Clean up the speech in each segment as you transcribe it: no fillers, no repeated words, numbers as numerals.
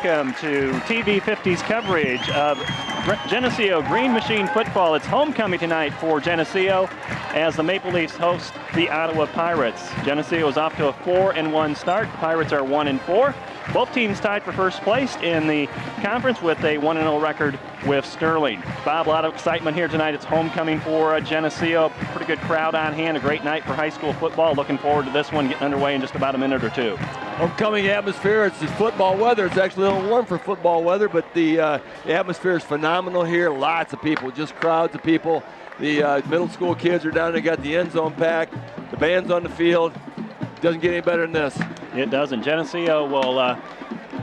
welcome to TV 50's coverage of Geneseo Green Machine football. It's homecoming tonight for Geneseo as the Maple Leafs host the Ottawa Pirates. Geneseo is off to a 4-1 start. The Pirates are 1-4. Both teams tied for first place in the conference with a 1-0 record with Sterling. Bob, a lot of excitement here tonight. It's homecoming for Geneseo. Pretty good crowd on hand. A great night for high school football. Looking forward to this one getting underway in just about a minute or two. Homecoming atmosphere. It's just football weather. It's actually a little warm for football weather, but the atmosphere is phenomenal here. Lots of people, just crowds of people. The middle school kids are down there, got the end zone packed. The band's on the field. Doesn't get any better than this. It doesn't. Geneseo will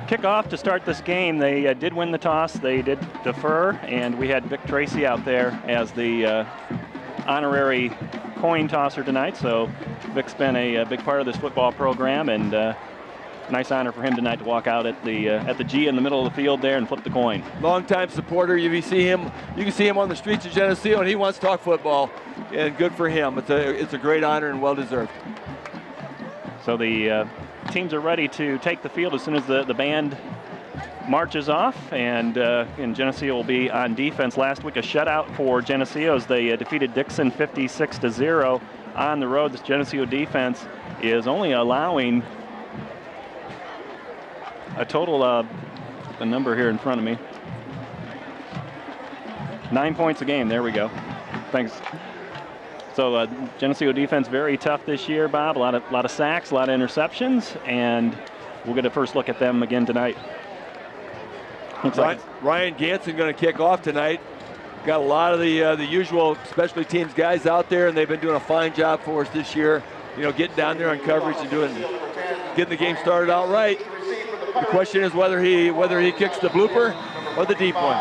kick off to start this game. They did win the toss. They did defer, and we had Vic Tracy out there as the honorary coin tosser tonight. So Vic's been a big part of this football program, and nice honor for him tonight to walk out at the G in the middle of the field there and flip the coin. Longtime supporter. You can see him on the streets of Geneseo, and he wants to talk football, and good for him. It's a great honor and well deserved. So the teams are ready to take the field as soon as the band marches off, and Geneseo will be on defense. Last week a shutout for Geneseo as they defeated Dixon 56-0 on the road. This Geneseo defense is only allowing a total of the number here in front of me. 9 points a game. There we go. Thanks. So Geneseo defense very tough this year, Bob. A lot of sacks, a lot of interceptions, and we'll get a first look at them again tonight. Ryan Ganson going to kick off tonight. Got a lot of the usual specialty teams guys out there, and they've been doing a fine job for us this year. You know, getting down there on coverage and getting the game started out right. The question is whether he kicks the blooper or the deep one.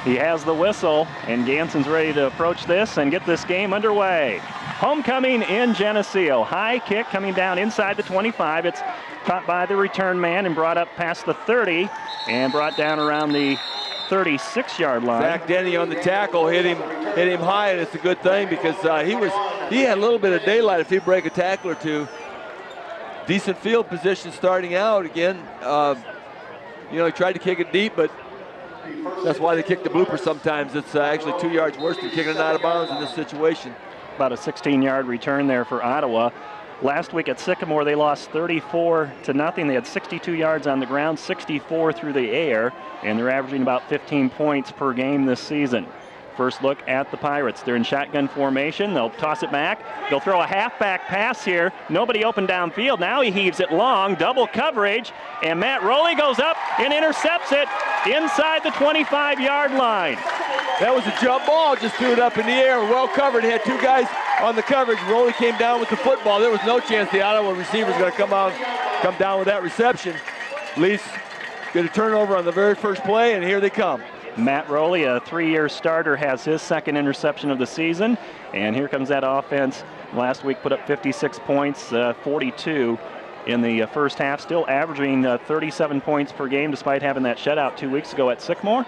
He has the whistle, and Ganson's ready to approach this and get this game underway. Homecoming in Geneseo. High kick coming down inside the 25. It's caught by the return man and brought up past the 30 and brought down around the 36-yard line. Zach Denny on the tackle hit him high, and it's a good thing because he had a little bit of daylight if he break a tackle or two. Decent field position starting out again. He tried to kick it deep, but that's why they kick the blooper sometimes. It's actually 2 yards worse than kicking it out of bounds in this situation. About a 16-yard return there for Ottawa. Last week at Sycamore, they lost 34-0. They had 62 yards on the ground, 64 through the air, and they're averaging about 15 points per game this season. First look at the Pirates. They're in shotgun formation. They'll toss it back. They'll throw a halfback pass here. Nobody open downfield. Now he heaves it long, double coverage, and Matt Rowley goes up and intercepts it inside the 25-yard line. That was a jump ball, just threw it up in the air, well covered. He had two guys on the coverage. Rowley came down with the football. There was no chance the Ottawa receiver was going to come down with that reception. Leafs get a turnover on the very first play, and here they come. Matt Rowley, a 3-year starter, has his second interception of the season. And here comes that offense. Last week put up 56 points, 42 in the first half. Still averaging 37 points per game despite having that shutout 2 weeks ago at Sycamore.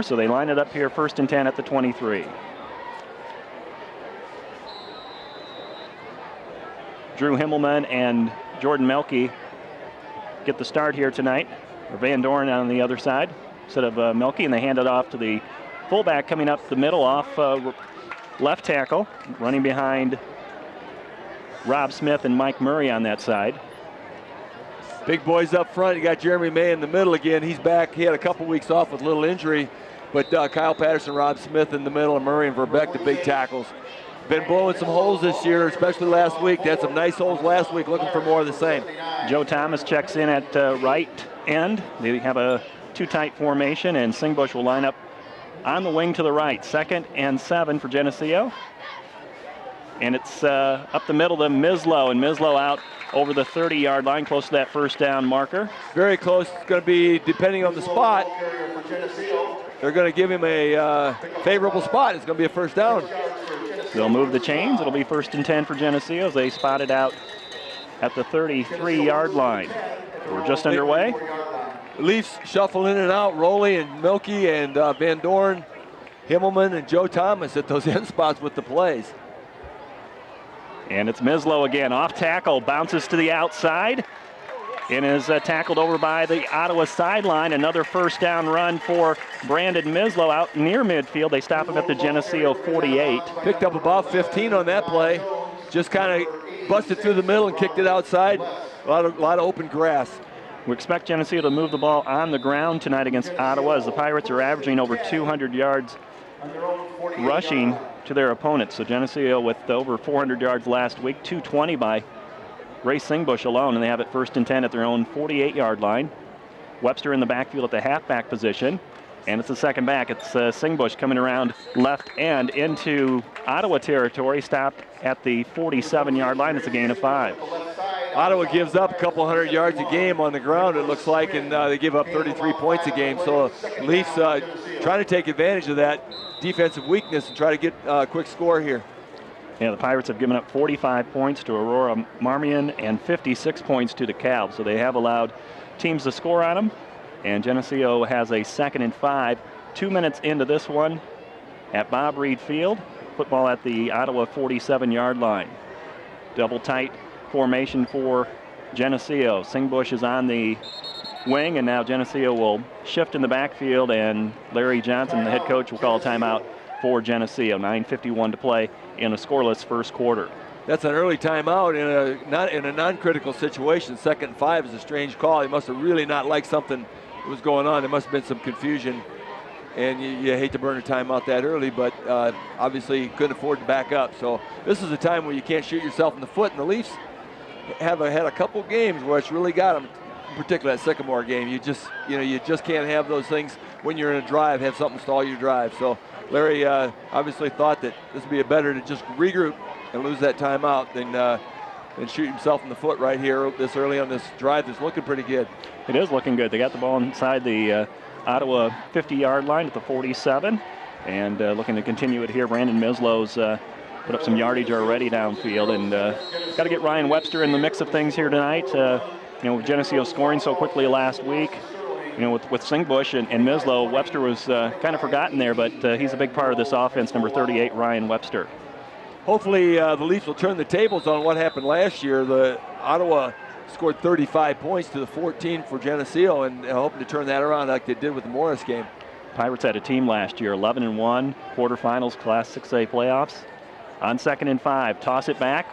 So they line it up here first and 10 at the 23. Drew Himmelman and Jordan Melke get the start here tonight. Or Van Doren on the other side instead of Melke, and they hand it off to the fullback coming up the middle off left tackle, running behind Rob Smith and Mike Murray on that side. Big boys up front. You got Jeremy May in the middle again. He's back. He had a couple weeks off with a little injury, but Kyle Patterson, Rob Smith in the middle, and Murray and Verbeck, the big tackles. Been blowing some holes this year, especially last week. They had some nice holes last week, looking for more of the same. Joe Thomas checks in at right end. They have a two-tight formation, and Singbush will line up on the wing to the right. 2nd and 7 for Geneseo. And it's up the middle to Mislow, and Mislow out over the 30-yard line, close to that first down marker. Very close. It's going to be, depending on the spot, they're going to give him a favorable spot. It's going to be a first down. They'll move the chains. It'll be 1st and 10 for Geneseo as they spot it out at the 33-yard line. We're just underway. Leafs shuffle in and out. Rowley and Melke and Van Doren, Himmelman and Joe Thomas at those end spots with the plays. And it's Mislow again, off tackle, bounces to the outside. and is tackled over by the Ottawa sideline. Another first down run for Brandon Mislow out near midfield. They stop him at the Geneseo 48. Picked up about 15 on that play. Just kind of busted through the middle and kicked it outside. A lot of open grass. We expect Geneseo to move the ball on the ground tonight against Ottawa, as the Pirates are averaging over 200 yards rushing to their opponents. So Geneseo with over 400 yards last week, 220 by Ray Singbush alone, and they have it 1st and 10 at their own 48-yard line. Webster in the backfield at the halfback position, and it's the second back. It's Singbush coming around left end into Ottawa territory, stopped at the 47-yard line. It's a gain of 5. Ottawa gives up a couple hundred yards a game on the ground, it looks like, and they give up 33 points a game. So Leafs trying to take advantage of that defensive weakness and try to get a quick score here. Yeah, the Pirates have given up 45 points to Aurora Marmion and 56 points to the Calves. So they have allowed teams to score on them. And Geneseo has a 2nd and 5. 2 minutes into this one at Bob Reed Field. Football at the Ottawa 47-yard line. Double tight formation for Geneseo. Singbush is on the wing, and now Geneseo will shift in the backfield, and Larry Johnson, the head coach, will call a timeout for Geneseo. 9:51 to play in a scoreless first quarter. That's an early timeout in a non-critical situation. 2nd and 5 is a strange call. He must have really not liked something that was going on. There must have been some confusion, and you hate to burn a timeout that early, but obviously couldn't afford to back up. So this is a time where you can't shoot yourself in the foot, and the Leafs have had a couple games where it's really got them, particularly that Sycamore game. You just can't have those things when you're in a drive, have something stall your drive. So Larry obviously thought that this would be better to just regroup and lose that timeout than shoot himself in the foot right here this early on this drive that's looking pretty good. It is looking good. They got the ball inside the Ottawa 50-yard line at the 47, and looking to continue it here. Brandon Mislow's put up some yardage already downfield, and got to get Ryan Webster in the mix of things here tonight. With Geneseo scoring so quickly last week, with Singbush and Mislow, Webster was kind of forgotten there, but he's a big part of this offense, number 38, Ryan Webster. Hopefully the Leafs will turn the tables on what happened last year. The Ottawa scored 35 points to the 14 for Geneseo, and hoping to turn that around like they did with the Morris game. Pirates had a team last year, 11-1, quarterfinals, Class 6A playoffs. On 2nd and 5, toss it back.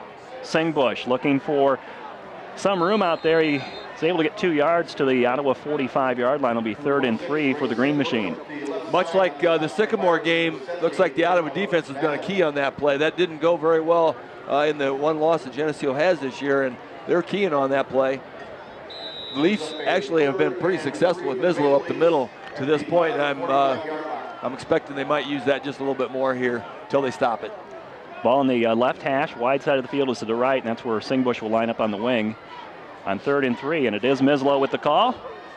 Singbush looking for some room out there. He's able to get 2 yards to the Ottawa 45-yard line. It'll be 3rd and 3 for the Green Machine. Much like the Sycamore game, looks like the Ottawa defense is going to key on that play. That didn't go very well in the one loss that Geneseo has this year, and they're keying on that play. The Leafs actually have been pretty successful with Mislow up the middle to this point, and I'm expecting they might use that just a little bit more here until they stop it. Ball in the left hash, wide side of the field is to the right, and that's where Singbush will line up on the wing on 3rd and 3, and it is Mislow with the call,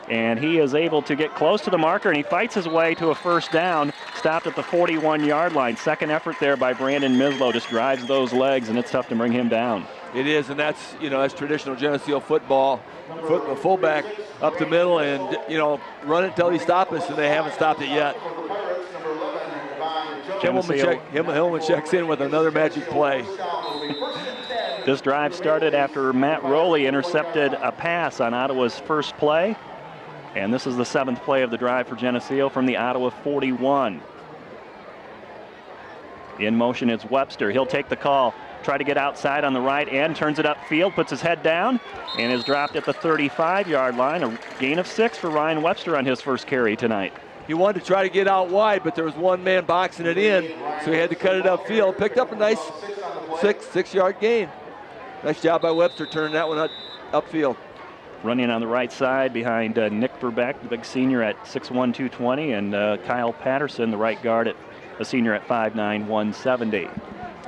and he is able to get close to the marker, and he fights his way to a first down, stopped at the 41-yard line. Second effort there by Brandon Mislow, just drives those legs, and it's tough to bring him down. It is, and that's traditional Geneseo football. Fullback up the middle, and run it till he stops us, and they haven't stopped it yet. Hillman checks in with another magic play. This drive started after Matt Rowley intercepted a pass on Ottawa's first play. And this is the 7th play of the drive for Geneseo from the Ottawa 41. In motion is Webster. He'll take the call, try to get outside on the right end, turns it upfield, puts his head down, and is dropped at the 35-yard line. A gain of 6 for Ryan Webster on his first carry tonight. He wanted to try to get out wide, but there was one man boxing it in, so he had to cut it upfield. Picked up a nice 6-yard gain. Nice job by Webster turning that one upfield. Running on the right side behind Nick Verbeck, the big senior at 6'1", 220, and Kyle Patterson, the right guard, at a senior at 5'9", 170.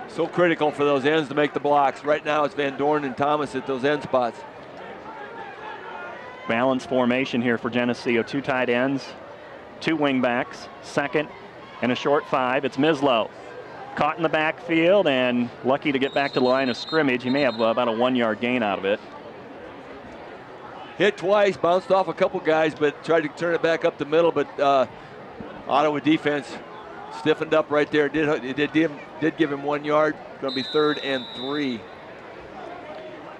So critical for those ends to make the blocks. Right now it's Van Dorn and Thomas at those end spots. Balanced formation here for Geneseo. 2 tight ends, 2 wing backs, 2nd and a short 5. It's Mislow. Caught in the backfield and lucky to get back to the line of scrimmage. He may have about a 1-yard gain out of it. Hit twice, bounced off a couple guys, but tried to turn it back up the middle, but Ottawa defense stiffened up right there. Did give him 1 yard. Going to be 3rd and 3.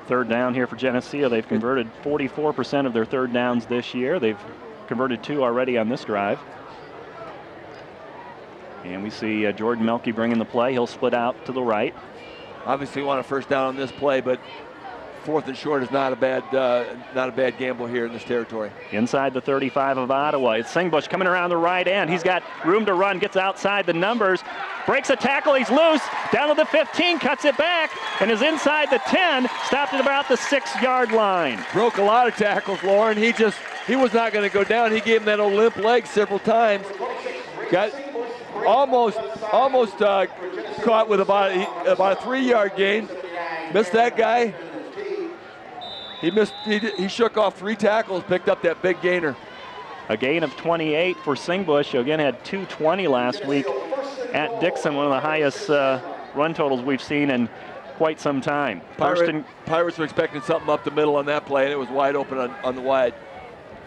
Third down here for Geneseo. They've converted 44% of their third downs this year. They've converted 2 already on this drive. And we see Jordan Melke bringing the play. He'll split out to the right. Obviously want a first down on this play, but 4th and short is not a bad gamble here in this territory. Inside the 35 of Ottawa. It's Singbush coming around the right end. He's got room to run, gets outside the numbers, breaks a tackle, he's loose, down to the 15, cuts it back, and is inside the 10, stopped at about the 6-yard line. Broke a lot of tackles, Lauren. He was not going to go down. He gave him that old limp leg several times. Got almost caught with about a 3-yard gain. Missed that guy. He shook off 3 tackles, picked up that big gainer. A gain of 28 for Singbush, who again had 220 last week at Dixon, one of the highest run totals we've seen in quite some time. Pirates were expecting something up the middle on that play, and it was wide open on the wide.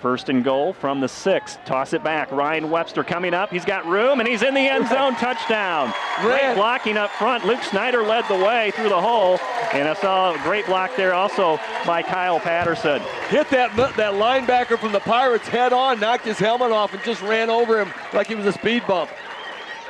First and goal from the 6. Toss it back. Ryan Webster coming up. He's got room, and he's in the end zone. Touchdown. Great blocking up front. Luke Snyder led the way through the hole. And I saw a great block there also by Kyle Patterson. Hit that linebacker from the Pirates head on, knocked his helmet off, and just ran over him like he was a speed bump.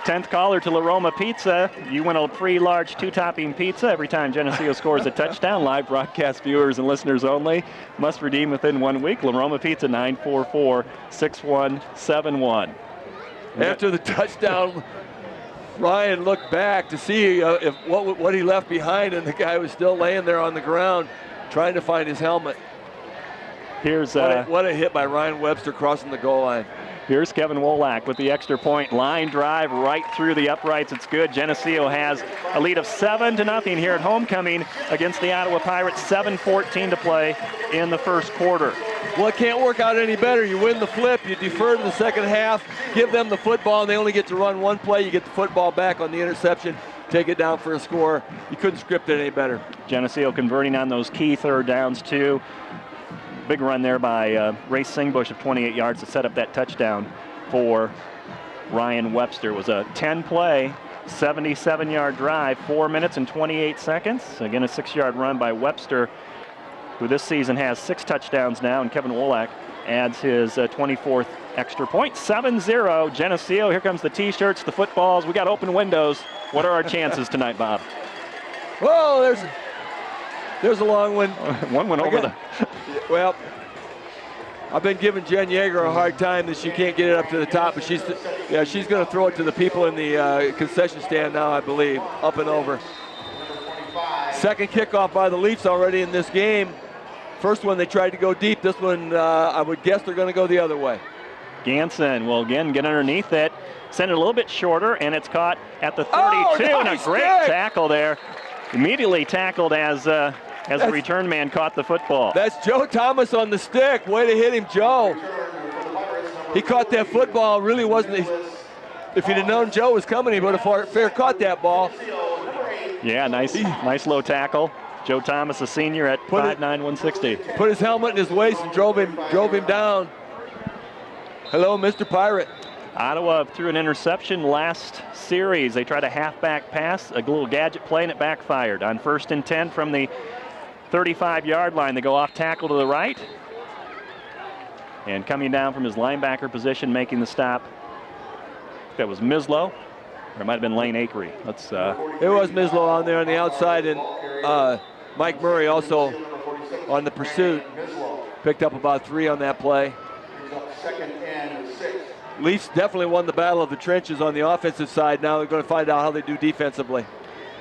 10th caller to La Roma Pizza. You win a free large 2-topping pizza every time Geneseo scores a touchdown. Live broadcast viewers and listeners only. Must redeem within 1 week. La Roma Pizza, 944-6171. After the touchdown, Ryan looked back to see what he left behind, and the guy was still laying there on the ground trying to find his helmet. Here's what a hit by Ryan Webster crossing the goal line. Here's Kevin Wolak with the extra point. Line drive right through the uprights. It's good. Geneseo has a lead of 7-0 here at homecoming against the Ottawa Pirates. 7:14 to play in the first quarter. Well, it can't work out any better. You win the flip, you defer to the second half, give them the football, and they only get to run one play. You get the football back on the interception, take it down for a score. You couldn't script it any better. Geneseo converting on those key third downs too. Big run there by Ray Singbush of 28 yards to set up that touchdown for Ryan Webster. It was a 10-play, 77-yard drive, 4 minutes and 28 seconds. Again, a 6-yard run by Webster, who this season has 6 touchdowns now, and Kevin Wolak adds his 24th extra point. 7-0, Geneseo. Here comes the T-shirts, the footballs. We got open windows. What are our chances tonight, Bob? Well, there's a long one. One went over the... Well, I've been giving Jen Yeager a hard time that she can't get it up to the top, but she's going to throw it to the people in the concession stand now, I believe, up and over. Second kickoff by the Leafs already in this game. First one they tried to go deep. This one, I would guess they're going to go the other way. Ganson will again get underneath it, send it a little bit shorter, and it's caught at the 32, and a great tackle there. Immediately tackled as the return man caught the football. That's Joe Thomas on the stick. Way to hit him, Joe. He caught that football. Really wasn't. If he'd have known Joe was coming, he would have fair caught that ball. Yeah, nice low tackle. Joe Thomas, a senior at 5'9", 160. Put his helmet in his waist and drove him down. Hello, Mr. Pirate. Ottawa threw an interception last series. They tried a halfback pass, a little gadget play, and it backfired. On 1st and 10 from the 35-yard line, they go off tackle to the right. And coming down from his linebacker position, making the stop, that was Mislow, or it might have been Lane Akery. It was Mislow on there on the outside, and Mike Murray also on the pursuit. Picked up about 3 on that play. Leafs definitely won the battle of the trenches on the offensive side. Now they're going to find out how they do defensively.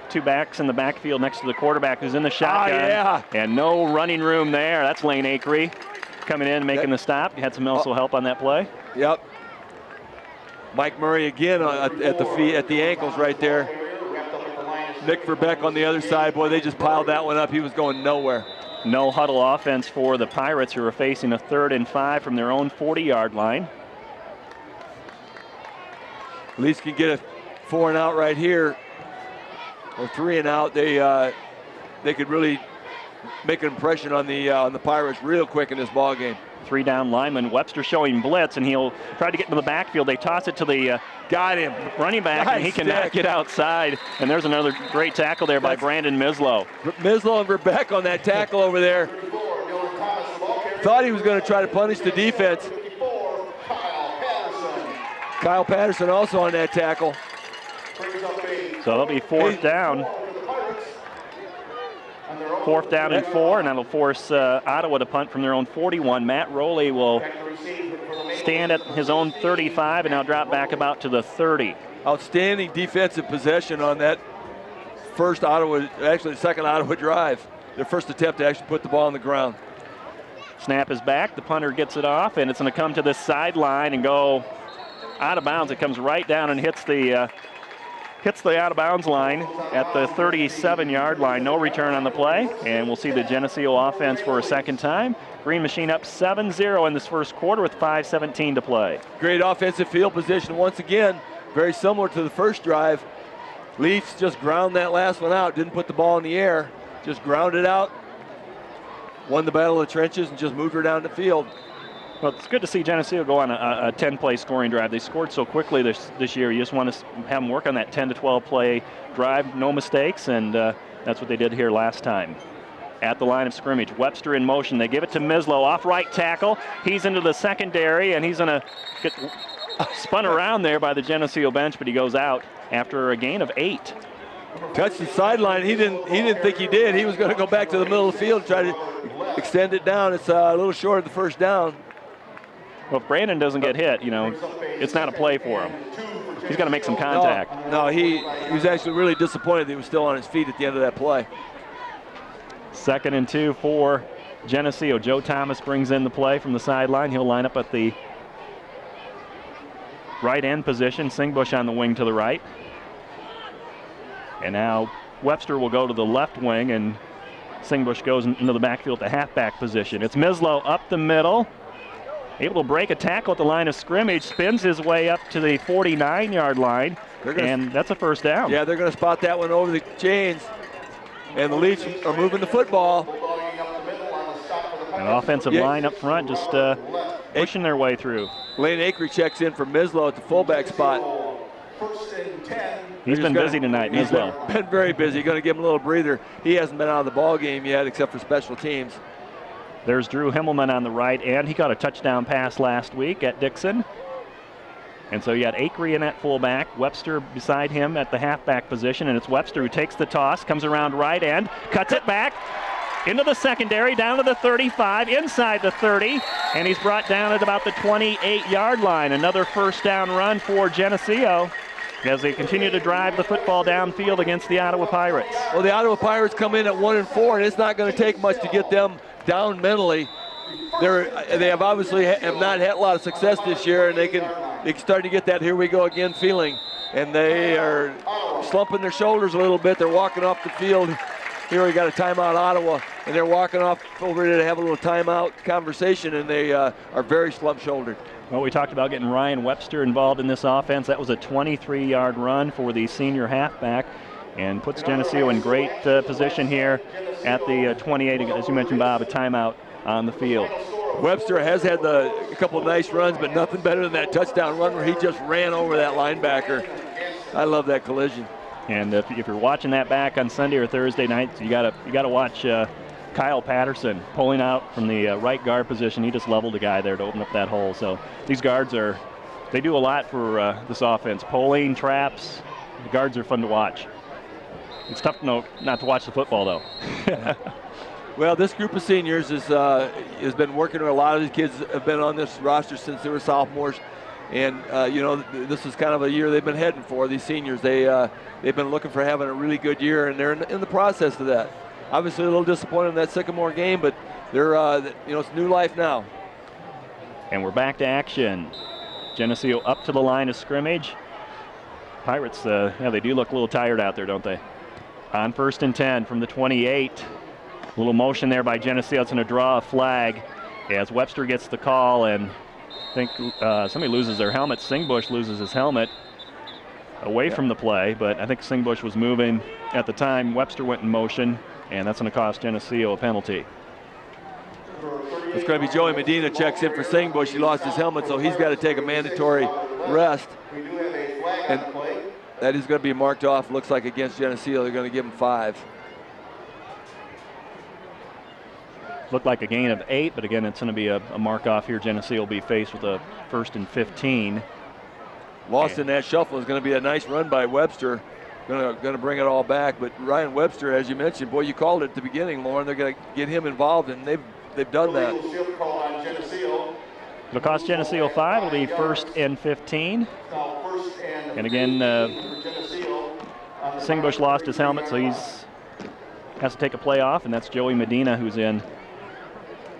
2 backs in the backfield next to the quarterback who's in the shotgun. Yeah. And no running room there. That's Lane Akery coming in and making the stop. He had some also help on that play. Yep. Mike Murray again at the feet, at the ankles right there. Nick Verbeck on the other side. Boy, they just piled that one up. He was going nowhere. No huddle offense for the Pirates, who are facing a 3rd and 5 from their own 40-yard line. Leafs can get a 4 and out right here, or 3 and out. They could really make an impression on the Pirates real quick in this ball game. 3-down lineman. Webster showing blitz, and he'll try to get into the backfield. They toss it to the got him running back, nice and he cannot get outside. And there's another great tackle there by Brandon Mislow. Mislow and Verbeck on that tackle over there. Thought he was going to try to punish the defense. Kyle Patterson also on that tackle. So it'll be fourth down. Fourth down and 4, and that'll force Ottawa to punt from their own 41. Matt Rowley will stand at his own 35 and now drop back about to the 30. Outstanding defensive possession on that first Ottawa, actually the second Ottawa drive. Their first attempt to actually put the ball on the ground. Snap is back. The punter gets it off, and it's going to come to the sideline and go out of bounds. It comes right down and hits the out of bounds line at the 37-yard line. No return on the play, and we'll see the Geneseo offense for a second time. Green Machine up 7-0 in this first quarter with 5:17 to play. Great offensive field position once again, very similar to the first drive. Leafs just ground that last one out, didn't put the ball in the air, just ground it out, won the battle of the trenches, and just moved her down the field. Well, it's good to see Geneseo go on a 10-play scoring drive. They scored so quickly this year. You just want to have them work on that 10 to 12-play drive, no mistakes, and that's what they did here last time. At the line of scrimmage, Webster in motion. They give it to Mislow, off right tackle. He's into the secondary, and he's going to get spun around there by the Geneseo bench, but he goes out after a gain of 8. Touched the sideline. He didn't think he did. He was going to go back to the middle of the field and try to extend it down. It's a little short of the first down. Well, if Brandon doesn't get hit, it's not a play for him. He's got to make some contact. No, he was actually really disappointed that he was still on his feet at the end of that play. 2nd and 2 for Geneseo. Joe Thomas brings in the play from the sideline. He'll line up at the right end position. Singbush on the wing to the right. And now Webster will go to the left wing, and Singbush goes into the backfield at the halfback position. It's Mislow up the middle. Able to break a tackle at the line of scrimmage, spins his way up to the 49-yard line, and that's a first down. Yeah, they're going to spot that one over the chains, and the Leafs are moving the football. An offensive line up front just pushing their way through. Lane Acree checks in for Mislow at the fullback spot. He's been busy tonight, Mislow. He's been very busy. Going to give him a little breather. He hasn't been out of the ball game yet except for special teams. There's Drew Himmelman on the right end. He got a touchdown pass last week at Dixon. And so you got Acree in at fullback, Webster beside him at the halfback position, and it's Webster who takes the toss, comes around right end, cuts it back into the secondary, down to the 35, inside the 30, and he's brought down at about the 28-yard line. Another first down run for Geneseo as they continue to drive the football downfield against the Ottawa Pirates. Well, the Ottawa Pirates come in at 1-4, and it's not going to take much to get them down mentally. They have obviously have not had a lot of success this year, and they can start to get that here we go again feeling. And they are slumping their shoulders a little bit. They're walking off the field. Here we got a timeout Ottawa, and they're walking off over there to have a little timeout conversation, and they are very slump-shouldered. Well, we talked about getting Ryan Webster involved in this offense. That was a 23-yard run for the senior halfback, and puts Geneseo in great position here at the 28. As you mentioned, Bob, a timeout on the field. Webster has had a couple of nice runs, but nothing better than that touchdown run where he just ran over that linebacker. I love that collision. And if you're watching that back on Sunday or Thursday nights, you gotta watch Kyle Patterson pulling out from the right guard position. He just leveled a guy there to open up that hole. So these guards they do a lot for this offense. Pulling, traps. The guards are fun to watch. It's tough not to watch the football, though. Well, this group of seniors has been working. A lot of these kids have been on this roster since they were sophomores, and this is kind of a year they've been heading for. These seniors, they've been looking for having a really good year, and they're in the process of that. Obviously, a little disappointed in that Sycamore game, but they're it's new life now. And we're back to action. Geneseo up to the line of scrimmage. Pirates, they do look a little tired out there, don't they? On 1st and 10 from the 28. A little motion there by Geneseo. It's going to draw a flag as Webster gets the call, and I think somebody loses their helmet. Singbush loses his helmet away from the play, but I think Singbush was moving at the time. Webster went in motion, and that's going to cost Geneseo a penalty. It's going to be Joey Medina checks in for Singbush. He lost his helmet, so he's got to take a mandatory rest. And that is going to be marked off, looks like, against Geneseo. They're going to give him 5. Looked like a gain of 8, but again, it's going to be a mark off here. Geneseo will be faced with a 1st and 15. Lost in that shuffle is going to be a nice run by Webster. Going to bring it all back. But Ryan Webster, as you mentioned, boy, you called it at the beginning, Lauren. They're going to get him involved, and they've done that. It'll cost Geneseo 5. It'll be 1st and 15. And again, Singbush lost his helmet, so he's has to take a play off, and that's Joey Medina who's in.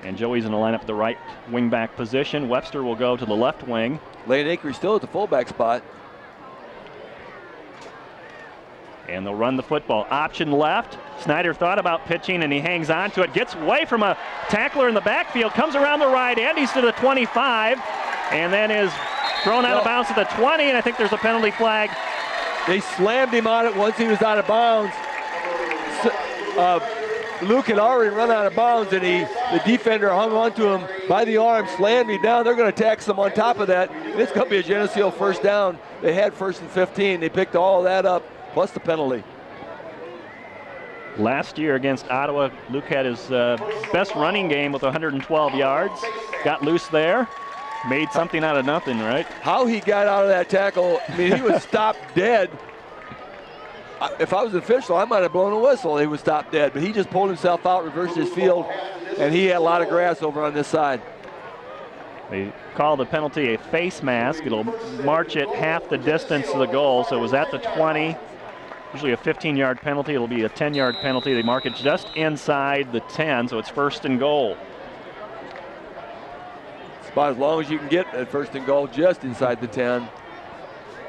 And Joey's in the lineup at the right wing-back position. Webster will go to the left wing. Lane Acre still at the fullback spot. And they'll run the football. Option left. Snyder thought about pitching, and he hangs on to it. Gets away from a tackler in the backfield. Comes around the right end. He's to the 25. And then is thrown out of bounds to the 20. And I think there's a penalty flag. They slammed him on it once he was out of bounds. Luke had already run out of bounds, and the defender hung on to him by the arm, slammed him down. They're going to tax him on top of that. It's going to be a Geneseo first down. They had 1st and 15. They picked all of that up, plus the penalty. Last year against Ottawa, Luke had his best running game with 112 yards. Got loose there. Made something out of nothing, right? How he got out of that tackle, I mean, he was stopped dead. If I was an official, I might have blown a whistle. He was stopped dead, but he just pulled himself out, reversed his field, and he had a lot of grass over on this side. They call the penalty a face mask. It'll march it half the distance to the goal, so it was at the 20. Usually a 15-yard penalty. It'll be a 10-yard penalty. They mark it just inside the 10, so it's 1st and goal. It's about as long as you can get at 1st and goal, just inside the 10.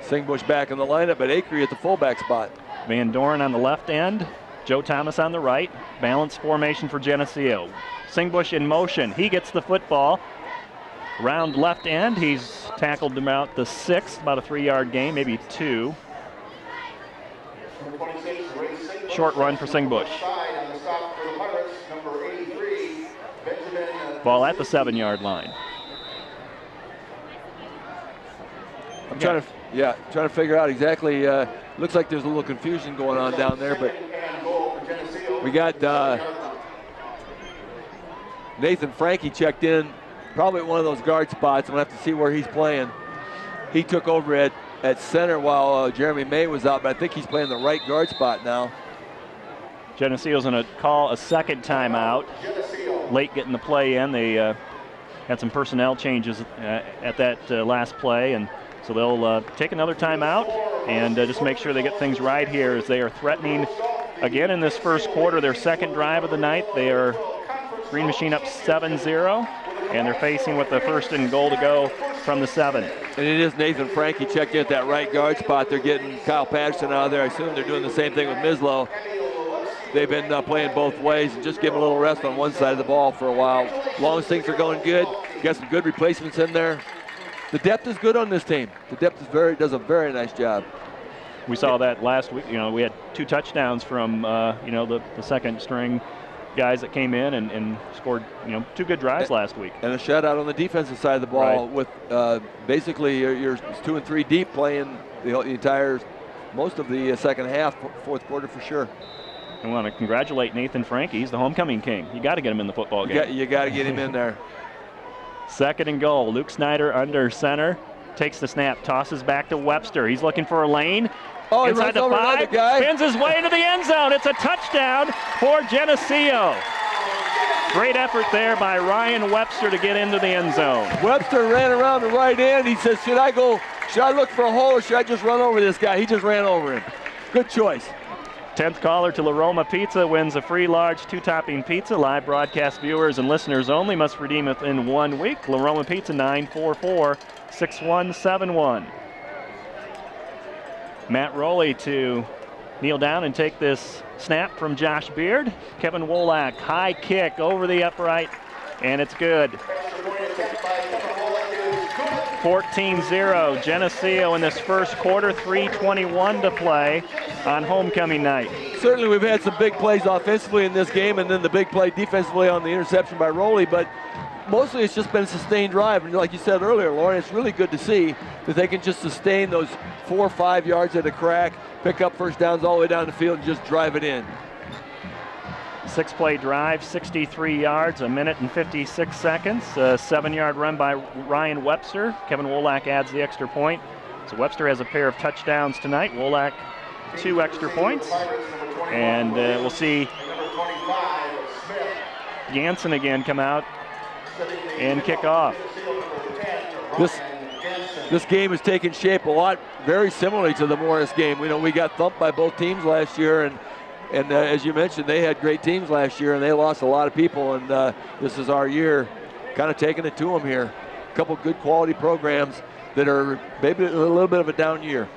Singbush back in the lineup, but Acre at the fullback spot. Van Doren on the left end, Joe Thomas on the right. Balanced formation for Geneseo. Singbush in motion. He gets the football. Round left end, he's tackled about the 6th, about a 3-yard gain, maybe 2. Short run for Singbush. Ball at the 7-yard line. I'm trying to figure out exactly. Looks like there's a little confusion going on down there, but we got Nathan Frankie checked in, probably at one of those guard spots. I'm gonna have to see where he's playing. He took over at center while Jeremy May was out, but I think he's playing the right guard spot now. Geneseo's going to call a second timeout. Late getting the play in. They had some personnel changes at that last play, and so they'll take another timeout and just make sure they get things right here as they are threatening again in this first quarter. Their second drive of the night. They are Green Machine up 7-0, and they're facing with the 1st and goal to go from the 7. And it is Nathan Frankie checked in at that right guard spot. They're getting Kyle Patterson out of there. I assume they're doing the same thing with Mislow. They've been playing both ways and just give a little rest on one side of the ball for a while. As long as things are going good, got some good replacements in there. The depth is good on this team. The depth is does a very nice job. We saw that last week. You know, we had 2 touchdowns from the second string guys that came in and scored 2 good drives last week. And a shutout on the defensive side of the ball with basically your 2 and 3 deep playing the entire most of the second half, fourth quarter for sure. I want to congratulate Nathan Frankie. He's the homecoming king. You got to get him in the football game. You got to get him in there. 2nd and goal. Luke Snyder under center. Takes the snap, tosses back to Webster. He's looking for a lane. Oh, inside the 5, spins his way into the end zone. It's a touchdown for Geneseo. Great effort there by Ryan Webster to get into the end zone. Webster ran around the right end. He says, should I look for a hole or should I just run over this guy? He just ran over him. Good choice. 10th caller to La Roma Pizza wins a free large 2-topping pizza. Live broadcast viewers and listeners only must redeem within 1 week. La Roma Pizza 944-6171. Matt Rowley to kneel down and take this snap from Josh Beard. Kevin Wolak, high kick over the upright, and it's good. 14-0 Geneseo in this first quarter, 3:21 to play on homecoming night. Certainly we've had some big plays offensively in this game, and then the big play defensively on the interception by Rowley, but mostly it's just been a sustained drive. And like you said earlier, Lauren, it's really good to see that they can just sustain those 4 or 5 yards at a crack, pick up first downs all the way down the field and just drive it in. 6-play drive, 63 yards, 1 minute and 56 seconds. A 7-yard run by Ryan Webster. Kevin Wolak adds the extra point. So Webster has a pair of touchdowns tonight. Wolak 2 extra points. And we'll see Jansen again come out and kick off. This game has taken shape a lot very similarly to the Morris game. We got thumped by both teams last year, and as you mentioned, they had great teams last year, and they lost a lot of people, and this is our year kind of taking it to them here. A couple good quality programs that are maybe a little bit of a down year.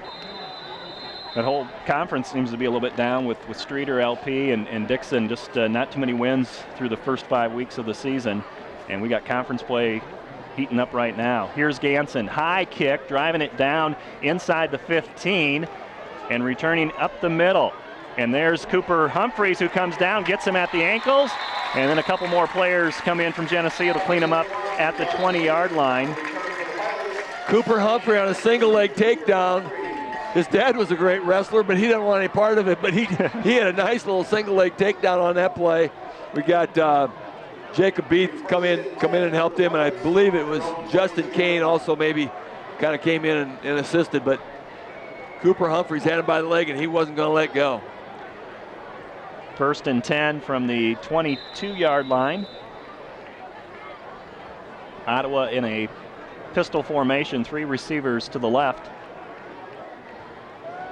That whole conference seems to be a little bit down with Streeter, LP, and Dixon. Just not too many wins through the first 5 weeks of the season, and we got conference play heating up right now. Here's Ganson, high kick, driving it down inside the 15 and returning up the middle. And there's Cooper Humphreys, who comes down, gets him at the ankles, and then a couple more players come in from Geneseo to clean him up at the 20-yard line. Cooper Humphrey on a single leg takedown. His dad was a great wrestler, but he didn't want any part of it, but he had a nice little single leg takedown on that play. We got Jacob Beath come in and helped him, and I believe it was Justin Kane also maybe kind of came in and assisted, but Cooper Humphreys had him by the leg and he wasn't going to let go. First and 10 from the 22-yard line. Ottawa in a pistol formation, 3 receivers to the left.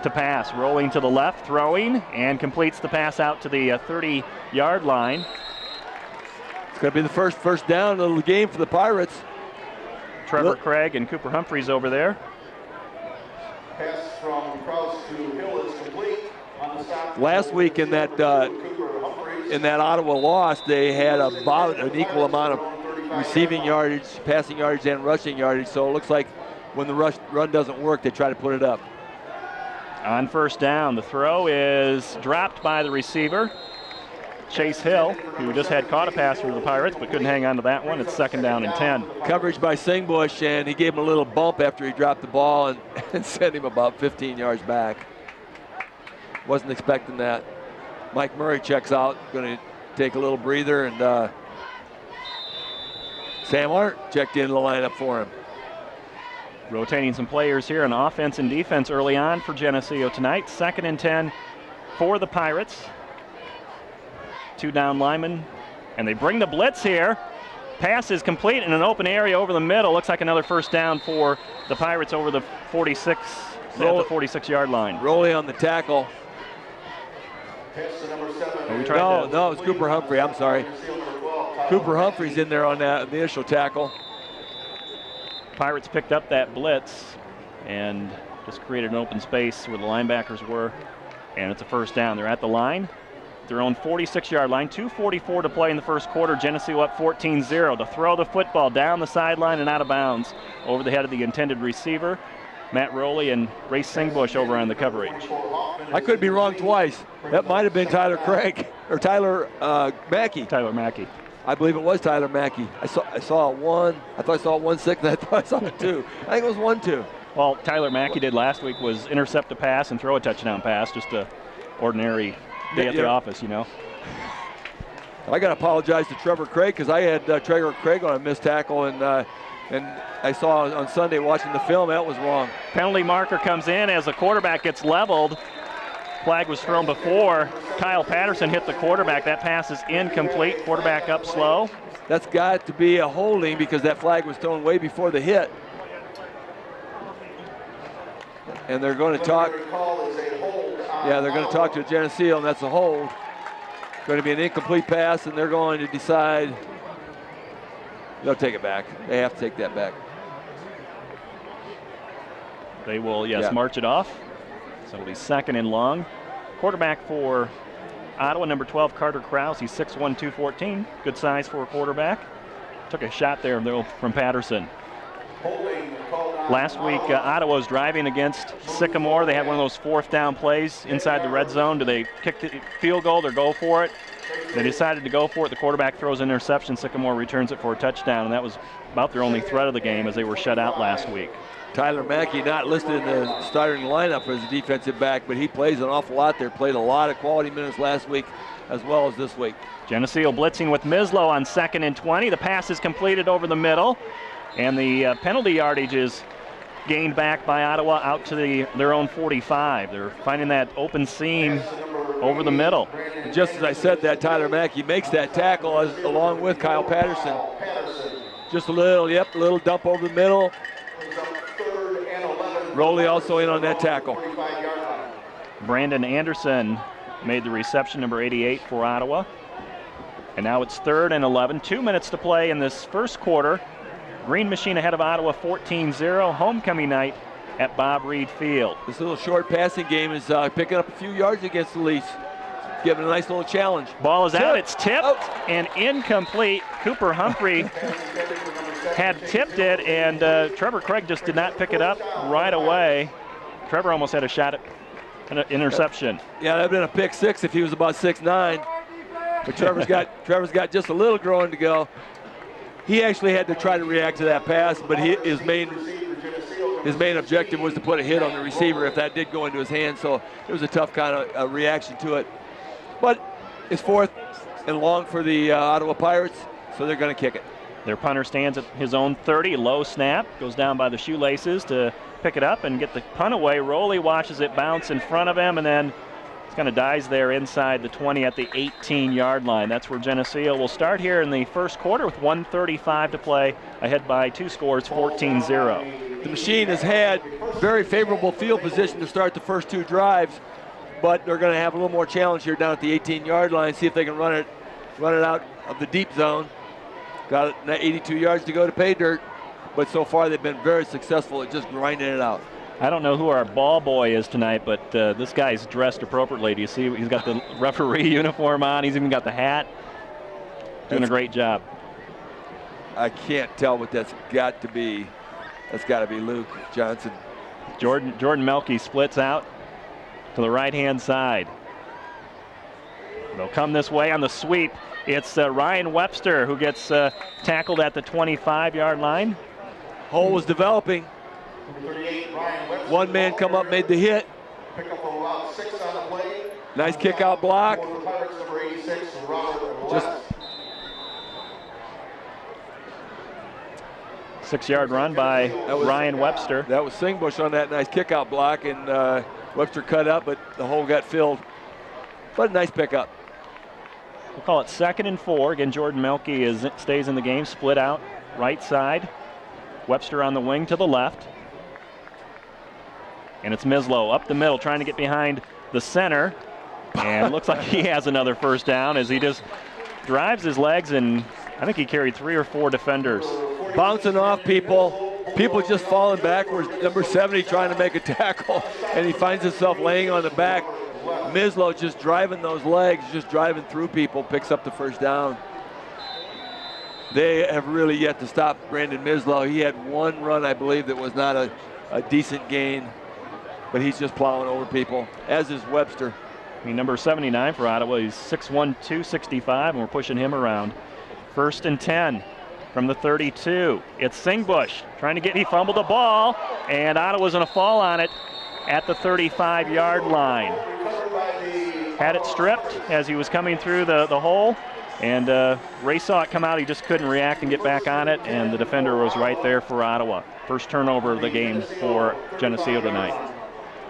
To pass, rolling to the left, throwing, and completes the pass out to the 30-yard line. It's going to be the first down of the game for the Pirates. Trevor Craig and Cooper Humphreys over there. Pass from Krause to Hill is complete. On the stop. Last week in that Ottawa loss, they had about an equal amount of receiving yardage, passing yardage, and rushing yardage. So it looks like when the run doesn't work, they try to put it up. On first down, the throw is dropped by the receiver, Chase Hill, who just had caught a pass for the Pirates but couldn't hang on to that one. It's second down and 10. Coverage by Singbush, and he gave him a little bump after he dropped the ball and sent him about 15 yards back. Wasn't expecting that. Mike Murray checks out, going to take a little breather, and Sam Arndt checked into the lineup for him. Rotating some players here on offense and defense early on for Geneseo tonight. Second and 10 for the Pirates. 2 down linemen, and they bring the blitz here. Pass is complete in an open area over the middle. Looks like another first down for the Pirates over the 46, at the 46-yard line. Rowley on the tackle. No, it was Cooper Humphrey. I'm sorry. Cooper Humphrey's in there on the initial tackle. Pirates picked up that blitz and just created an open space where the linebackers were, and it's a first down. They're at the line, their own 46-yard line. 2:44 to play in the first quarter. Geneseo up 14-0 to throw the football down the sideline and out of bounds over the head of the intended receiver. Matt Rowley and Ray Singbush over on the coverage. I could be wrong twice. That might have been Tyler Craig or Tyler Mackey. Tyler Mackey. I believe it was Tyler Mackey. I saw it 1. I thought I saw it 1-6, and I thought I saw it 2. I think it was 1-2. Well, Tyler Mackey did last week was intercept a pass and throw a touchdown pass. Just a ordinary day at the office, you know. I got to apologize to Trevor Craig because I had Trevor Craig on a missed tackle, and I saw on Sunday watching the film that was wrong. Penalty marker comes in as the quarterback gets leveled. Flag was thrown before. Kyle Patterson hit the quarterback. That pass is incomplete. Quarterback up slow. That's got to be a holding because that flag was thrown way before the hit. And they're going to talk. Yeah, they're going to talk to Geneseo, and that's a hold. Going to be an incomplete pass, and they're going to decide they'll take it back. They have to take that back. They will, march it off. So it'll be second and long. Quarterback for Ottawa, number 12, Carter Krause. He's 6'1", 214. Good size for a quarterback. Took a shot there, though, from Patterson. Holding Last week, Ottawa was driving against Sycamore. They had one of those 4th down plays inside the red zone. Do they kick the field goal or go for it? They decided to go for it. The quarterback throws an interception. Sycamore returns it for a touchdown, and that was about their only threat of the game as they were shut out last week. Tyler Mackey not listed in the starting lineup as a defensive back, but he plays an awful lot there. Played a lot of quality minutes last week as well as this week. Geneseo blitzing with Mislow on 2nd and 20. The pass is completed over the middle, and the penalty yardage is gained back by Ottawa out to their own 45. They're finding that open seam over the middle. Just as I said that, Tyler Mackey makes that tackle along with Kyle Patterson. Just a little dump over the middle. Rowley also in on that tackle. Brandon Anderson made the reception, number 88 for Ottawa. And now it's 3rd and 11. 2 minutes to play in this first quarter. Green Machine ahead of Ottawa 14-0. Homecoming night at Bob Reed Field. This little short passing game is picking up a few yards against the Leafs. Giving a nice little challenge. Ball is out, it's tipped and incomplete. Cooper Humphrey had tipped it, and Trevor Craig just did not pick it up right away. Trevor almost had a shot at an interception. Yeah, that would have been a pick 6 if he was about 6'9". But Trevor's got just a little growing to go. He actually had to try to react to that pass, but his main objective was to put a hit on the receiver if that did go into his hand. So it was a tough kind of reaction to it. But it's 4th and long for the Ottawa Pirates, so they're going to kick it. Their punter stands at his own 30, low snap, goes down by the shoelaces to pick it up and get the punt away. Rowley watches it bounce in front of him, and then it's kind of dies there inside the 20 at the 18-yard line. That's where Geneseo will start here in the first quarter with 1:35 to play, ahead by 2 scores, 14-0. The Machine has had very favorable field position to start the first 2 drives, but they're going to have a little more challenge here down at the 18-yard line, see if they can run it out of the deep zone. Got 82 yards to go to pay dirt, but so far they've been very successful at just grinding it out. I don't know who our ball boy is tonight, but this guy's dressed appropriately. Do you see? He's got the referee uniform on. He's even got the hat. Doing a great job. I can't tell what that's got to be. That's got to be Luke Johnson. Jordan Melke splits out to the right-hand side. They'll come this way on the sweep. It's Ryan Webster who gets tackled at the 25-yard line. Hole was developing. One man come up, made the hit. Nice kick out block. Just 6-yard run by Ryan Webster. That was Singbush on that nice kick out block, and Webster cut up, but the hole got filled. But a nice pickup. We'll call it 2nd and 4. Again, Jordan Melke stays in the game, split out right side. Webster on the wing to the left. And it's Mislow up the middle, trying to get behind the center. And looks like he has another first down as he just drives his legs, and I think he carried 3 or 4 defenders. Bouncing off people. People just falling backwards. Number 70 trying to make a tackle, and he finds himself laying on the back. Mislow just driving those legs, just driving through people, picks up the first down. They have really yet to stop Brandon Mislow. He had one run, I believe, that was not a decent gain, but he's just plowing over people, as is Webster. I mean, number 79 for Ottawa, he's 6'1", 265, and we're pushing him around. 1st and 10 from the 32. It's Singbush trying to he fumbled the ball, and Ottawa's going to fall on it at the 35-yard line. Had it stripped as he was coming through the hole, and Ray saw it come out. He just couldn't react and get back on it, and the defender was right there for Ottawa. First turnover of the game for Geneseo tonight.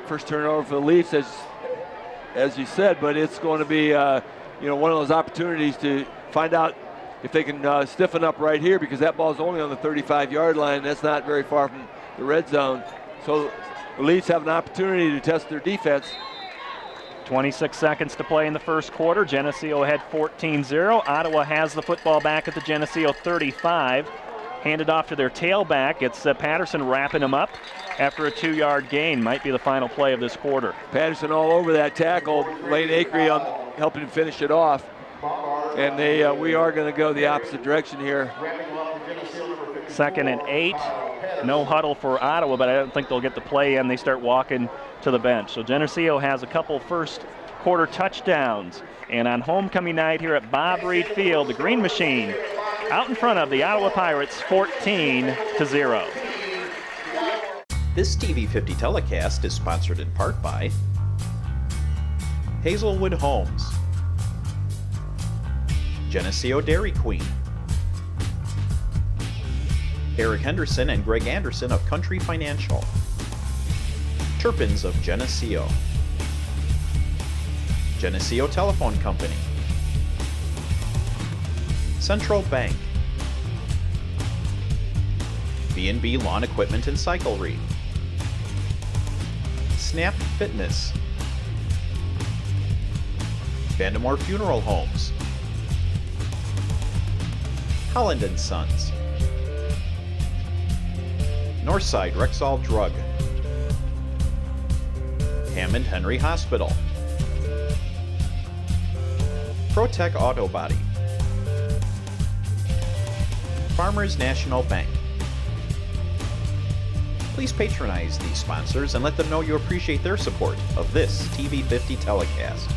First turnover for the Leafs, as you said, but it's going to be one of those opportunities to find out if they can stiffen up right here, because that ball's only on the 35-yard line. That's not very far from the red zone. So the Leafs have an opportunity to test their defense. 26 seconds to play in the first quarter. Geneseo ahead 14-0. Ottawa has the football back at the Geneseo 35. Handed off to their tailback. It's Patterson wrapping him up after a 2-yard gain. Might be the final play of this quarter. Patterson all over that tackle. Lane Acree helping him finish it off. And we are going to go the opposite direction here. 2nd and 8 no huddle for Ottawa, but I don't think they'll get the play in. They start walking to the bench. So Geneseo has a couple first quarter touchdowns. And on homecoming night here at Bob Reed Field, the Green Machine out in front of the Ottawa Pirates 14-0. This TV 50 telecast is sponsored in part by Hazelwood Homes, Geneseo Dairy Queen, Eric Henderson and Greg Anderson of Country Financial, Turpins of Geneseo, Geneseo Telephone Company, Central Bank, B&B Lawn Equipment and Cyclery, Snap Fitness, Vandemore Funeral Homes, Holland & Sons, Northside Rexall Drug, Hammond Henry Hospital, ProTech Auto Body, Farmers National Bank. Please patronize these sponsors and let them know you appreciate their support of this TV 50 telecast.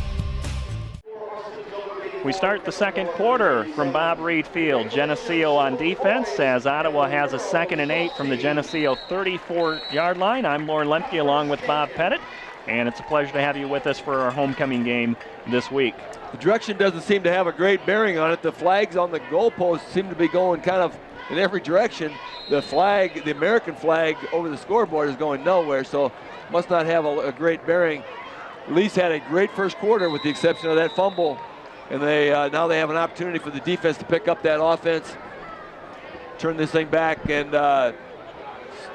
We start the second quarter from Bob Reed Field. Geneseo on defense as Ottawa has a 2nd and 8 from the Geneseo 34-yard line. I'm Lauren Lemke along with Bob Pettit, and it's a pleasure to have you with us for our homecoming game this week. The direction doesn't seem to have a great bearing on it. The flags on the goalpost seem to be going kind of in every direction. The flag, the American flag over the scoreboard is going nowhere, so must not have a great bearing. Leafs had a great first quarter with the exception of that fumble, and they now they have an opportunity for the defense to pick up that offense, turn this thing back, and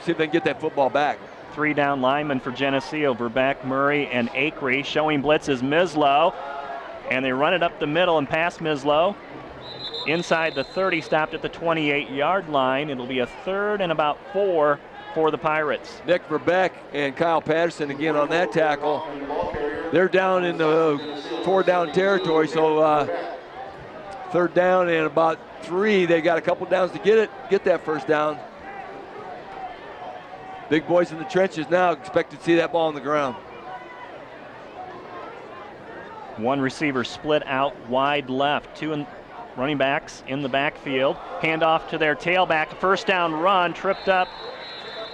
see if they can get that football back. 3 down linemen for Geneseo, Verbeck, Murray, and Acree. Showing blitz is Mislow, and they run it up the middle and past Mislow. Inside the 30, stopped at the 28-yard line. It'll be a 3rd and about 4 for the Pirates. Nick Verbeck and Kyle Patterson again on that tackle. They're down in the 4-down territory, so 3rd down and about 3. They got a couple downs to get that first down. Big boys in the trenches now, expected to see that ball on the ground. One receiver split out wide left. 2 running backs in the backfield. Handoff to their tailback. First down run, tripped up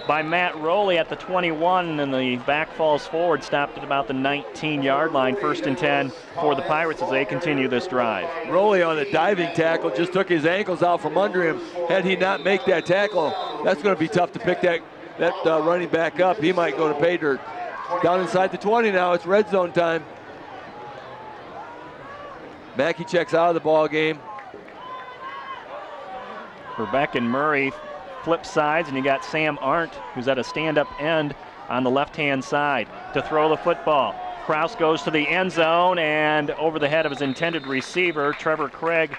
by Matt Rowley at the 21, and the back falls forward, stopped at about the 19-yard line. 1st and 10 for the Pirates as they continue this drive. Rowley on a diving tackle just took his ankles out from under him. Had he not make that tackle, that's going to be tough to pick that running back up. He might go to pay dirt. Down inside the 20 now, it's red zone time. Mackey checks out of the ball game. Verbeck and Murray flip sides, and you got Sam Arndt, who's at a stand-up end on the left-hand side to throw the football. Kraus goes to the end zone and over the head of his intended receiver, Trevor Craig,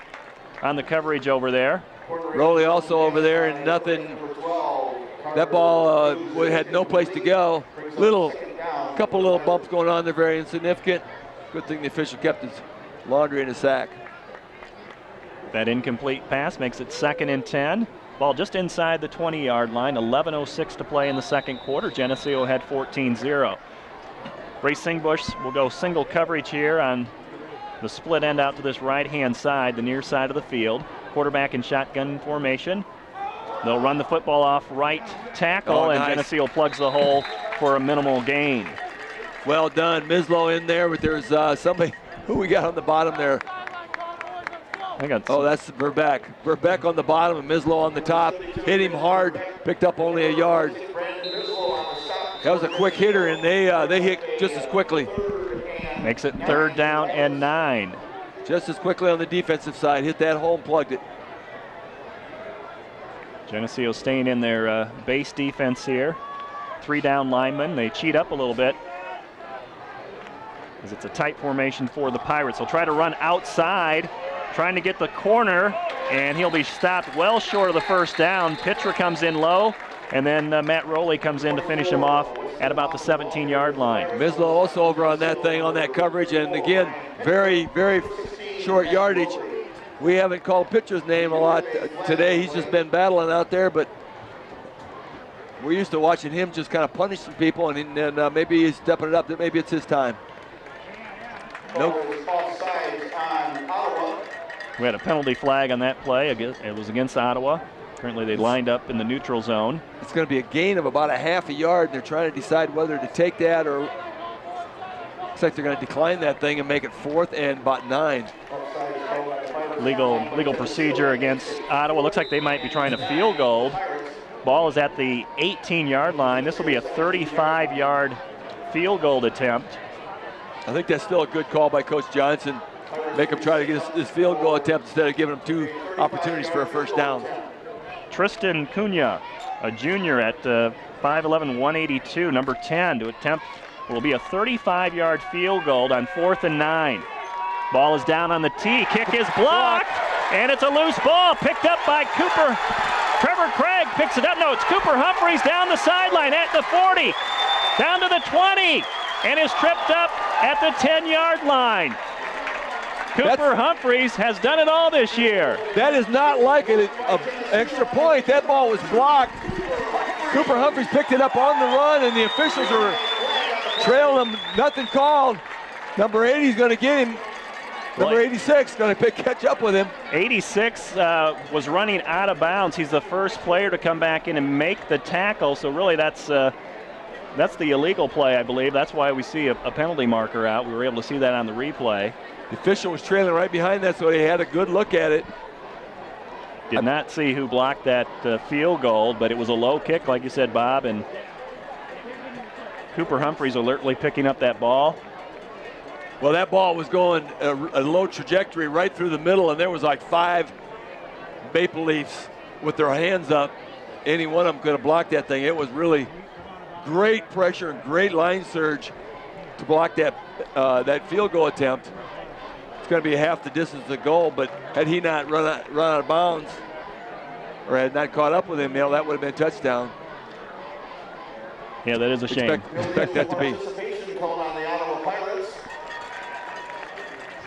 on the coverage over there. Rowley also over there, and nothing. That ball had no place to go. Couple little bumps going on there, very insignificant. Good thing the official kept his laundry in his sack. That incomplete pass makes it 2nd and 10. Ball just inside the 20-yard line. 11:06 to play in the second quarter. Geneseo had 14-0. Ray Singbush will go single coverage here on the split end out to this right-hand side, the near side of the field. Quarterback in shotgun formation. They'll run the football off right tackle, and nice. Geneseo plugs the hole for a minimal gain. Well done. Mislow in there, but there's somebody who we got on the bottom there. That's Verbeck. Verbeck on the bottom and Mislow on the top. Hit him hard, picked up only a yard. That was a quick hitter, and they hit just as quickly. Makes it 3rd down and 9. Just as quickly on the defensive side. Hit that hole and plugged it. Geneseo staying in their base defense here. 3 down linemen. They cheat up a little bit as it's a tight formation for the Pirates. They'll try to run outside, trying to get the corner, and he'll be stopped well short of the first down. Pitcher comes in low, and then Matt Rowley comes in to finish him off at about the 17-yard line. Mislow also over on that thing, on that coverage, and again, very, very short yardage. We haven't called pitcher's name a lot today. He's just been battling out there, but We're used to watching him just kind of punish some people, and then maybe he's stepping it up. That maybe it's his time. Nope. We had a penalty flag on that play. It was against Ottawa. Currently they lined up in the neutral zone. It's going to be a gain of about a half a yard. They're trying to decide whether to take that or looks like they're going to decline that thing and make it 4th and about 9. Legal procedure against Ottawa. Looks like they might be trying to field goal. Ball is at the 18-yard line. This will be a 35-yard field goal attempt. I think that's still a good call by Coach Johnson. Make him try to get his field goal attempt instead of giving him 2 opportunities for a first down. Tristan Cunha, a junior at 5'11", 182, number 10, to attempt will be a 35-yard field goal on 4th and 9. Ball is down on the tee. Kick is blocked, and it's a loose ball picked up by Cooper. Trevor Craig picks it up. No, it's Cooper Humphreys down the sideline at the 40, down to the 20, and is tripped up at the 10-yard line. Cooper Humphreys has done it all this year. That is not like an extra point. That ball was blocked. Cooper Humphreys picked it up on the run, and the officials are trailing him. Nothing called. Number 80 is going to get him. Number 86 going to catch up with him. 86 was running out of bounds. He's the first player to come back in and make the tackle. So really, that's the illegal play, I believe. That's why we see a penalty marker out. We were able to see that on the replay. The official was trailing right behind that, so he had a good look at it. Did not see who blocked that field goal, but it was a low kick, like you said, Bob, and Cooper Humphreys alertly picking up that ball. Well, that ball was going a low trajectory right through the middle, and there was like 5 Maple Leafs with their hands up. Any one of them could have blocked that thing. It was really great pressure and great line surge to block that field goal attempt. It's going to be half the distance to the goal, but had he not run out of bounds or had not caught up with him, that would have been a touchdown. Yeah, that is a shame. Expect that to be.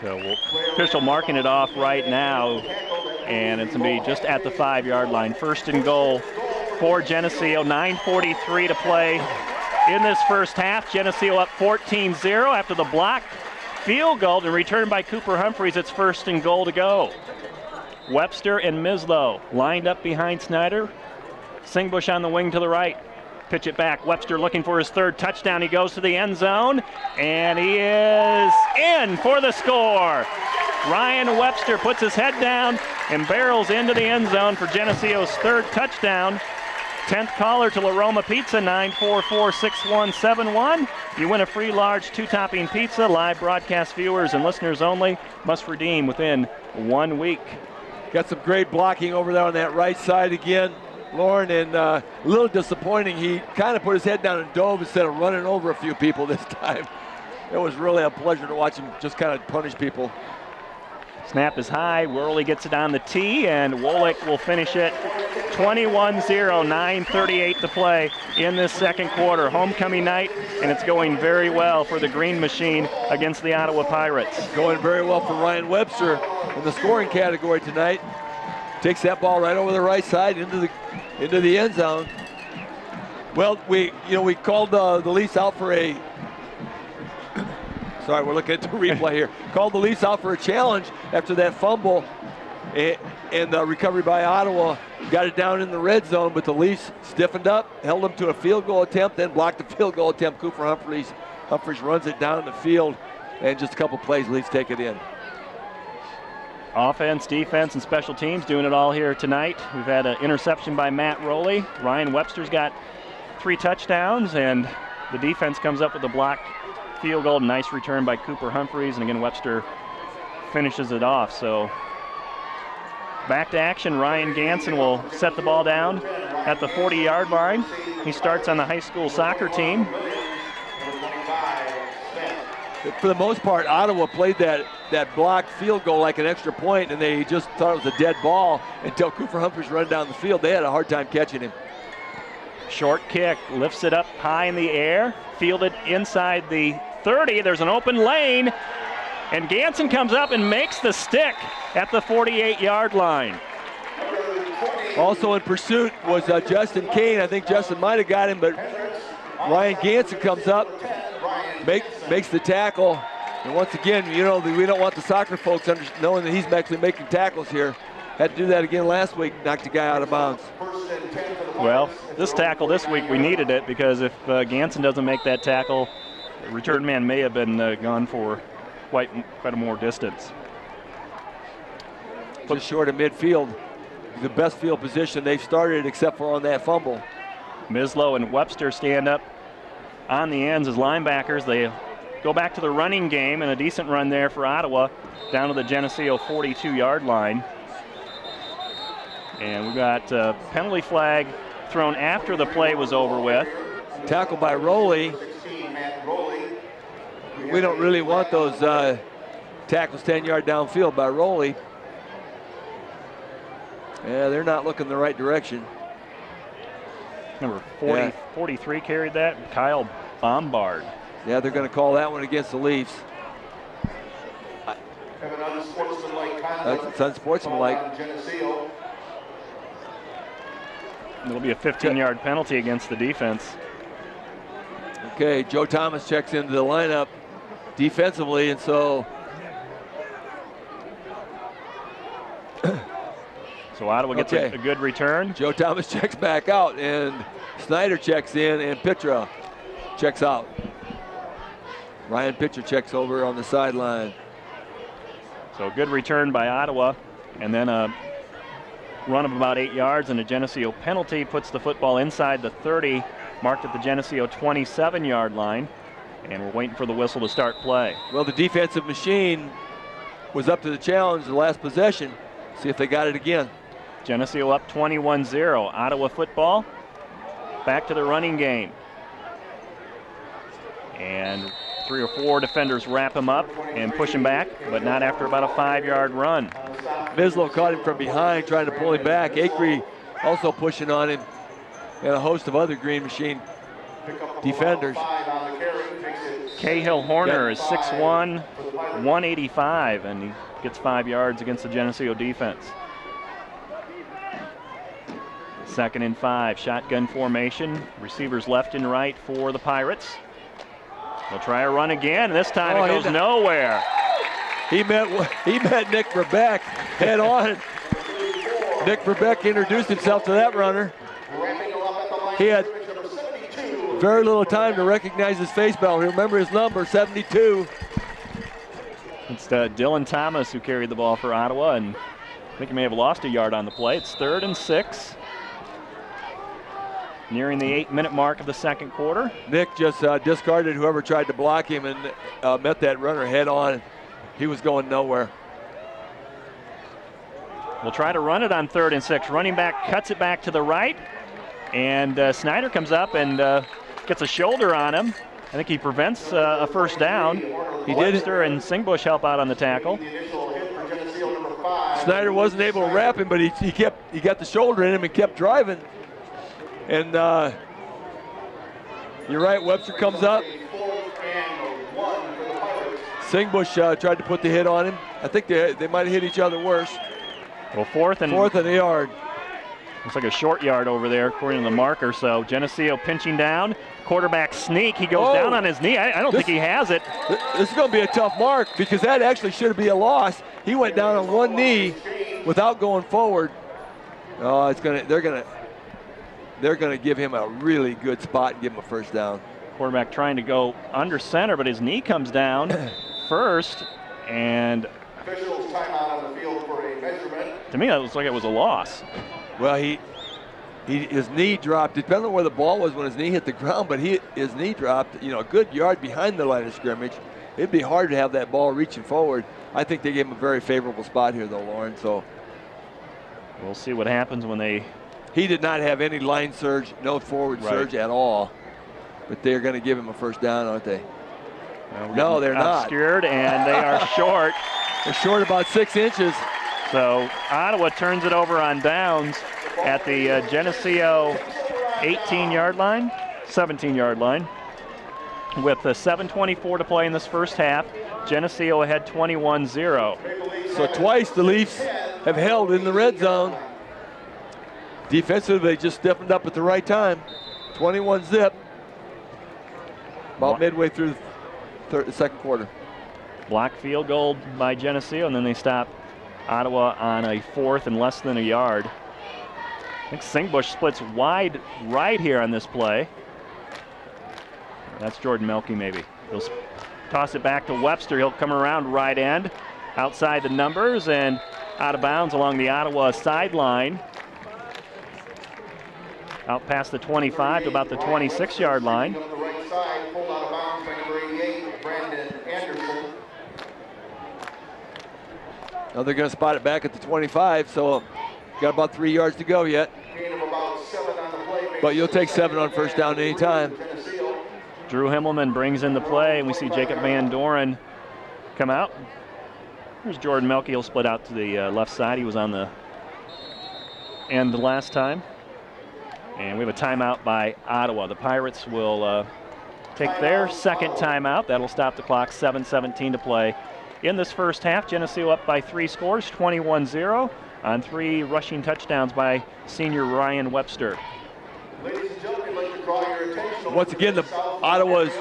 So official marking it off right now, and it's going to be just at the 5-yard line. 1st and goal for Geneseo. 9:43 to play in this first half. Geneseo up 14-0 after the blocked field goal and returned by Cooper Humphreys. It's 1st and goal to go. Webster and Mislow lined up behind Snyder. Singbush on the wing to the right. Pitch it back. Webster looking for his 3rd touchdown. He goes to the end zone, and he is in for the score. Ryan Webster puts his head down and barrels into the end zone for Geneseo's 3rd touchdown. 10th caller to La Roma Pizza, 944-6171. You win a free large 2-topping pizza. Live broadcast viewers and listeners only must redeem within 1 week. Got some great blocking over there on that right side again, Lauren, and a little disappointing. He kind of put his head down and dove instead of running over a few people this time. It was really a pleasure to watch him just kind of punish people. Snap is high. Worley gets it on the tee, and Wolick will finish it 21-0, 9:38 to play in this second quarter. Homecoming night, and it's going very well for the Green Machine against the Ottawa Pirates. Going very well for Ryan Webster in the scoring category tonight. Takes that ball right over the right side into the end zone. Well, we called the Leafs out for a. Sorry, we're looking at the replay here. Called the Leafs out for a challenge after that fumble, and the recovery by Ottawa got it down in the red zone, but the Leafs stiffened up, held them to a field goal attempt, then blocked the field goal attempt. Cooper Humphreys runs it down the field, and just a couple plays, Leafs take it in. Offense, defense, and special teams doing it all here tonight. We've had an interception by Matt Rowley. Ryan Webster's got 3 touchdowns, and the defense comes up with a blocked field goal. Nice return by Cooper Humphreys, and again, Webster finishes it off. So back to action. Ryan Ganson will set the ball down at the 40-yard line. He starts on the high school soccer team. For the most part, Ottawa played that blocked field goal like an extra point, and they just thought it was a dead ball until Cooper Humphreys run down the field. They had a hard time catching him. Short kick, lifts it up high in the air, fielded inside the 30. There's an open lane, and Ganson comes up and makes the stick at the 48-yard line. Also in pursuit was Justin Kane. I think Justin might have got him, but Ryan Ganson comes up, makes the tackle. And once again, you know, we don't want the soccer folks knowing that he's actually making tackles here. Had to do that again last week, knocked the guy out of bounds. Well, this tackle this week, we needed it because if Ganson doesn't make that tackle, the return man may have been gone for quite a more distance. Just short of midfield, the best field position they've started except for on that fumble. Mislow and Webster stand up on the ends as linebackers. They go back to the running game, and a decent run there for Ottawa down to the Geneseo 42-yard line. And we got a penalty flag thrown after the play was over with. Tackle by Rowley. We don't really want those tackles 10-yard downfield by Rowley. Yeah, they're not looking the right direction. Number 43 carried that, Kyle Bombard. Yeah, they're going to call that one against the Leafs. That's unsportsmanlike. It'll be a 15-yard penalty against the defense. Okay, Joe Thomas checks into the lineup defensively, and so Ottawa gets a good return. Joe Thomas checks back out, and Snyder checks in, and Pitra checks out. Ryan Pitcher checks over on the sideline. So a good return by Ottawa, and then a run of about 8 yards, and a Geneseo penalty puts the football inside the 30, marked at the Geneseo 27-yard line, and we're waiting for the whistle to start play. Well, the defensive machine was up to the challenge the last possession. See if they got it again. Geneseo up 21-0. Ottawa football back to the running game. And 3 or 4 defenders wrap him up and push him back, but not after about a 5-yard run. Mislow caught him from behind, trying to pull him back. Acree also pushing on him, and a host of other Green Machine defenders. Cahill Horner is 6'1", 185, and he gets 5 yards against the Geneseo defense. 2nd and 5, shotgun formation. Receivers left and right for the Pirates. They'll try a run again, and this time it goes nowhere. He met Nick Verbeck head on. Nick Verbeck introduced himself to that runner. He had very little time to recognize his face belt. Remember his number, 72. It's Dylan Thomas who carried the ball for Ottawa, and I think he may have lost a yard on the play. It's 3rd and 6. Nearing the 8-minute mark of the second quarter. Nick just discarded whoever tried to block him and met that runner head on. He was going nowhere. We'll try to run it on 3rd and 6. Running back cuts it back to the right, and Snyder comes up and gets a shoulder on him. I think he prevents a first down. Webster and Singbush help out on the tackle. Snyder wasn't able to wrap him, but he got the shoulder in him and kept driving. And you're right, Webster comes up. Singbush tried to put the hit on him. I think they might have hit each other worse. Well, 4th and a yard. Looks like a short yard over there, according to the marker. So Geneseo pinching down. Quarterback sneak. He goes down on his knee. I don't think he has it. This is going to be a tough mark because that actually should be a loss. He went down on one knee without going forward. Oh, they're going to give him a really good spot and give him a first down. Quarterback trying to go under center, but his knee comes down first, and Officials timeout on the field for a measurement. To me, that looks like it was a loss. Well, his knee dropped. Depending on where the ball was when his knee hit the ground, but his knee dropped, a good yard behind the line of scrimmage. It'd be hard to have that ball reaching forward. I think they gave him a very favorable spot here, though, Lauren. So we'll see what happens when they. He did not have any line surge, no forward surge at all. But they're going to give him a first down, aren't they? Well, no, they're not. Obscured, and they are short. They're short about 6 inches. So Ottawa turns it over on downs at the Geneseo 18-yard line, 17-yard line. With 7:24 to play in this first half, Geneseo ahead 21-0. So twice the Leafs have held in the red zone. defensively, they just stiffened up at the right time. 21 zip. About midway through the second quarter. Block field goal by Geneseo, and then they stop Ottawa on a 4th and less than a yard. I think Singbush splits wide right here on this play. That's Jordan Melke maybe. He'll toss it back to Webster. He'll come around right end, outside the numbers and out of bounds along the Ottawa sideline. Out past the 25 to about the 26-yard line. On the right side, pulled out of bounds by number 88, Brandon Anderson. Now they're going to spot it back at the 25, so got about 3 yards to go yet. Gain of about 7 on the play. But you'll take 7 on first down anytime. Drew Himmelman brings in the play, and we see Jacob Van Doren come out. Here's Jordan Melke. He'll split out to the left side. He was on the end last time. And we have a timeout by Ottawa. The Pirates will take their second timeout. That'll stop the clock. 7:17 to play in this first half. Geneseo up by 3 scores, 21-0 on 3 rushing touchdowns by senior Ryan Webster. Ladies and gentlemen, I'd like to draw your attention. Once again, Ottawa's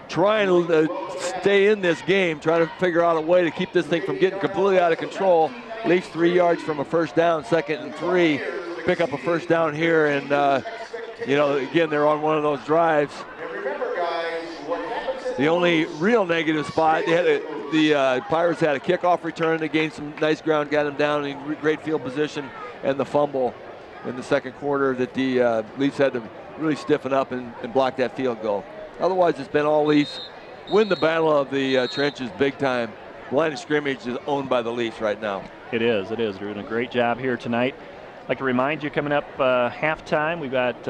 trying to stay in this game, trying to figure out a way to keep this thing from getting completely out of control. Leaves 3 yards from a first down, 2nd and 3. Pick up a first down here, and again, they're on one of those drives. The only real negative spot, the Pirates had a kickoff return. They gained some nice ground, got them down in great field position, and the fumble in the second quarter that the Leafs had to really stiffen up and block that field goal. Otherwise, it's been all Leafs. Win the battle of the trenches big time. The line of scrimmage is owned by the Leafs right now. It is. They're doing a great job here tonight. I'd like to remind you, coming up halftime, we've got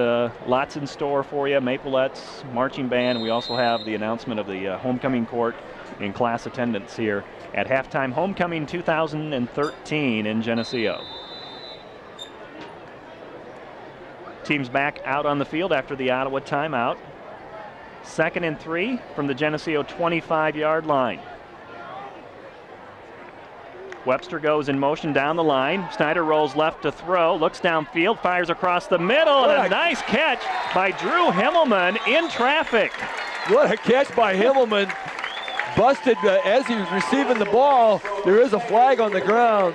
lots in store for you. Maplettes, marching band. We also have the announcement of the homecoming court in class attendance here at halftime. Homecoming 2013 in Geneseo. Teams back out on the field after the Ottawa timeout. 2nd and 3 from the Geneseo 25-yard line. Webster goes in motion down the line. Snyder rolls left to throw, looks downfield, fires across the middle, and a nice catch by Drew Himmelman in traffic. What a catch by Himmelman. Busted as he was receiving the ball. There is a flag on the ground.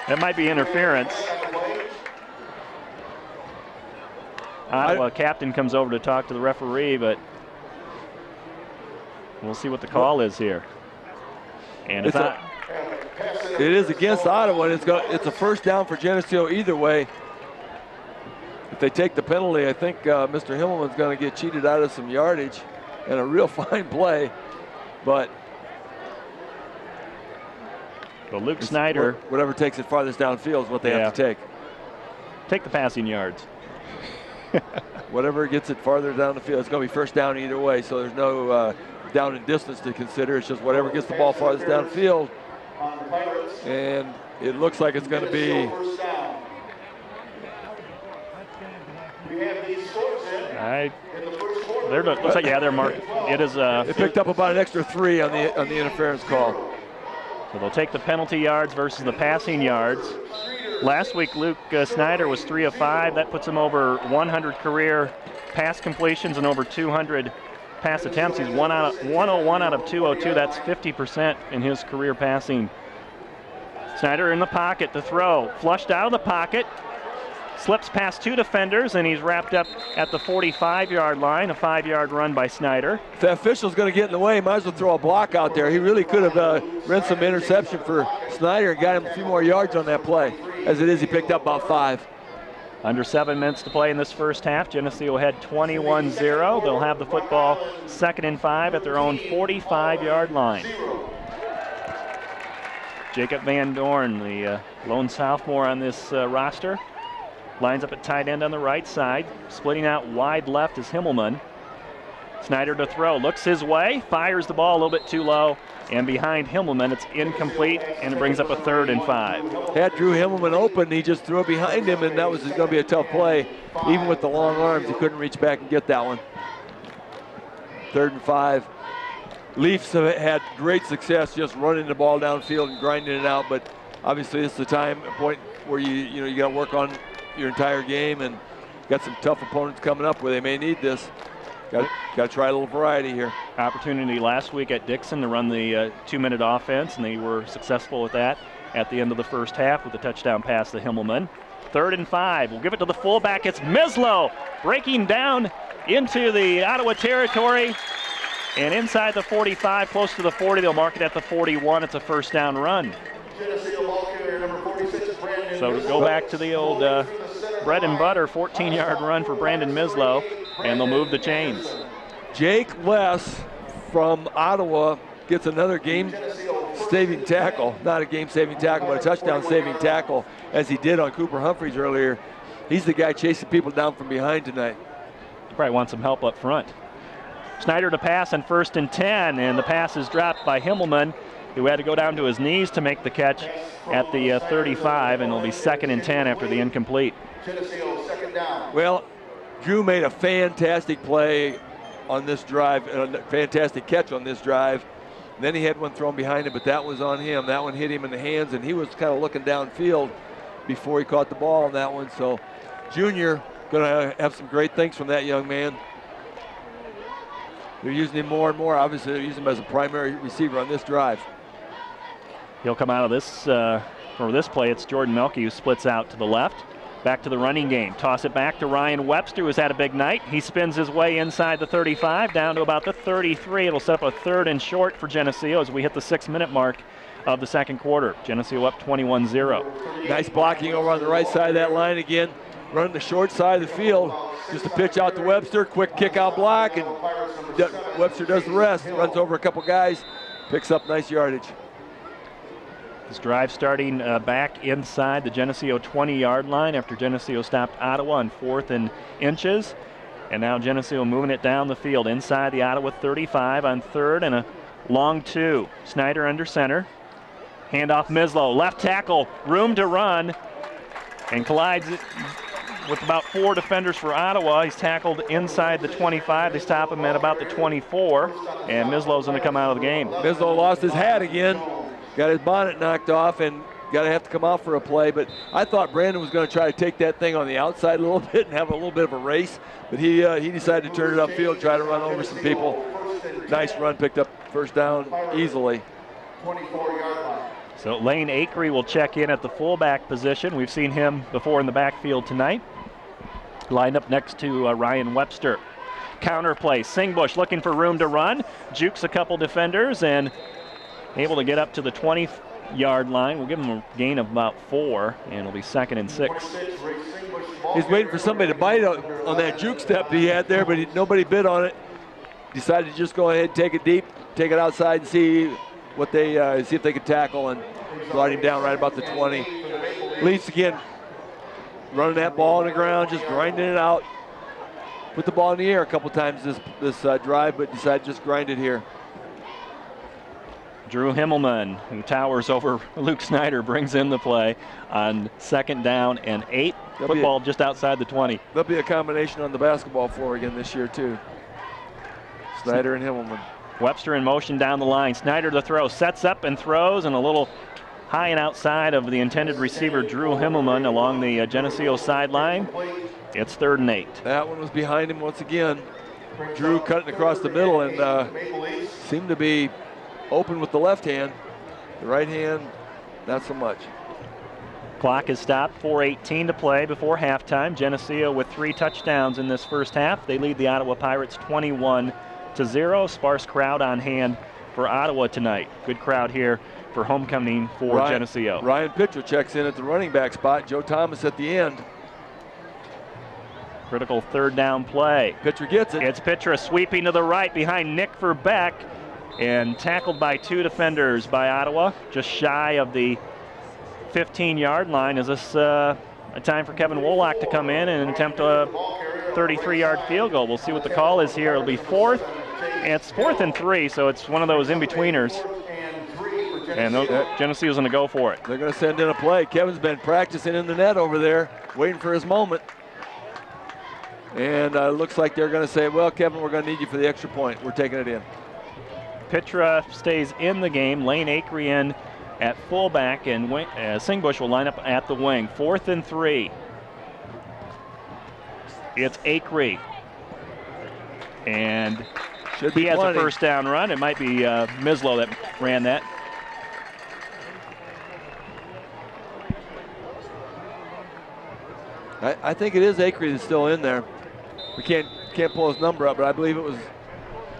That might be interference. Ottawa captain comes over to talk to the referee, but we'll see what the call is here. And it is against Ottawa, and it's a first down for Geneseo either way. If they take the penalty, I think Mr. Himmelman's going to get cheated out of some yardage and a real fine play. But Luke Snyder, whatever takes it farthest downfield is what they have to take. Take the passing yards. Whatever gets it farther down the field, it's going to be first down either way. So there's no down in distance to consider. It's just whatever gets the ball farthest downfield. And it looks like it's going to be. Looks like they're marked. It is. They picked up about an extra 3 on the interference call. So they'll take the penalty yards versus the passing yards. Last week, Luke Snyder was 3 of 5. That puts him over 100 career pass completions and over 200 pass attempts. He's 101 out of 202. That's 50% in his career passing. Snyder in the pocket to throw. Flushed out of the pocket. Slips past 2 defenders, and he's wrapped up at the 45-yard line. A 5-yard run by Snyder. If the official's going to get in the way, he might as well throw a block out there. He really could have run some interception for Snyder and got him a few more yards on that play. As it is, he picked up about 5. Under 7 minutes to play in this first half. Geneseo had 21-0. They'll have the football 2nd and 5 at their own 45-yard line. Jacob Van Doren, the lone sophomore on this roster, lines up at tight end on the right side. Splitting out wide left is Himmelman. Snyder to throw, looks his way, fires the ball a little bit too low, and behind Himmelman it's incomplete, and it brings up a 3rd and 5. Had Drew Himmelman open, he just threw it behind him, and that was going to be a tough play. Even with the long arms, he couldn't reach back and get that one. 3rd and 5. Leafs have had great success just running the ball downfield and grinding it out, but obviously this is the time point where you got to work on your entire game, and got some tough opponents coming up where they may need this. Got to try a little variety here. Opportunity last week at Dixon to run the 2-minute offense, and they were successful with that at the end of the first half with a touchdown pass to Himmelman. 3rd and 5. We'll give it to the fullback. It's Mislow breaking down into the Ottawa territory. And inside the 45, close to the 40, they'll mark it at the 41. It's a first down run. So to go back to the old bread and butter 14-yard run for Brandon Mislow, and they'll move the chains. Jake Less from Ottawa gets another game-saving tackle. Not a game-saving tackle, but a touchdown-saving tackle, as he did on Cooper Humphreys earlier. He's the guy chasing people down from behind tonight. Probably want some help up front. Snyder to pass on 1st and 10, and the pass is dropped by Himmelman, who had to go down to his knees to make the catch at the 35, and it'll be 2nd and 10 after the incomplete. Well, Drew made a fantastic play on this drive, a fantastic catch on this drive. And then he had one thrown behind him, but that was on him. That one hit him in the hands, and he was kind of looking downfield before he caught the ball on that one. So Junior going to have some great things from that young man. They're using him more and more. Obviously, they're using him as a primary receiver on this drive. He'll come out of this, for this play, it's Jordan Melke who splits out to the left. Back to the running game. Toss it back to Ryan Webster, who's had a big night. He spins his way inside the 35, down to about the 33. It'll set up a 3rd and short for Geneseo as we hit the 6-minute mark of the second quarter. Geneseo up 21-0. Nice blocking over on the right side of that line again. Running the short side of the field. Just a pitch out to Webster. Quick kick out block, and Webster does the rest. Runs over a couple guys. Picks up nice yardage. This drive starting back inside the Geneseo 20-yard line after Geneseo stopped Ottawa on 4th and inches. And now Geneseo moving it down the field inside the Ottawa 35 on 3rd and a long 2. Snyder under center. Handoff Mislow. Left tackle. Room to run. And collides with about 4 defenders for Ottawa. He's tackled inside the 25. They stop him at about the 24. And Mislow's going to come out of the game. Mislow lost his hat again. Got his bonnet knocked off and got to have to come out for a play. But I thought Brandon was going to try to take that thing on the outside a little bit and have a little bit of a race. But he decided to turn it upfield, try to run over some people. Nice run, picked up first down easily. 24-yard line. So Lane Akery will check in at the fullback position. We've seen him before in the backfield tonight. Lined up next to Ryan Webster. Counter play. Singbush looking for room to run. Jukes a couple defenders and able to get up to the 20-yard line. We'll give him a gain of about 4, and it'll be 2nd and 6. He's waiting for somebody to bite on that juke step that he had there, but nobody bit on it. Decided to just go ahead and take it deep, take it outside, and see what they see if they could tackle, and brought him down right about the 20. Leafs again running that ball on the ground, just grinding it out. Put the ball in the air a couple times this drive, but decided to just grind it here. Drew Himmelman, who towers over Luke Snyder, brings in the play on 2nd down and 8. Football just outside the 20. There'll be a combination on the basketball floor again this year, too. Snyder and Himmelman. Webster in motion down the line. Snyder to throw. Sets up and throws, and a little high and outside of the intended receiver, Drew Himmelman, along the Geneseo sideline. It's 3rd and 8. That one was behind him once again. Drew cutting across the middle and seemed to be open with the left hand. The right hand, not so much. Clock is stopped. 4:18 to play before halftime. Geneseo with 3 touchdowns in this first half. They lead the Ottawa Pirates 21-0. Sparse crowd on hand for Ottawa tonight. Good crowd here for homecoming for Geneseo. Ryan Pitra checks in at the running back spot. Joe Thomas at the end. Critical 3rd down play. Pitra gets it. It's Pitra sweeping to the right behind Nick Verbeck and tackled by 2 defenders by Ottawa, just shy of the 15-yard line. Is this a time for Kevin Wolak to come in and attempt a 33-yard field goal? We'll see what the call is here. It'll be 4th. It's 4th and 3, so it's one of those in-betweeners. And Geneseo's going to go for it. They're going to send in a play. Kevin's been practicing in the net over there, waiting for his moment. And it looks like they're going to say, well, Kevin, we're going to need you for the extra point. We're taking it in. Pitra stays in the game. Lane Akery in at fullback, and Singbush will line up at the wing. 4th and 3. It's Acree. And he has a first down run. It might be Mislow that ran that. I think it is Acree that's still in there. We can't pull his number up, but I believe it was.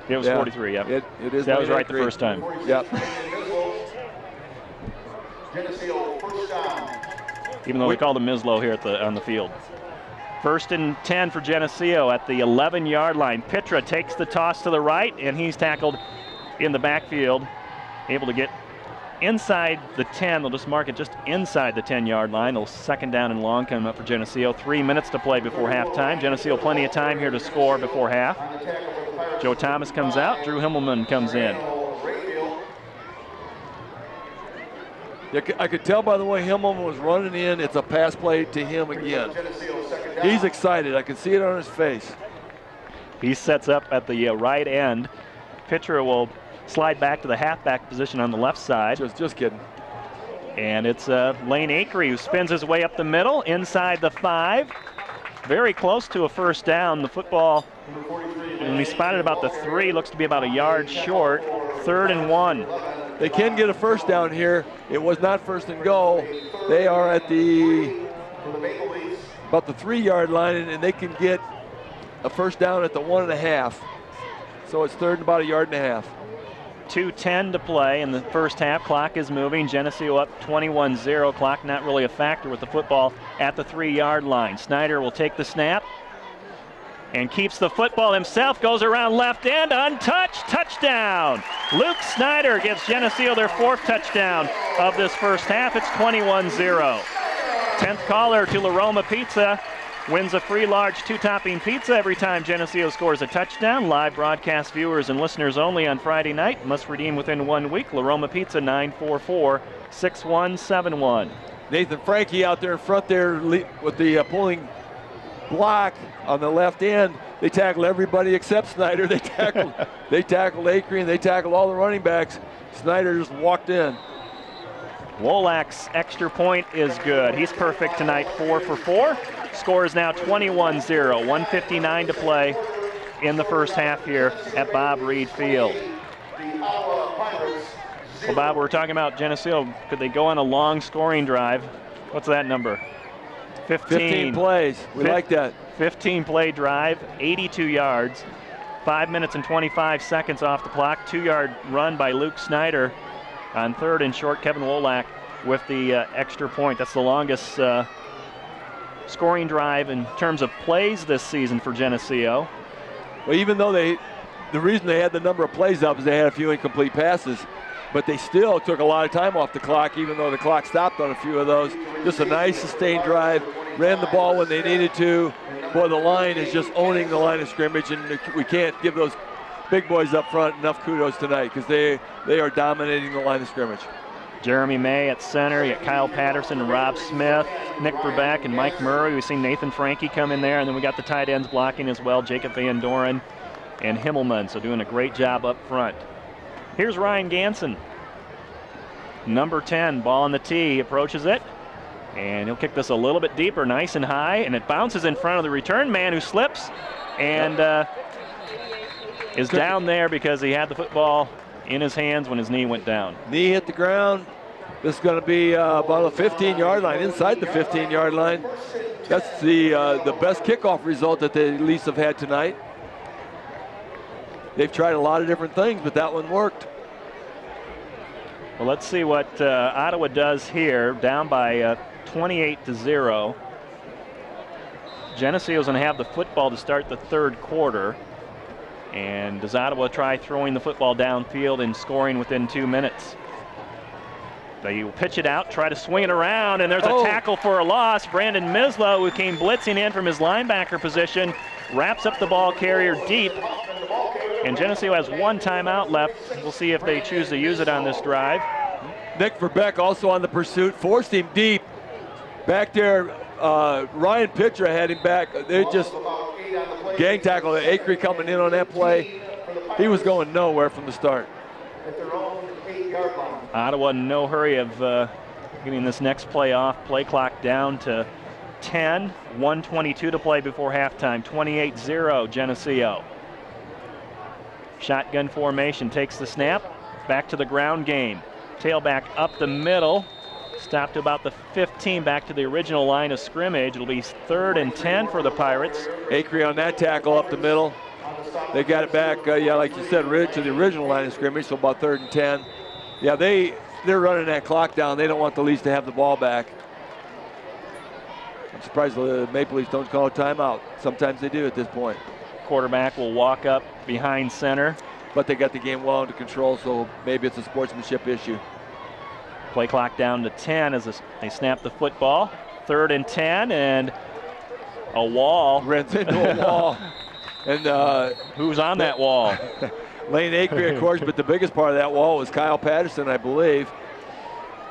It was 43. Yep. It is. That was right Acree. the first time. Yep. Geneseo first down. Even though we called him Mislow here on the field. 1st and 10 for Geneseo at the 11-yard line. Pitra takes the toss to the right, and he's tackled in the backfield, able to get inside the 10. They'll just mark it just inside the 10-yard line. They'll second down and long coming up for Geneseo. 3 minutes to play before halftime. Geneseo plenty of time here to score before half. Joe Thomas comes out. Drew Himmelman comes in. I could tell by the way Himmelman was running in, it's a pass play to him again. He's excited. I can see it on his face. He sets up at the right end. Pitra will slide back to the halfback position on the left side. Just kidding. And it's Lane Acree who spins his way up the middle inside the 5. Very close to a first down. The football, when we spotted about the 3, looks to be about a yard short. 3rd and 1. They can get a first down here. It was not 1st and goal. They are at about the 3-yard line, and they can get a first down at the 1.5. So it's 3rd and about a yard and a half. 2:10 to play in the first half. Clock is moving. Geneseo up 21-0. Clock not really a factor with the football at the 3-yard line. Snyder will take the snap and keeps the football himself, goes around left end, untouched, touchdown. Luke Snyder gives Geneseo their 4th touchdown of this first half. It's 21-0. 10th caller to La Roma Pizza wins a free large 2-topping pizza every time Geneseo scores a touchdown. Live broadcast viewers and listeners only on Friday night. Must redeem within 1 week. La Roma Pizza, 944-6171. Nathan Frankie out there in front there with the pulling block on the left end. They tackled everybody except Snyder. They tackled Acree, and they tackled all the running backs. Snyder just walked in. Wolak's extra point is good. He's perfect tonight, 4 for 4. Score is now 21-0. 1:59 to play in the first half here at Bob Reed Field. Well, Bob, we're talking about Geneseo. Could they go on a long scoring drive? What's that number? 15 plays. We like that. 15-play drive, 82 yards, 5 minutes and 25 seconds off the clock. 2-yard run by Luke Snyder on 3rd and short. Kevin Wolak with the extra point. That's the longest scoring drive in terms of plays this season for Geneseo. Well, even though the reason they had the number of plays up is they had a few incomplete passes, but they still took a lot of time off the clock, even though the clock stopped on a few of those. Just a nice sustained drive, ran the ball when they needed to. Boy, the line is just owning the line of scrimmage, and we can't give those big boys up front enough kudos tonight because they are dominating the line of scrimmage. Jeremy May at center. You got Kyle Patterson and Rob Smith, Nick Verbeck and Mike Murray. We've seen Nathan Frankie come in there, and then we got the tight ends blocking as well, Jacob Van Doren and Himmelman, so doing a great job up front. Here's Ryan Ganson, number 10, ball on the tee, approaches it, and he'll kick this a little bit deeper, nice and high, and it bounces in front of the return man who slips and is down there because he had the football in his hands when his knee went down. Knee hit the ground. This is going to be about a 15-yard line, inside the 15-yard line. That's the best kickoff result that they at least have had tonight. They've tried a lot of different things, but that one worked. Well, let's see what Ottawa does here, down by 28-0. Geneseo's going to have the football to start the 3rd quarter. And does Ottawa try throwing the football downfield and scoring within 2 minutes? They will pitch it out, try to swing it around, and there's a tackle for a loss. Brandon Mislow, who came blitzing in from his linebacker position, wraps up the ball carrier deep. And Geneseo has 1 timeout left. We'll see if they choose to use it on this drive. Nick Verbeck also on the pursuit, forced him deep. Back there, Ryan Pitra had him back. They just gang tackled Acree coming in on that play. He was going nowhere from the start. 8-yard line. Ottawa in no hurry of getting this next play off. Play clock down to 10, 1:22 to play before halftime. 28-0 Geneseo. Shotgun formation, takes the snap, back to the ground game. Tailback up the middle, stopped to about the 15, back to the original line of scrimmage. It'll be 3rd and 10 for the Pirates. Acree on that tackle up the middle. They got it back, like you said, to the original line of scrimmage, so about 3rd and 10. Yeah, they're running that clock down. They don't want the Leafs to have the ball back. I'm surprised the Maple Leafs don't call a timeout. Sometimes they do at this point. Quarterback will walk up behind center. But they got the game well under control, so maybe it's a sportsmanship issue. Play clock down to 10 as they snap the football. 3rd and 10, and a wall. Runs into a wall. And who's on that wall? Lane Acree, of course, but the biggest part of that wall was Kyle Patterson, I believe.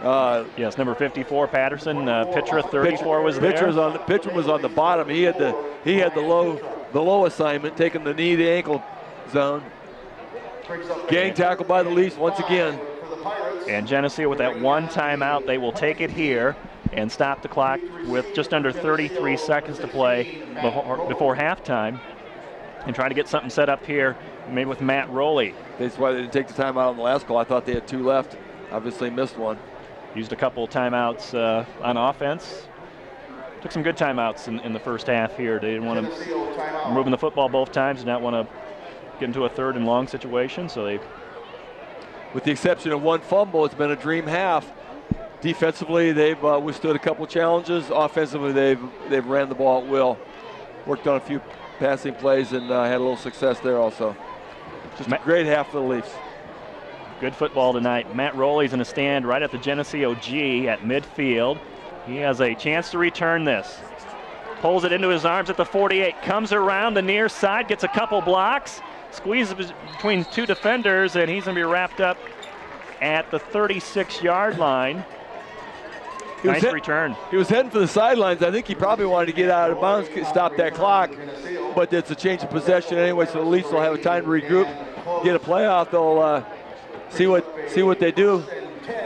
Yes, number 54, Patterson. Pitcher 34 was there. Pitcher was on the bottom. He had the low assignment, taking the knee to ankle zone. Getting tackled by the Leafs once again. And Geneseo with that one timeout, they will take it here and stop the clock with just under 33 seconds to play before halftime and try to get something set up here, maybe with Matt Rowley. That's why they didn't take the timeout on the last call. I thought they had 2 left. Obviously missed one. Used a couple of timeouts on offense. Took some good timeouts in the first half here. They didn't want to moving the football both times, did not want to get into a 3rd and long situation, so they. With the exception of one fumble, it's been a dream half. Defensively, they've withstood a couple challenges. Offensively, they've ran the ball at will. Worked on a few passing plays and had a little success there also. Just a great half for the Leafs. Good football tonight. Matt Rowley's in a stand right at the Geneseo G at midfield. He has a chance to return this. Pulls it into his arms at the 48. Comes around the near side, gets a couple blocks. Squeezes between 2 defenders, and he's going to be wrapped up at the 36-yard line. Nice return. He was heading for the sidelines. I think he probably wanted to get out of bounds, stop that clock, but it's a change of possession anyway, so the Leafs will have time to regroup, get a play off. They'll see what they do.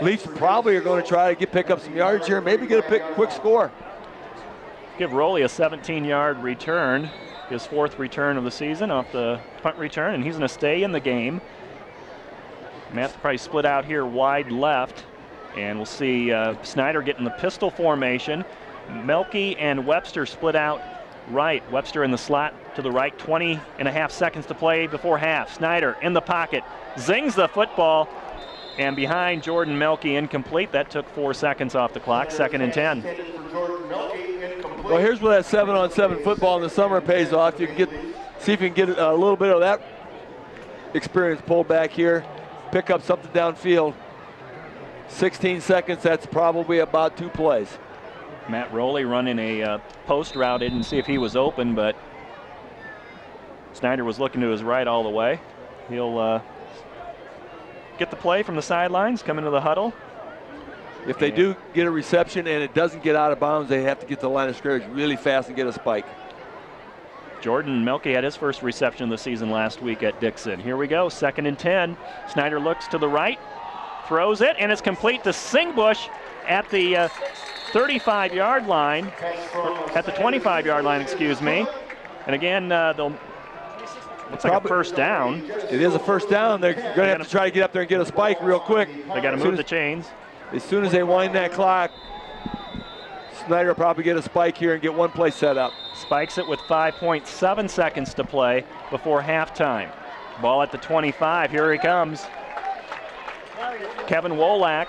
Leafs probably are going to try to pick up some yards here, maybe get a quick score. Give Rowley a 17-yard return, his 4th return of the season off the punt return, and he's going to stay in the game. Matt's probably split out here wide left, and we'll see Snyder getting the pistol formation. Melke and Webster split out right. Webster in the slot to the right, 20.5 seconds to play before half. Snyder in the pocket, zings the football, and behind Jordan Melke, incomplete. That took 4 seconds off the clock. 2nd and 10. Well, here's where that 7-on-7 football in the summer pays off. You can see if you can get a little bit of that experience pulled back here. Pick up something downfield. 16 seconds, that's probably about 2 plays. Matt Rowley running a post route. Didn't see if he was open, but Snyder was looking to his right all the way. He'll get the play from the sidelines, come into the huddle. If they do get a reception and it doesn't get out of bounds, they have to get to the line of scrimmage really fast and get a spike. Jordan Melke had his first reception of the season last week at Dixon. Here we go, 2nd and 10. Snyder looks to the right, throws it, and it's complete to Singbush at the 35-yard line, at the 25-yard line, excuse me. And again, looks like a first down. It is a first down. They're going to have to try to get up there and get a spike real quick. They got to move the chains. As soon as they wind that clock, Snyder will probably get a spike here and get one play set up. Spikes it with 5.7 seconds to play before halftime. Ball at the 25. Here he comes. Kevin Wolak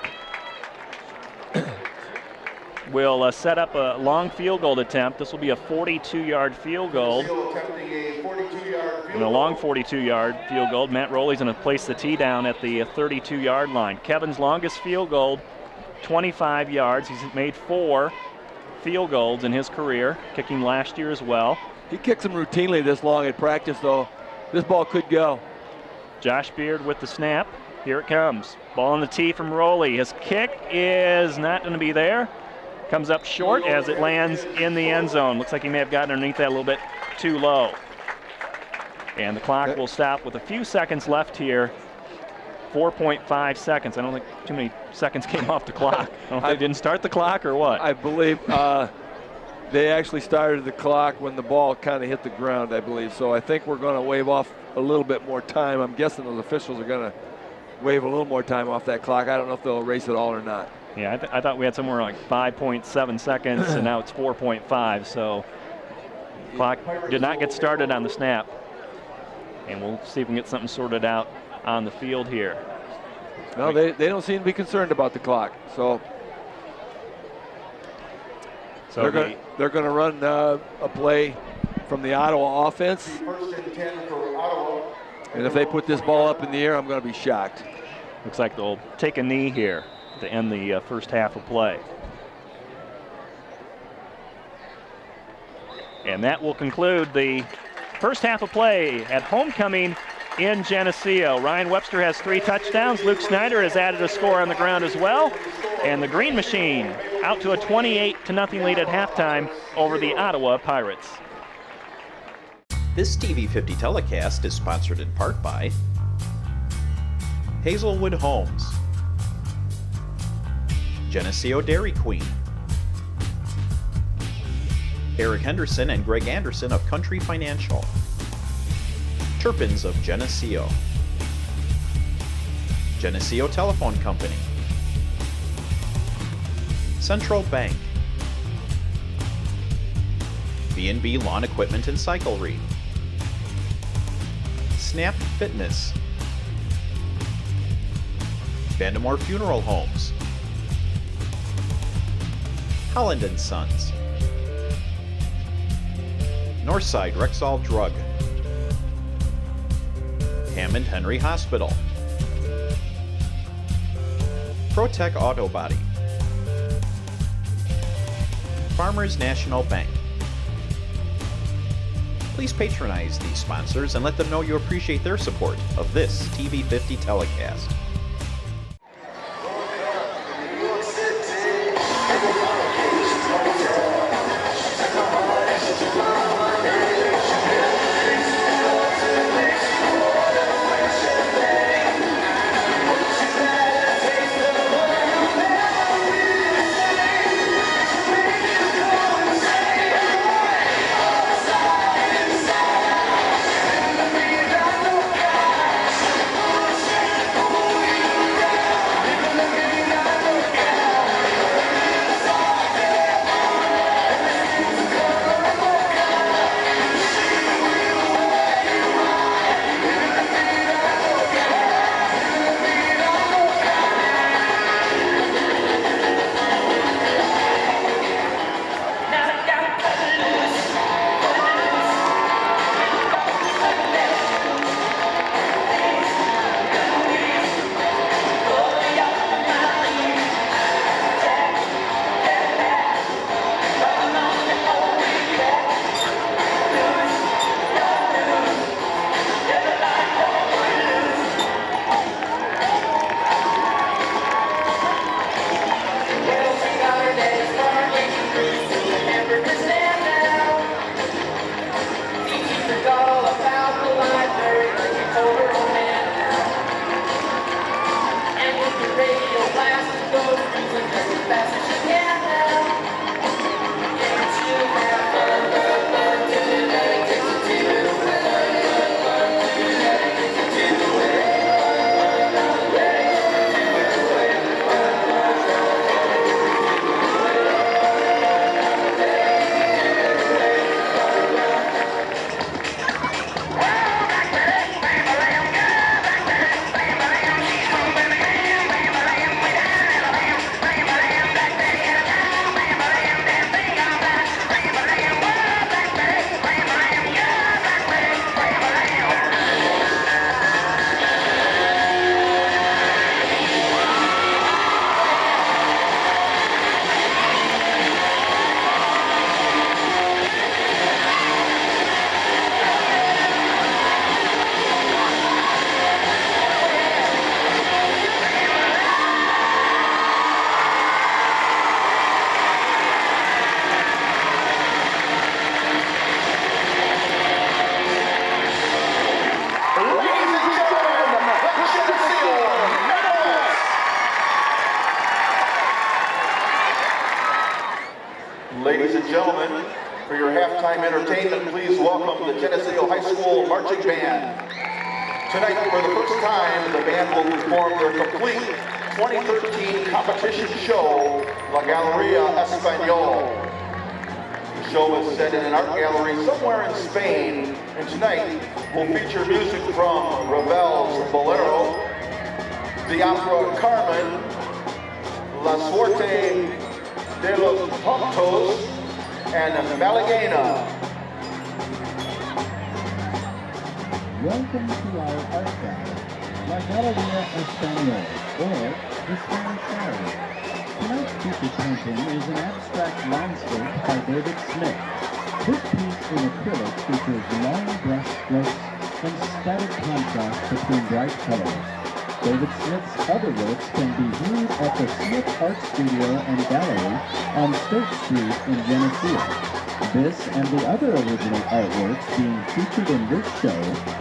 will set up a long field goal attempt. This will be a 42-yard field goal. And a long 42-yard field goal. Matt Rowley's going to place the tee down at the 32-yard line. Kevin's longest field goal, 25 yards. He's made 4 field goals in his career, kicking last year as well. He kicks them routinely this long at practice, though. This ball could go. Josh Beard with the snap. Here it comes. Ball on the tee from Rowley. His kick is not going to be there. Comes up short as it lands in the end zone. Looks like he may have gotten underneath that a little bit too low. And the clock will stop with a few seconds left here 4.5 seconds. I don't think too many seconds came off the clock. I don't know if they didn't start the clock or what. I believe they actually started the clock when the ball kind of hit the ground, I believe. So I think we're going to wave off a little bit more time. I'm guessing those officials are going to wave a little more time off that clock. I don't know if they'll erase it all or not. Yeah, I thought we had somewhere like 5.7 seconds, and now it's 4.5. So clock did not get started on the snap. And we'll see if we can get something sorted out on the field here. No, they don't seem to be concerned about the clock. So they're going to run a play from the Ottawa offense. First and 10 for Ottawa. And if they put this ball up in the air, I'm going to be shocked. Looks like they'll take a knee here to end the first half of play. And that will conclude the first half of play at homecoming in Geneseo. Ryan Webster has 3 touchdowns. Luke Snyder has added a score on the ground as well. And the Green Machine out to a 28-0 lead at halftime over the Ottawa Pirates. This TV50 telecast is sponsored in part by Hazelwood Homes, Geneseo Dairy Queen, Eric Henderson and Greg Anderson of Country Financial, Turpins of Geneseo, Geneseo Telephone Company, Central Bank, B&B Lawn Equipment and Cyclery, Snap Fitness, Vandemore Funeral Homes, Holland & Sons, Northside Rexall Drug, Hammond Henry Hospital, ProTech Auto Body, Farmers National Bank. Please patronize these sponsors and let them know you appreciate their support of this TV50 telecast. gentlemen, for your halftime entertainment, please welcome the Geneseo High School Marching Band. Tonight, for the first time, the band will perform their complete 2013 competition show, La Galeria Español. The show is set in an art gallery somewhere in Spain, and tonight will feature music from Ravel's Bolero, the opera Carmen, La Suerte de los Tontos, and Malaguena. Welcome to our art gallery, La Galeria Español, or the Spanish Gallery. Tonight's feature painting is an abstract landscape by David Smith. This piece in acrylic features long brush strokes and static contrast between bright colors. David Smith's other works can be viewed at the Smith Art Studio and Gallery on State Street in Geneseo. This and the other original artworks being featured in this show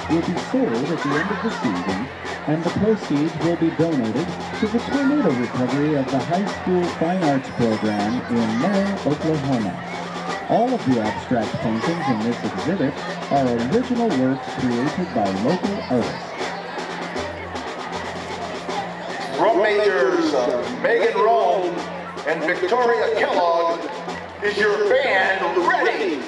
will be sold at the end of the season, and the proceeds will be donated to the tornado recovery of the high school fine arts program in Merrill, Oklahoma. All of the abstract paintings in this exhibit are original works created by local artists. Drum majors Megan Rome and Victoria Kellogg, is your band ready?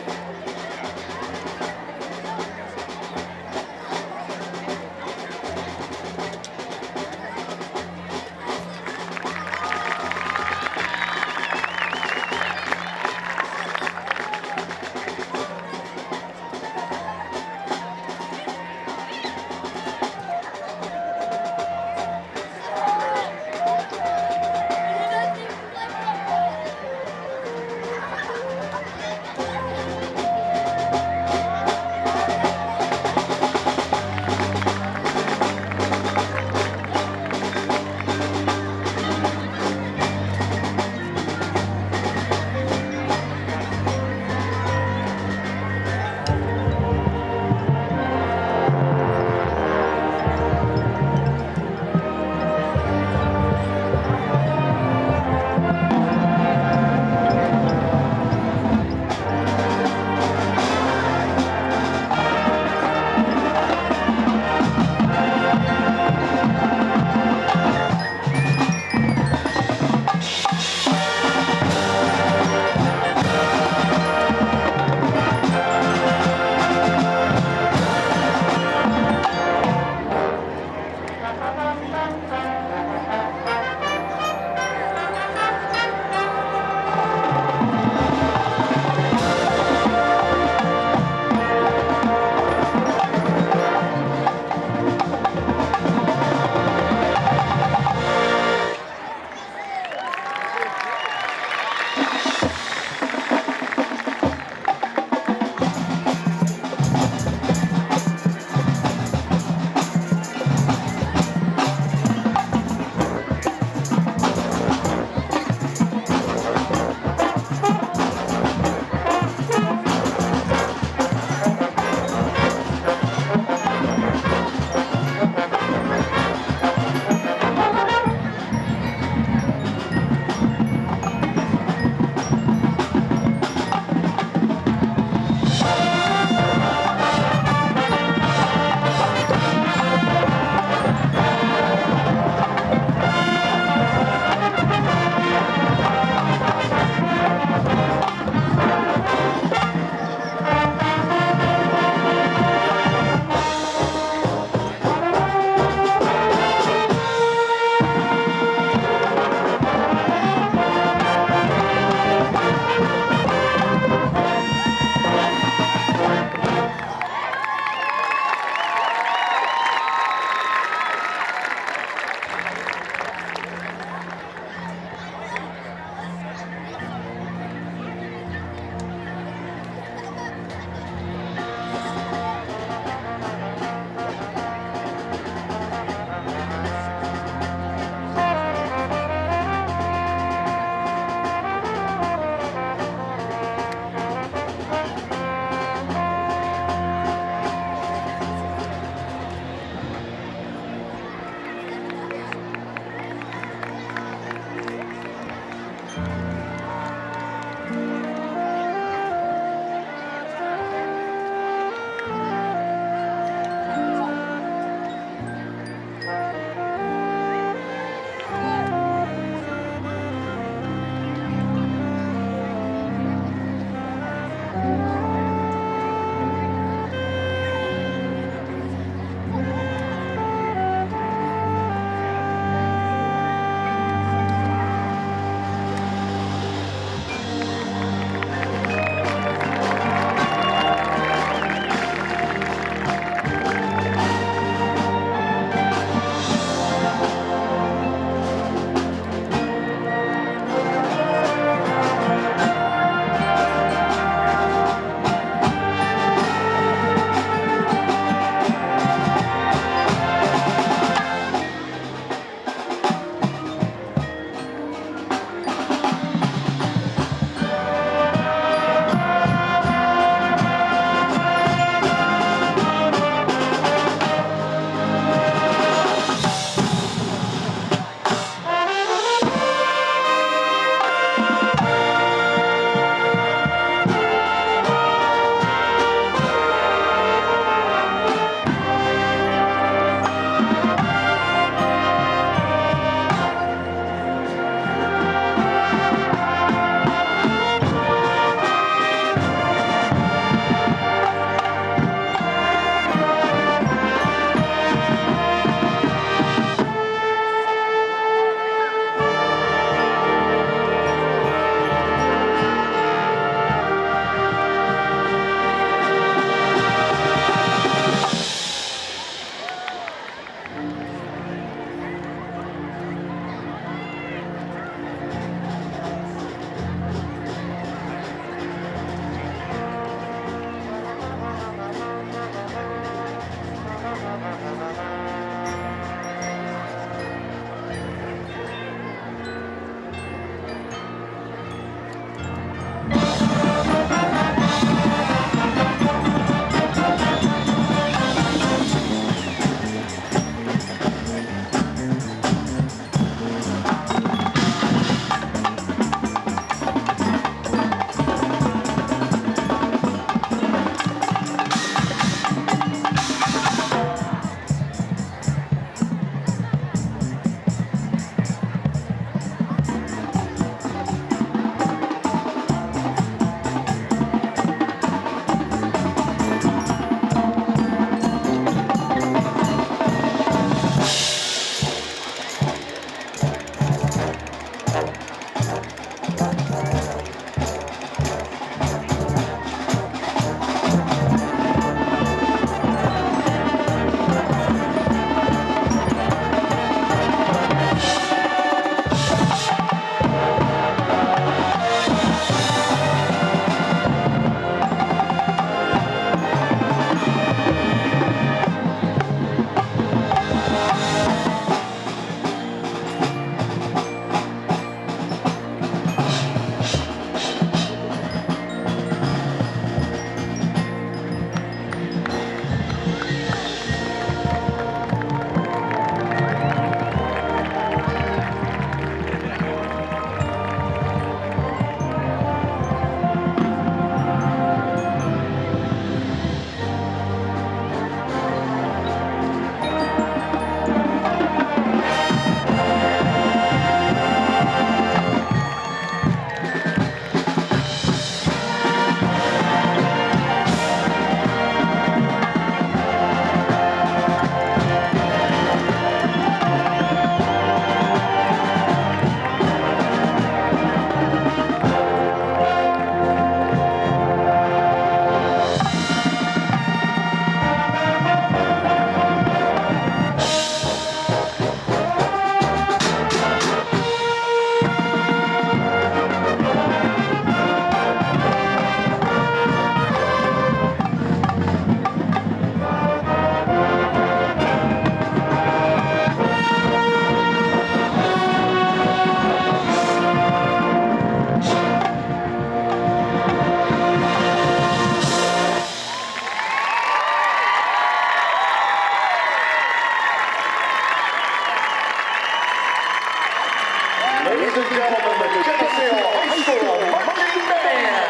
gentlemen, the Geneseo High School Marching Band.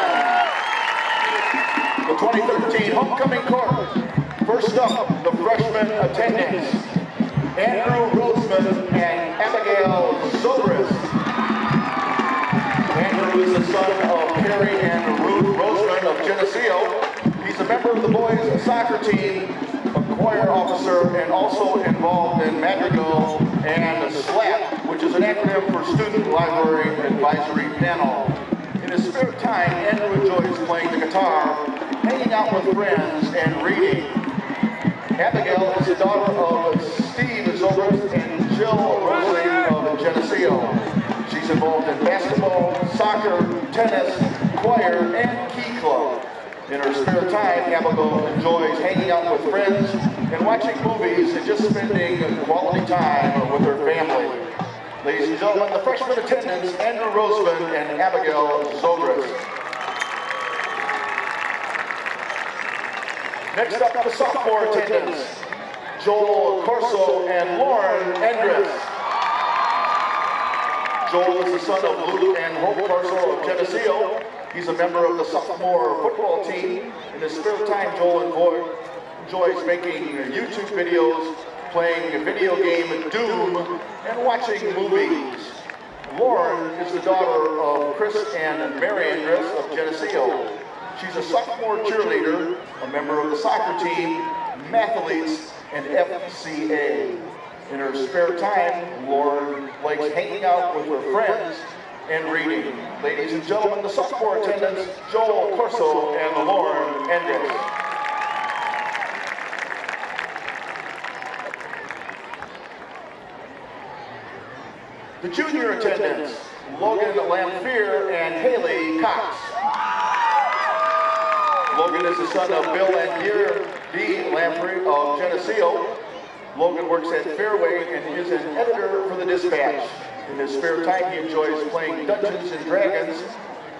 The 2013 homecoming court. First up, the freshman attendants, Andrew Roseman and Abigail Zobris. Andrew is the son of Carrie and Ruth Roseman of Geneseo. He's a member of the boys' soccer team, a choir officer, and also involved in Madrigal and SLAP, which is an acronym for Student Library Advisory Panel. In his spare time, Andrew enjoys playing the guitar, hanging out with friends, and reading. Abigail is the daughter of Steve Zobris and Jill Rosley of Geneseo. She's involved in basketball, soccer, tennis, choir, and key club. In her spare time, Abigail enjoys hanging out with friends and watching movies and just spending quality time with her family. Ladies and gentlemen, the freshman attendants, Andrew Roseman and Abigail Zobris. Next up, the sophomore attendants, Joel Corso and Lauren Endres. Joel is the son of Luke and Hope Corso of Geneseo. He's a member of the sophomore football team. In his spare time, Joel enjoys making YouTube videos, playing a video game Doom, and watching movies. Lauren is the daughter of Chris and Mary Endres of Geneseo. She's a sophomore cheerleader, a member of the soccer team, Mathletes, and FCA. In her spare time, Lauren likes hanging out with her friends and reading. Ladies and gentlemen, the sophomore attendants, Joel Corso and Lauren Endres. The junior attendants, Logan Lamphere and Haley Cox. Logan is the son of Bill and Dear D. Lamphere of Geneseo. Logan works at Fairway and is an editor for the Dispatch. In his spare time, he enjoys playing Dungeons and Dragons,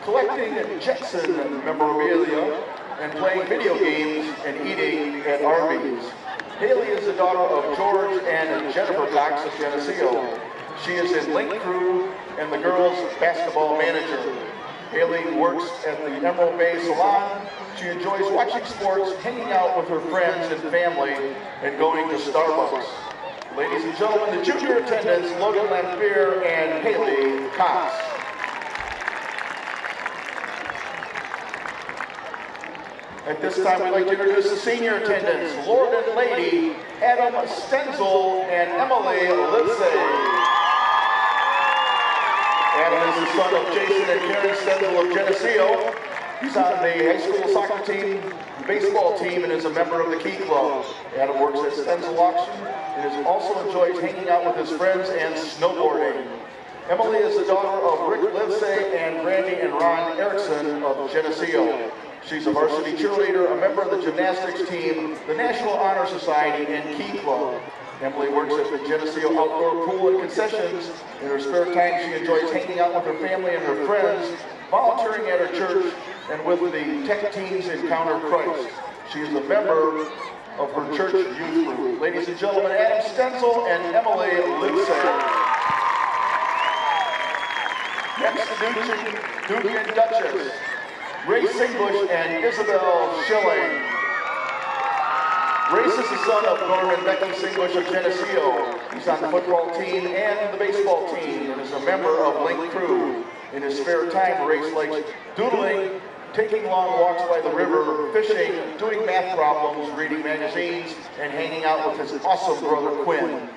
collecting Jetson memorabilia, and playing video games and eating at Arby's. Haley is the daughter of George and Jennifer Cox of Geneseo. She is in Link Crew and the girls' basketball manager. Haley works at the Emerald Bay Salon. She enjoys watching sports, hanging out with her friends and family, and going to Starbucks. Ladies and gentlemen, the junior attendants, Logan Lamphere and Haley Cox. At this time, we'd like to introduce the senior attendants, Lord and Lady Adam Stenzel and Emily Livesay. Adam is the son of Jason and Karen Stenzel of Geneseo. He's on the high school soccer team, baseball team, and is a member of the Key Club. Adam works at Stenzel Auction and also enjoys hanging out with his friends and snowboarding. Emily is the daughter of Rick Livesay and Randy and Ron Erickson of Geneseo. She's a varsity cheerleader, a member of the gymnastics team, the National Honor Society, and Key Club. Emily works at the Geneseo Outdoor Pool and Concessions. In her spare time, she enjoys hanging out with her family and her friends, volunteering at her church, and with the Tech Teens Encounter Christ. She is a member of her church youth group. Ladies and gentlemen, Adam Stenzel and Emily Livesay. Next, the Duke and Duchess, Ray Singbush and Isabel Schilling. Race is the son of Norman Becky Singbush of Geneseo. He's on the football team and the baseball team and is a member of Link Crew. In his spare time, Race likes doodling, taking long walks by the river, fishing, doing math problems, reading magazines, and hanging out with his awesome brother Quinn.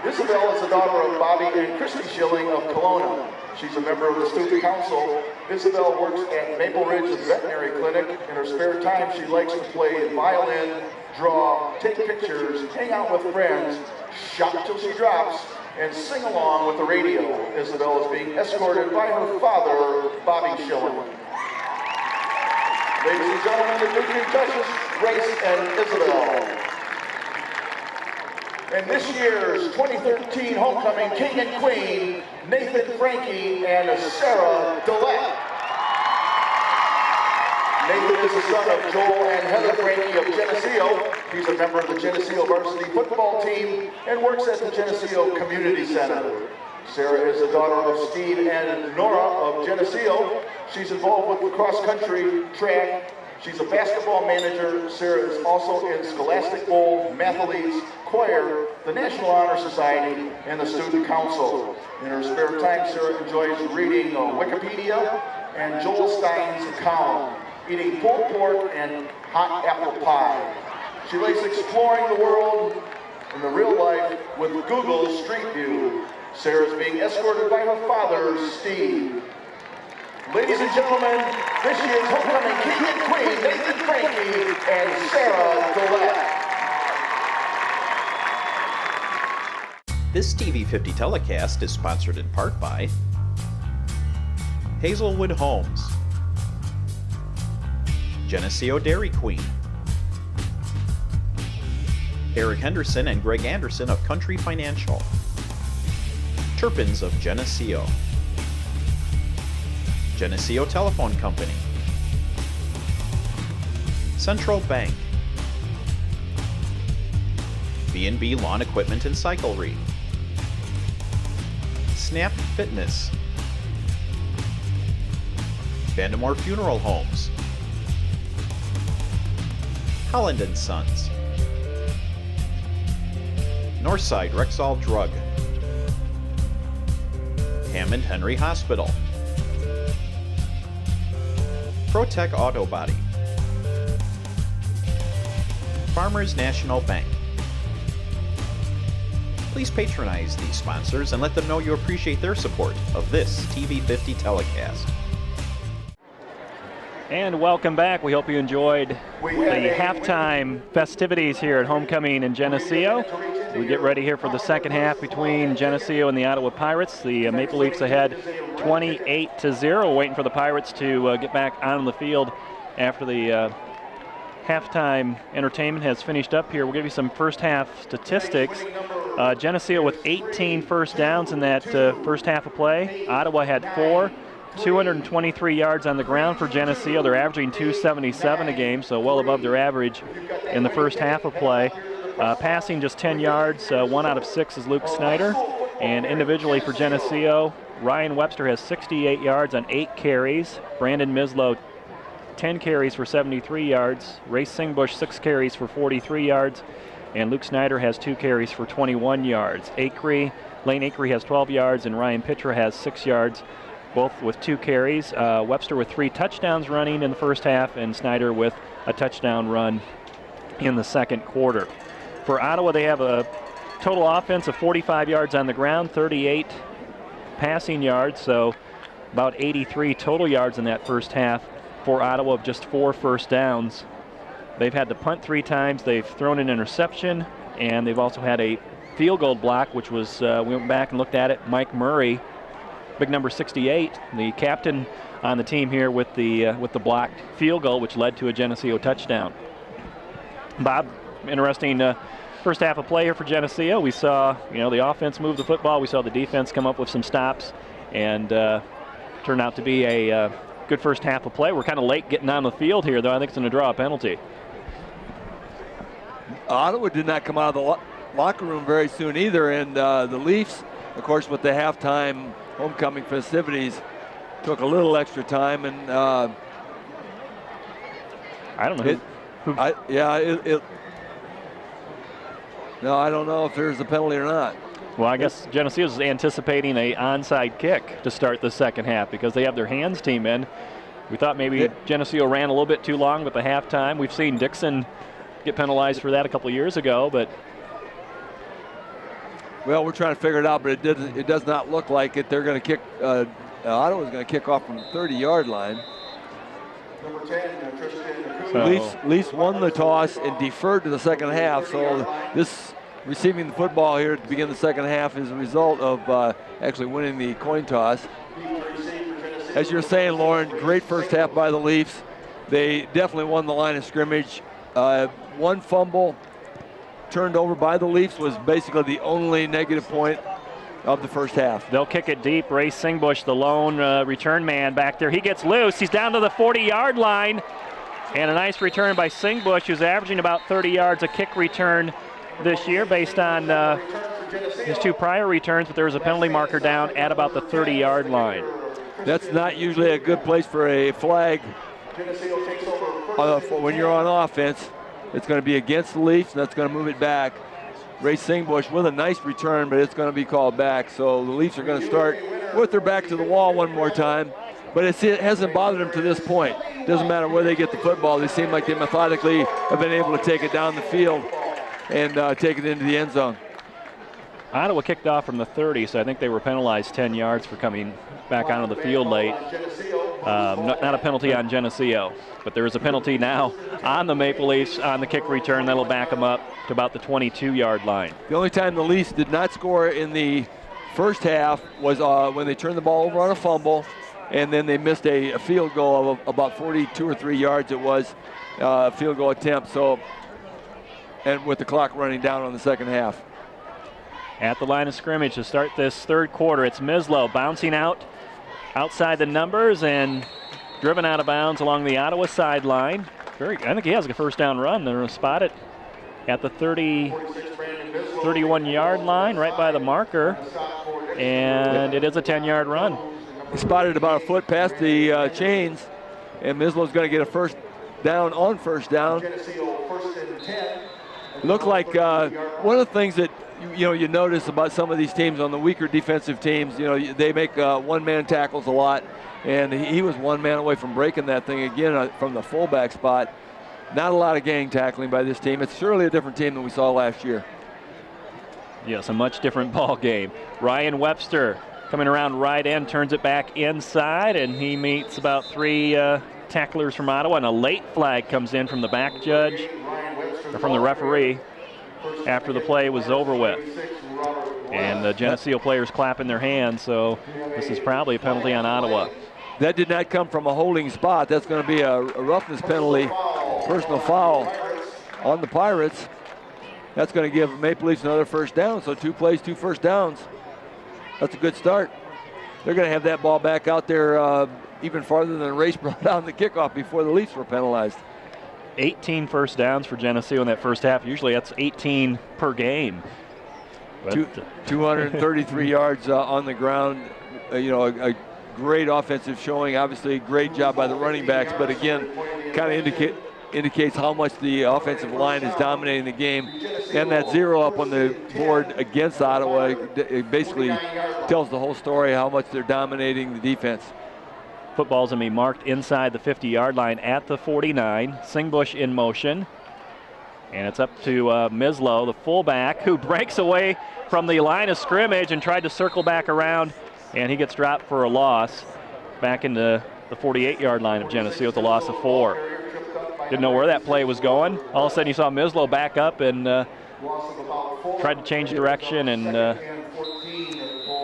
Isabel is the daughter of Bobby and Christy Schilling of Kelowna. She's a member of the student council. Isabel works at Maple Ridge Veterinary Clinic. In her spare time, she likes to play violin, draw, take pictures, hang out with friends, shop till she drops, and sing along with the radio. Isabel is being escorted by her father, Bobby Schilling. Ladies and gentlemen, the Duke and Duchess, Grace and Isabel. And this year's 2013 homecoming king and queen, Nathan Frankie and Sarah Dillette. Nathan is the son of Joel and Heather Frankie of Geneseo. He's a member of the Geneseo varsity football team and works at the Geneseo Community Center. Sarah is the daughter of Steve and Nora of Geneseo. She's involved with the cross-country track. She's a basketball manager. Sarah is also in Scholastic Bowl, Mathletes, choir, the National Honor Society, and the Student Council. In her spare time, Sarah enjoys reading Wikipedia and Joel Stein's column, eating pulled pork and hot apple pie. She likes exploring the world in the real life with Google Street View. Sarah is being escorted by her father, Steve. Ladies and gentlemen, this year's homecoming king and queen, Nathan Frankie and Sarah Gillette. This TV50 telecast is sponsored in part by Hazelwood Homes, Geneseo Dairy Queen, Eric Henderson and Greg Anderson of Country Financial, Turpins of Geneseo, Geneseo Telephone Company, Central Bank, B&B Lawn Equipment and Cyclery, Snap Fitness, Vandemore Funeral Homes, Holland & Sons, Northside Rexall Drug, Hammond Henry Hospital, ProTech Auto Body, Farmers National Bank. Please patronize these sponsors and let them know you appreciate their support of this TV50 telecast. And welcome back. We hope you enjoyed the halftime festivities here at Homecoming in Geneseo. We get ready here for the second half between Geneseo and the Ottawa Pirates. The Maple Leafs ahead 28-0, waiting for the Pirates to get back on the field after the halftime entertainment has finished up here. We'll give you some first half statistics. Geneseo with 18 first downs in that first half of play. Ottawa had 4. 223 yards on the ground for Geneseo. They're averaging 277 a game, so well above their average in the first half of play. Passing just 10 yards, 1 out of 6 is Luke Snyder. And individually for Geneseo, Ryan Webster has 68 yards on 8 carries. Brandon Mislow, 10 carries for 73 yards. Ray Singbush, 6 carries for 43 yards. And Luke Snyder has 2 carries for 21 yards. Lane Acree has 12 yards, and Ryan Pitra has 6 yards, both with 2 carries. Webster with 3 touchdowns running in the first half, and Snyder with a touchdown run in the second quarter. For Ottawa, they have a total offense of 45 yards on the ground, 38 passing yards, so about 83 total yards in that first half for Ottawa, of just 4 first downs. They've had to punt 3 times, they've thrown an interception, and they've also had a field goal block, which was, we went back and looked at it, Mike Murray, big number 68, the captain on the team here with the blocked field goal, which led to a Geneseo touchdown. Bob, interesting first half of play here for Geneseo. We saw, the offense move the football. We saw the defense come up with some stops, and turned out to be a good first half of play. We're kind of late getting on the field here, though. I think it's going to draw a penalty. Ottawa did not come out of the locker room very soon either, and the Leafs, of course, with the halftime homecoming festivities, took a little extra time, and I don't know. No, I don't know if there's a penalty or not. Well, I guess Geneseo is anticipating a onside kick to start the second half because they have their hands team in. We thought maybe Geneseo ran a little bit too long with the halftime. We've seen Dixon get penalized for that a couple of years ago, but well, we're trying to figure it out, but it does not look like it. They're going to kick. Ottawa's going to kick off from the 30-yard line. Number 10, Tristan. Leafs won the toss and deferred to the second half. So this receiving the football here to begin the second half is a result of actually winning the coin toss. As you're saying, Lauren, great first half by the Leafs. They definitely won the line of scrimmage. One fumble turned over by the Leafs was basically the only negative point of the first half. They'll kick it deep. Ray Singbush, the lone return man back there. He gets loose. He's down to the 40-yard line. And a nice return by Singbush, who's averaging about 30 yards a kick return this year based on his 2 prior returns, but there was a penalty marker down at about the 30-yard line. That's not usually a good place for a flag when you're on offense. It's going to be against the Leafs, and that's going to move it back. Ray Singbush with a nice return, but it's going to be called back. So the Leafs are going to start with their back to the wall one more time. But it hasn't bothered them to this point. Doesn't matter where they get the football. They seem like they methodically have been able to take it down the field and take it into the end zone. Ottawa kicked off from the 30, so I think they were penalized 10 yards for coming back onto the field late. Not a penalty on Geneseo, but there is a penalty now on the Maple Leafs on the kick return. That'll back them up to about the 22-yard line. The only time the Leafs did not score in the first half was when they turned the ball over on a fumble, and then they missed a field goal of about 42 or 3 yards. It was a field goal attempt. So, and with the clock running down on the second half. At the line of scrimmage to start this third quarter, it's Mislow bouncing out outside the numbers and driven out of bounds along the Ottawa sideline. I think he has a first down run. They're going to spot it at the 31-yard line, right by the marker, and it is a 10-yard run. He spotted about a foot past the chains, and Mislow's going to get a first down on first down. Looked like one of the things that you notice about some of these teams on the weaker defensive teams, they make one-man tackles a lot, and he was one man away from breaking that thing again from the fullback spot. Not a lot of gang tackling by this team. It's surely a different team than we saw last year. Yes, a much different ball game. Ryan Webster coming around right end, turns it back inside, and he meets about 3 tacklers from Ottawa, and a late flag comes in from the back judge, or from the referee, after the play was over with. And the Geneseo players clapping their hands, so this is probably a penalty on Ottawa. That did not come from a holding spot. That's going to be a roughness penalty, personal foul on the Pirates. That's going to give Maple Leafs another first down, so 2 plays, 2 first downs. That's a good start. They're going to have that ball back out there even farther than Race brought down the kickoff before the Leafs were penalized. 18 first downs for Geneseo in that first half. Usually that's 18 per game. 233 yards on the ground. A great offensive showing. Obviously, a great job by the running backs. But again, kind of indicates how much the offensive line is dominating the game. And that 0 up on the board against Ottawa, it basically tells the whole story how much they're dominating the defense. Football's going to be marked inside the 50-yard line at the 49. Singbush in motion. And it's up to Mislow, the fullback, who breaks away from the line of scrimmage and tried to circle back around, and he gets dropped for a loss back into the 48-yard line of Geneseo with a loss of 4. Didn't know where that play was going. All of a sudden you saw Mislow back up and tried to change direction and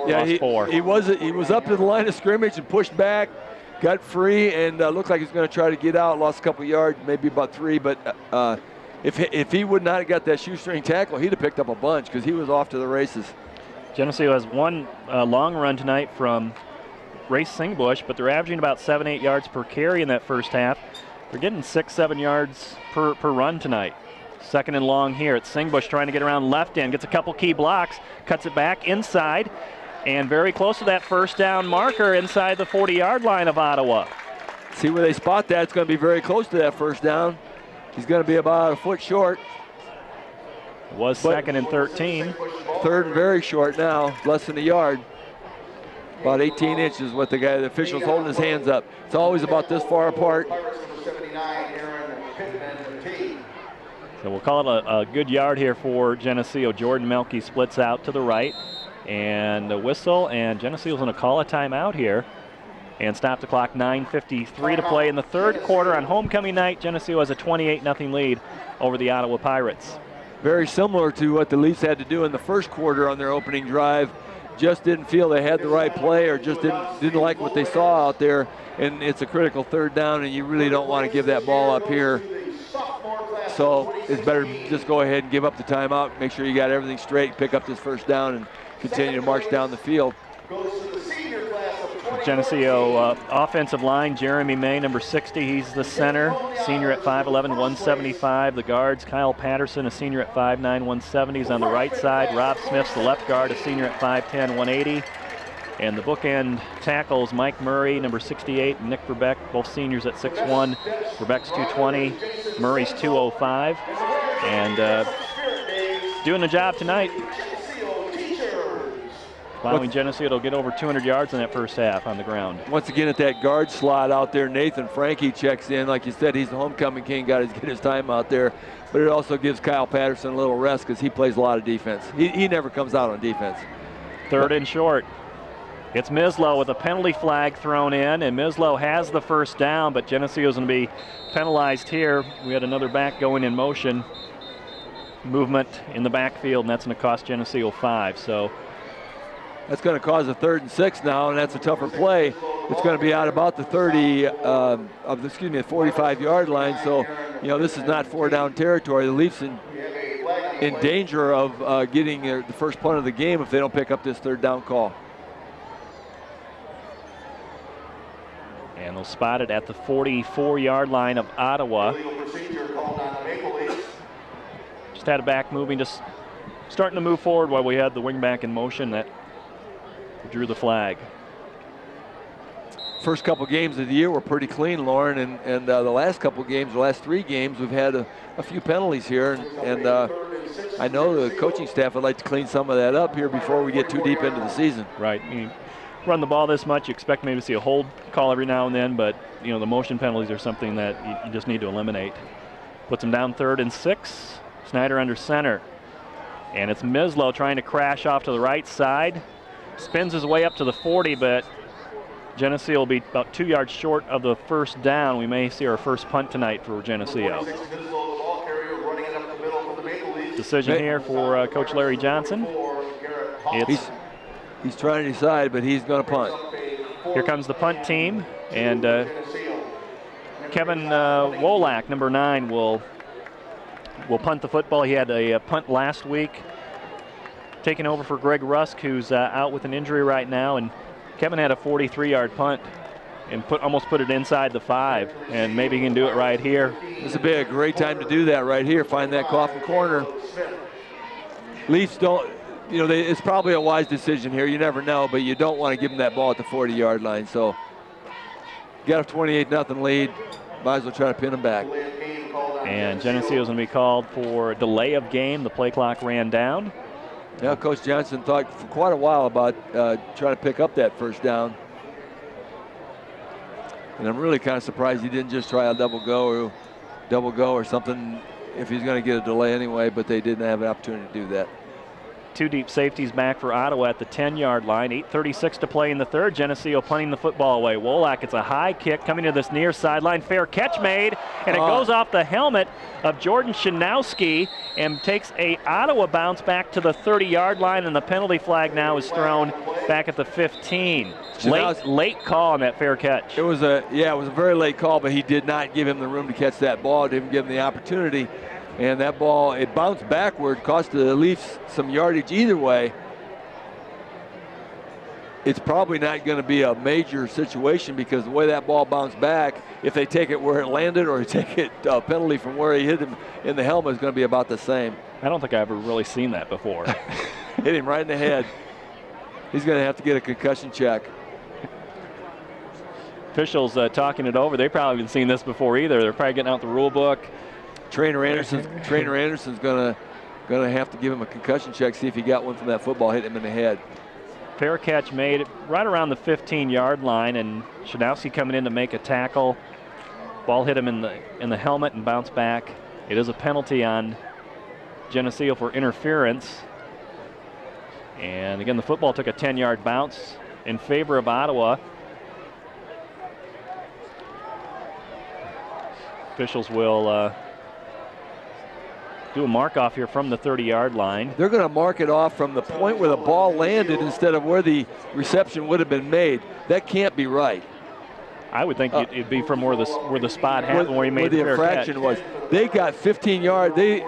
lost 4. He was up to the line of scrimmage and pushed back. Got free and looked like he was going to try to get out. Lost a couple yards, maybe about 3. But if he would not have got that shoestring tackle, he'd have picked up a bunch because he was off to the races. Geneseo has one long run tonight from Race Singbush, but they're averaging about 7-8 yards per carry in that first half. They're getting 6-7 yards per run tonight. Second and long here. It's Singbush trying to get around left end. Gets a couple key blocks. Cuts it back inside. And very close to that first down marker inside the 40-yard line of Ottawa. See where they spot that. It's going to be very close to that first down. He's going to be about a foot short. It was second and 13. Third and very short now, less than a yard. About 18 inches with the official's holding his hands up. It's always about this far apart. So we'll call it a good yard here for Geneseo. Jordan Melke splits out to the right. And a whistle, and Geneseo's going to call a timeout here and stop the clock. 9:53 to play in the third quarter on homecoming night. Geneseo has a 28-0 lead over the Ottawa Pirates. Very similar to what the Leafs had to do in the first quarter on their opening drive. Just didn't feel they had the right play or just didn't like what they saw out there. And it's a critical third down, and you really don't want to give that ball up here. So it's better to just go ahead and give up the timeout, make sure you got everything straight, pick up this first down, and continue to march down the field. Geneseo offensive line, Jeremy May, number 60. He's the center, senior at 5'11", 175. The guards, Kyle Patterson, a senior at 5'9", 170. He's on the right side. Rob Smith's the left guard, a senior at 5'10", 180. And the bookend tackles, Mike Murray, number 68, and Nick Verbeck, both seniors at 6'1". Verbeck's 220, Murray's 205. And doing the job tonight. Allowing Geneseo to get over 200 yards in that first half on the ground. Once again at that guard slot out there, Nathan Frankie checks in. Like you said, he's the homecoming king, got to get his time out there. But it also gives Kyle Patterson a little rest because he plays a lot of defense. He never comes out on defense. Third and short. It's Mislow with a penalty flag thrown in, and Mislow has the first down, but Geneseo's going to be penalized here. We had another back going in motion. Movement in the backfield, and that's going to cost Geneseo 5. So that's going to cause a 3rd and 6 now, and that's a tougher play. It's going to be out about the 45-yard line. So, this is not 4-down territory. The Leafs in danger of getting the first punt of the game if they don't pick up this 3rd down call. And they'll spot it at the 44-yard line of Ottawa. Just had a back moving, just starting to move forward while we had the wing back in motion that drew the flag. First couple games of the year were pretty clean, Lauren, and the last couple games, the last 3 games, we've had a few penalties here, and I know the coaching staff would like to clean some of that up here before we get too deep into the season. Right. You run the ball this much, you expect maybe to see a hold call every now and then, but the motion penalties are something that you just need to eliminate. Puts them down 3rd and 6. Snyder under center. And it's Mislow trying to crash off to the right side. Spins his way up to the 40, but Geneseo will be about 2 yards short of the first down. We may see our first punt tonight for Geneseo. Decision here for Coach Larry Johnson. He's trying to decide, but he's going to punt. Here comes the punt team, and Kevin Wolak, number 9, will punt the football. He had a punt last week, taking over for Greg Rusk, who's out with an injury right now. And Kevin had a 43-yard punt and almost put it inside the 5, and maybe he can do it right here. This would be a great time to do that right here. Find that coffin corner. Leafs don't, it's probably a wise decision here. You never know, but you don't want to give them that ball at the 40-yard line. So you got a 28-0 lead. Might as well try to pin them back. And Geneseo is going to be called for a delay of game. The play clock ran down. Yeah, Coach Johnson thought for quite a while about trying to pick up that first down. And I'm really kind of surprised he didn't just try a double go or something if he's going to get a delay anyway, but they didn't have an opportunity to do that. 2 deep safeties back for Ottawa at the 10-yard line. 8:36 to play in the third. Geneseo punting the football away. Wolak, it's a high kick coming to this near sideline. Fair catch made, and it goes off the helmet of Jordan Shanowski and takes a Ottawa bounce back to the 30-yard line, and the penalty flag now is thrown back at the 15. Late call on that fair catch. It was a very late call, but he did not give him the room to catch that ball. Didn't give him the opportunity. And that ball, it bounced backward, cost the Leafs some yardage either way. It's probably not going to be a major situation because the way that ball bounced back, if they take it where it landed or take it penalty from where he hit him in the helmet, is going to be about the same. I don't think I've ever really seen that before. Hit him right in the head. He's going to have to get a concussion check. Officials talking it over. They probably haven't seen this before either. They're probably getting out the rule book. Trainer Anderson's gonna have to give him a concussion check, see if he got one from that football, hit him in the head. Fair catch made right around the 15-yard line, and Shanowski coming in to make a tackle. Ball hit him in the helmet and bounced back. It is a penalty on Geneseo for interference. And again, the football took a 10-yard bounce in favor of Ottawa. Officials will do a mark off here from the 30-yard line. They're going to mark it off from the point where the ball landed instead of where the reception would have been made. That can't be right. I would think it'd be from where the spot happened, where he made the fair infraction catch. was. They got 15 yards. They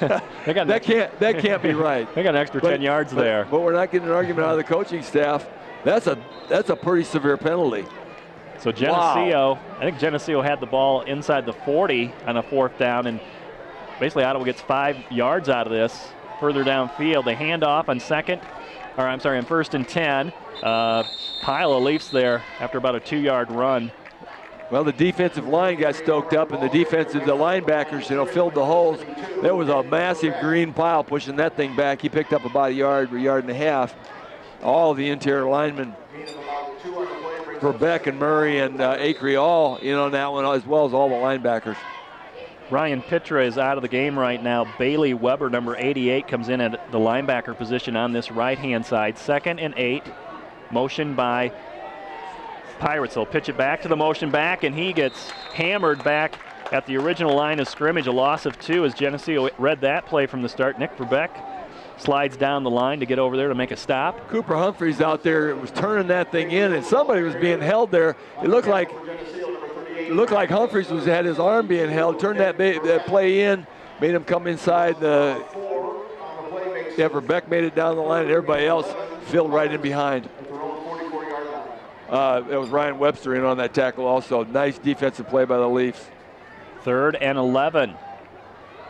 got that can't be right. They got an extra 10 yards there. But we're not getting an argument out of the coaching staff. That's a pretty severe penalty. So Geneseo, I think Geneseo had the ball inside the 40 on a 4th down, and basically Ottawa gets 5 yards out of this further downfield. They hand off on 1st and 10. Pile of Leafs there after about a 2-yard run. Well, the defensive line got stoked up, and the linebackers, filled the holes. There was a massive green pile pushing that thing back. He picked up about a yard and a half. All the interior linemen, Verbeck and Murray and Acree, all in on that one, as well as all the linebackers. Ryan Pitra is out of the game right now. Bailey Weber, number 88, comes in at the linebacker position on this right-hand side. 2nd and 8. Motion by Pirates. They'll pitch it back to the motion back, and he gets hammered back at the original line of scrimmage. A loss of 2 as Geneseo read that play from the start. Nick Verbeck slides down the line to get over there to make a stop. Cooper Humphreys out there was turning that thing in, and somebody was being held there. It looked like Humphreys had his arm being held. Turned that play in, made him come inside. Verbeck made it down the line, and everybody else filled right in behind. It was Ryan Webster in on that tackle also. Nice defensive play by the Leafs. 3rd and 11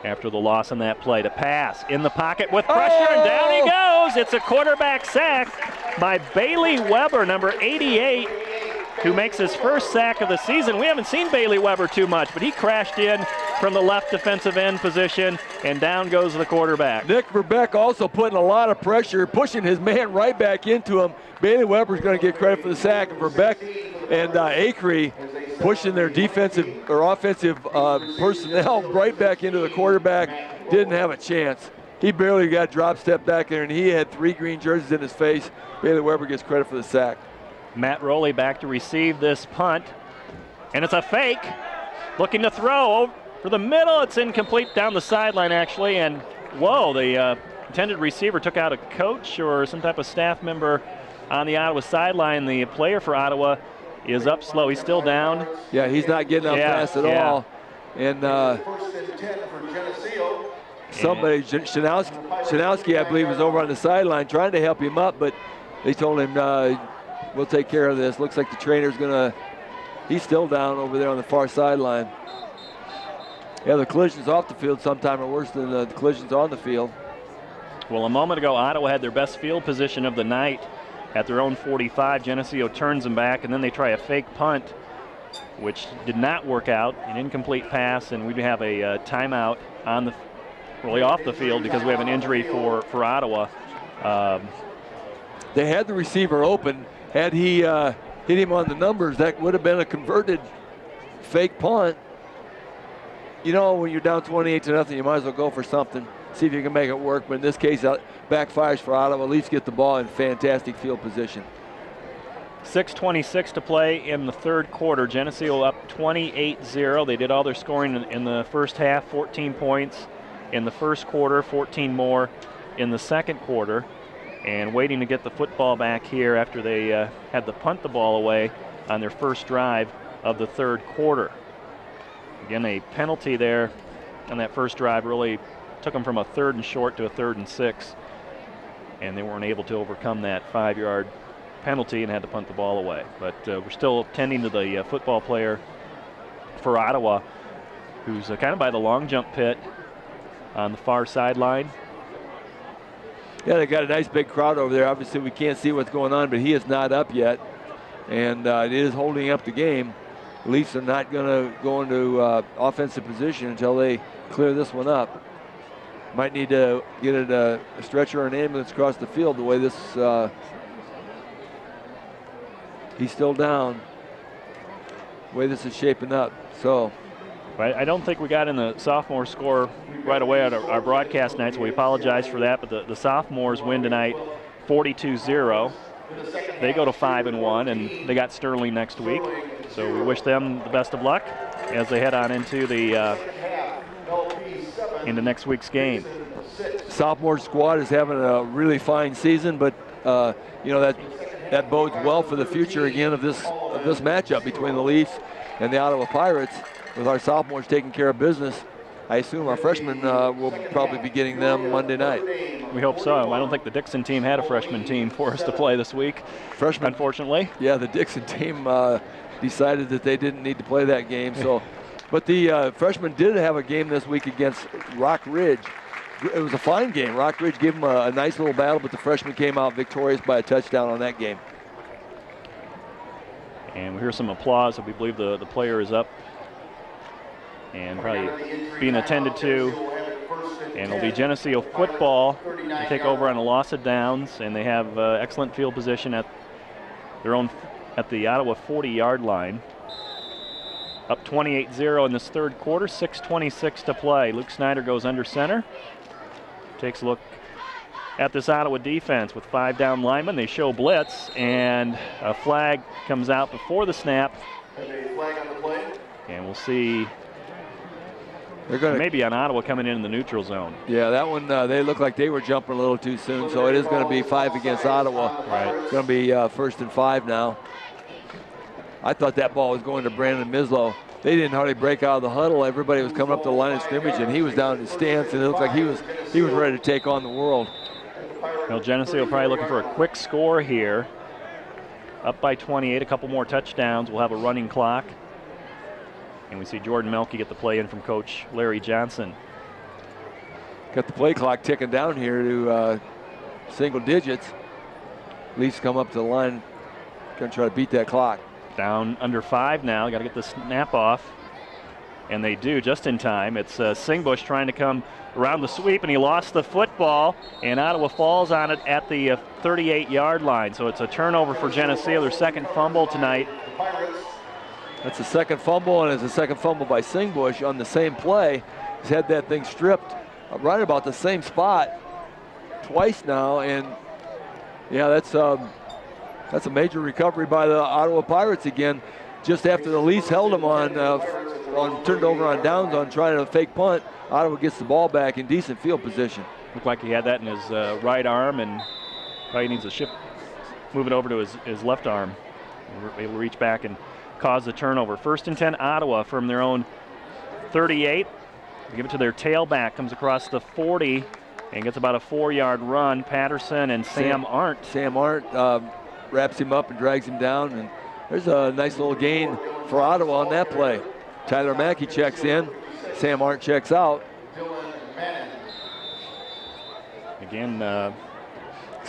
after the loss on that play. To pass in the pocket with pressure, and down he goes. It's a quarterback sack by Bailey Weber, number 88, who makes his first sack of the season. We haven't seen Bailey Weber too much, but he crashed in from the left defensive end position, and down goes the quarterback. Nick Verbeck also putting a lot of pressure, pushing his man right back into him. Bailey Weber's going to get credit for the sack, and Verbeck and Acree pushing their defensive or offensive personnel right back into the quarterback. Didn't have a chance. He barely got drop step back there, and he had 3 green jerseys in his face. Bailey Weber gets credit for the sack. Matt Rowley back to receive this punt, and it's a fake. Looking to throw for the middle. It's incomplete down the sideline, actually, and whoa, the intended receiver took out a coach or some type of staff member on the Ottawa sideline. The player for Ottawa is up slow. He's still down. Yeah, he's not getting up fast at all. And somebody, Shanowski, I believe, was over on the sideline trying to help him up, but they told him, we'll take care of this. Looks like the trainer's he's still down over there on the far sideline. Yeah, the collisions off the field sometime are worse than the collisions on the field. Well, a moment ago, Ottawa had their best field position of the night at their own 45. Geneseo turns them back, and then they try a fake punt, which did not work out. An incomplete pass, and we have a timeout off the field because we have an injury for Ottawa. They had the receiver open. Had he hit him on the numbers, that would have been a converted fake punt. When you're down 28-0, you might as well go for something. See if you can make it work. But in this case, it backfires for Ottawa. Leafs get the ball in fantastic field position. 6:26 to play in the 3rd quarter. Geneseo up 28-0. They did all their scoring in the first half, 14 points in the first quarter, 14 more in the 2nd quarter. And waiting to get the football back here after they had to punt the ball away on their first drive of the 3rd quarter. Again, a penalty there on that first drive really took them from a 3rd and short to a 3rd and 6. And they weren't able to overcome that 5-yard penalty and had to punt the ball away. But we're still tending to the football player for Ottawa, who's kind of by the long jump pit on the far sideline. Yeah, they got a nice big crowd over there. Obviously, we can't see what's going on, but he is not up yet. And it is holding up the game. The Leafs are not going to go into offensive position until they clear this one up. Might need to get a stretcher or an ambulance across the field the way this, he's still down, the way this is shaping up. So I don't think we got in the sophomore score right away at our broadcast night, so we apologize for that. But the sophomores win tonight 42-0. They go to 5-1, and they got Sterling next week. So we wish them the best of luck as they head on into next week's game. Sophomore squad is having a really fine season, but that that bodes well for the future again of this matchup between the Leafs and the Ottawa Pirates. With our sophomores taking care of business, I assume our freshmen will probably be getting them Monday night. We hope so. I don't think the Dixon team had a freshman team for us to play this week, unfortunately. Yeah, the Dixon team decided that they didn't need to play that game. So, but the freshmen did have a game this week against Rock Ridge. It was a fine game. Rock Ridge gave them a nice little battle, but the freshmen came out victorious by a touchdown on that game. And we hear some applause. We believe the player is up and probably being attended to. And it'll be Geneseo football. They take over on a loss of downs, and they have excellent field position at the Ottawa 40-yard line. Up 28-0 in this third quarter, 6:26 to play. Luke Snyder goes under center. Takes a look at this Ottawa defense with 5 down linemen. They show blitz, and a flag comes out before the snap. And we'll see. They're going to maybe on Ottawa coming in the neutral zone. Yeah, that one, they look like they were jumping a little too soon, so it is going to be 5 against Ottawa. Right. It's going to be 1st and 5 now. I thought that ball was going to Brandon Mislow. They didn't hardly break out of the huddle. Everybody was coming up to the line of scrimmage, and he was down in his stance, and it looked like he was ready to take on the world. Well, Geneseo probably looking for a quick score here. Up by 28, a couple more touchdowns. We'll have a running clock. And we see Jordan Melke get the play in from Coach Larry Johnson. Got the play clock ticking down here to single digits. Leafs come up to the line, going to try to beat that clock. Down under 5 now. Got to get the snap off. And they do just in time. It's Singbush trying to come around the sweep, and he lost the football, and Ottawa falls on it at the 38-yard line. So it's a turnover for Geneseo, their second fumble tonight. That's the second fumble, and it's a second fumble by Singbush on the same play. He's had that thing stripped right about the same spot twice now, and yeah, that's a major recovery by the Ottawa Pirates again. Just after the Leafs held them on turned over on downs on trying to fake punt, Ottawa gets the ball back in decent field position. Looked like he had that in his right arm, and probably needs to shift, move it over to his left arm. We're able to reach back and cause the turnover. 1st and 10 Ottawa from their own 38. They give it to their tailback, comes across the 40 and gets about a 4-yard run. Patterson and Sam Arndt. Sam Arndt wraps him up and drags him down, and there's a nice little gain for Ottawa on that play. Tyler Mackey checks in. Sam Arndt checks out. Again,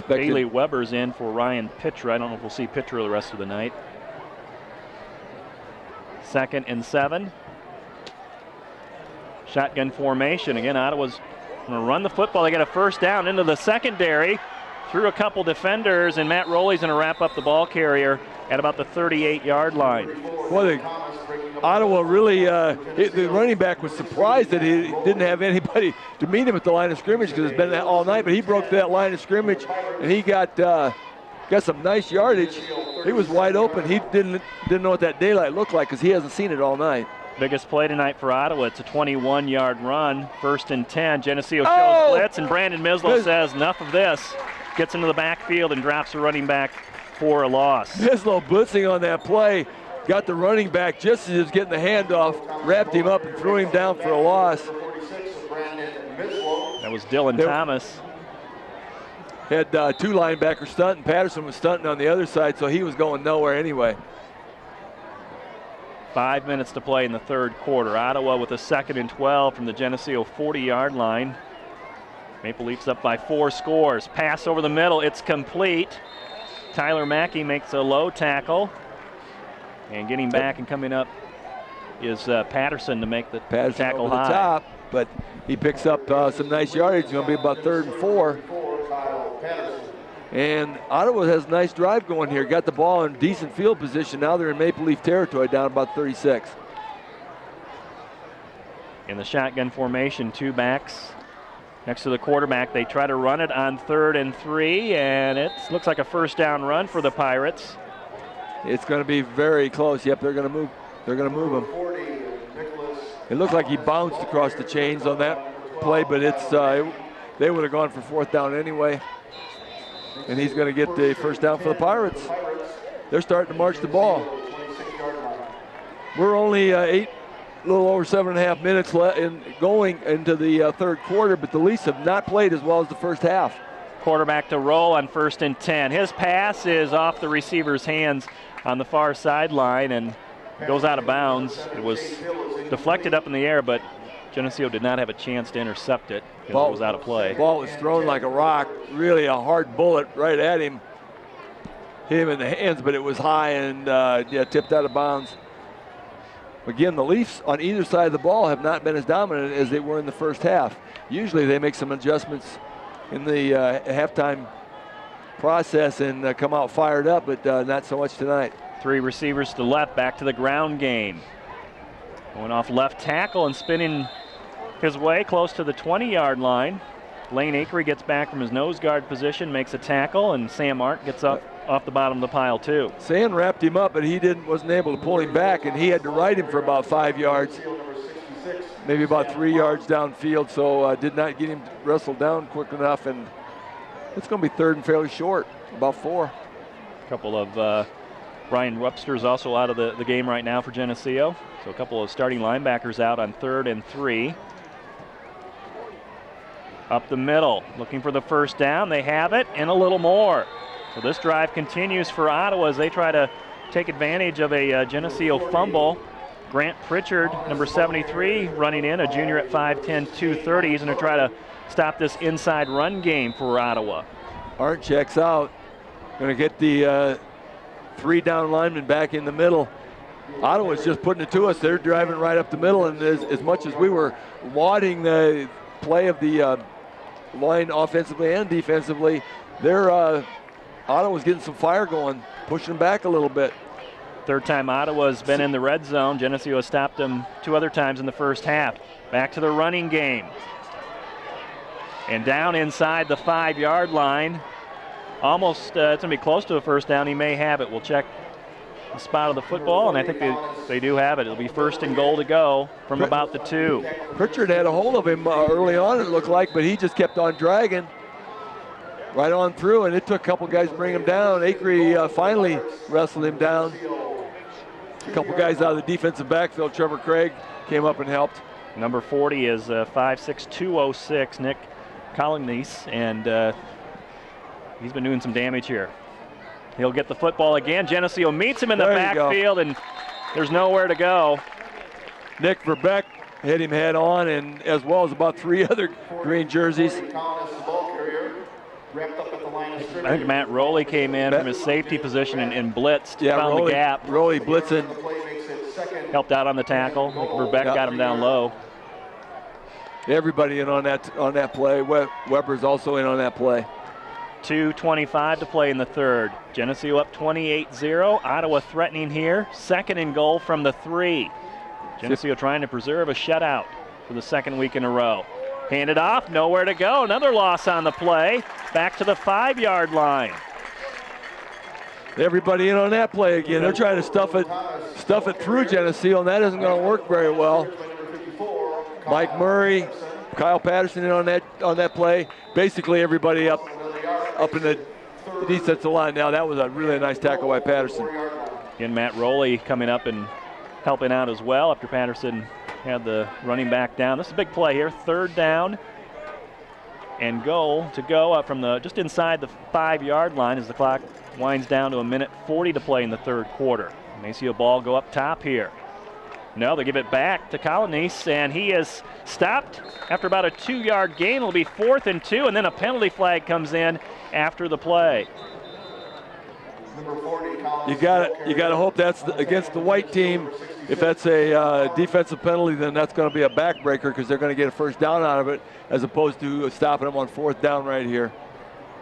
Bailey Weber's in for Ryan Pitra. I don't know if we'll see Pitra the rest of the night. 2nd and 7. Shotgun formation. Again, Ottawa's going to run the football. They get a first down into the secondary through a couple defenders, and Matt Rowley's going to wrap up the ball carrier at about the 38-yard line. Well, Ottawa really, the running back was surprised that he didn't have anybody to meet him at the line of scrimmage because it's been that all night, but he broke that line of scrimmage, and he got some nice yardage. He was wide open. He didn't know what that daylight looked like because he hasn't seen it all night. Biggest play tonight for Ottawa. It's a 21-yard run. 1st and 10. Geneseo shows blitz, and Brandon Mislow says, enough of this. Gets into the backfield and drops the running back for a loss. Mislow blitzing on that play. Got the running back just as he was getting the handoff, wrapped him up and threw him down for a loss. That was Dylan Thomas. Had 2 linebackers stunting. Patterson was stunting on the other side, so he was going nowhere anyway. 5 minutes to play in the third quarter. Ottawa with a 2nd and 12 from the Geneseo 40-yard line. Maple Leafs up by 4 scores. Pass over the middle. It's complete. Tyler Mackey makes a low tackle. And getting back and coming up is Patterson to make the tackle high. The top, but he picks up some nice yardage. It's going to be about 3rd and 4. And Ottawa has a nice drive going here. Got the ball in decent field position. Now they're in Maple Leaf territory down about 36. In the shotgun formation, 2 backs next to the quarterback. They try to run it on 3rd and 3, and it looks like a first down run for the Pirates. It's going to be very close. Yep, they're going to move. They're going to move him. It looked like he bounced across the chains on that play, but it's they would have gone for 4th down anyway. and he's going to get the first down for the Pirates. They're starting to march the ball. We're only a little over 7.5 minutes going into the third quarter, but the Leafs have not played as well as the first half. Quarterback to roll on 1st and 10. His pass is off the receiver's hands on the far sideline and goes out of bounds. It was deflected up in the air, but Geneseo did not have a chance to intercept it because it was out of play. The ball was thrown like a rock, really a hard bullet right at him. Hit him in the hands, but it was high and tipped out of bounds. Again, the Leafs on either side of the ball have not been as dominant as they were in the first half. Usually they make some adjustments in the halftime process and come out fired up, but not so much tonight. 3 receivers to left, back to the ground game. Going off left tackle and spinning his way close to the 20-yard line. Lane Akery gets back from his nose guard position, makes a tackle, and Sam Arndt gets up off the bottom of the pile too. Sam wrapped him up, but he wasn't able to pull him back, and he had to ride him for about 5 yards, maybe about 3 yards downfield, so did not get him wrestled down quick enough, and it's going to be third and fairly short, about 4. A couple of Brian Webster's also out of the game right now for Geneseo, so a couple of starting linebackers out on 3rd and 3. Up the middle, looking for the first down. They have it, and a little more. So this drive continues for Ottawa as they try to take advantage of a Geneseo fumble. Grant Pritchard, number 73, running in, a junior at 5'10", 230. He's going to try to stop this inside run game for Ottawa. Arndt checks out. Going to get the 3 down linemen back in the middle. Ottawa's just putting it to us. They're driving right up the middle, and as much as we were lauding the play of the line offensively and defensively, Ottawa's getting some fire going, pushing them back a little bit. Third time Ottawa's been in the red zone. Geneseo has stopped them 2 other times in the first half. Back to the running game. And down inside the 5-yard line. Almost, it's going to be close to a first down. He may have it. We'll check the spot of the football, and I think they do have it. It'll be 1st and goal to go from about the 2. Pritchard had a hold of him early on, it looked like, but he just kept on dragging right on through, and it took a couple guys to bring him down. Akery finally wrestled him down. A couple guys out of the defensive backfield. Trevor Craig came up and helped. Number 40 is 5'6", 206, Nick Colonies, and he's been doing some damage here. He'll get the football again. Geneseo meets him in the backfield, and there's nowhere to go. Nick Verbeck hit him head on, and as well as about 3 other green jerseys. I think Matt Rowley came in from his safety position and blitzed, found the gap. Rowley blitzing. Helped out on the tackle. Verbeck got him down low. Everybody in on that play. Weber's also in on that play. 2:25 to play in the third. Geneseo up 28-0. Ottawa threatening here. 2nd and goal from the 3. Geneseo trying to preserve a shutout for the 2nd week in a row. Handed off, nowhere to go. Another loss on the play. Back to the 5-yard line. Everybody in on that play again. They're trying to stuff it through Geneseo, and that isn't going to work very well. Mike Murray, Kyle Patterson in on that play. Basically everybody up in the defensive line now. That was a really nice tackle by Patterson. Again, Matt Rowley coming up and helping out as well after Patterson had the running back down. This is a big play here. 3rd down and goal to go up from just inside the 5-yard line as the clock winds down to 1:40 to play in the 3rd quarter. Geneseo ball go up top here. No, they give it back to Colonies, and he is stopped after about a 2-yard gain. It'll be 4th and 2, and then a penalty flag comes in after the play. You got to hope that's against the white team. If that's a defensive penalty, then that's going to be a backbreaker because they're going to get a first down out of it, as opposed to stopping them on 4th down right here.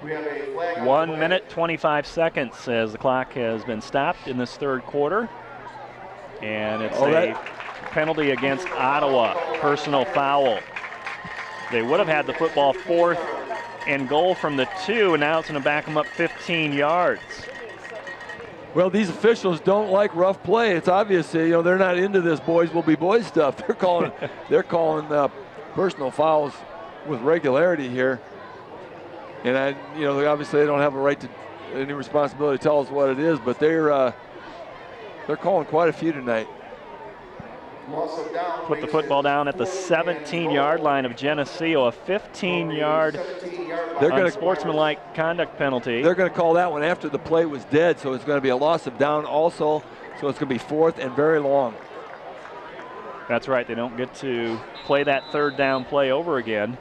1 minute, 25 seconds as the clock has been stopped in this 3rd quarter. And it's a penalty against Ottawa, personal foul. They would have had the football 4th and goal from the 2, and now it's going to back them up 15 yards. Well, these officials don't like rough play. It's obvious, they're not into this boys will be boys stuff. They're calling personal fouls with regularity here. And obviously they don't have a right to any responsibility to tell us what it is, but they're calling quite a few tonight. Put the football down at the 17-yard line of Geneseo, a 15-yard unsportsmanlike conduct penalty. They're going to call that one after the play was dead, so it's going to be a loss of down also, so it's going to be 4th and very long. That's right, they don't get to play that third down play over again.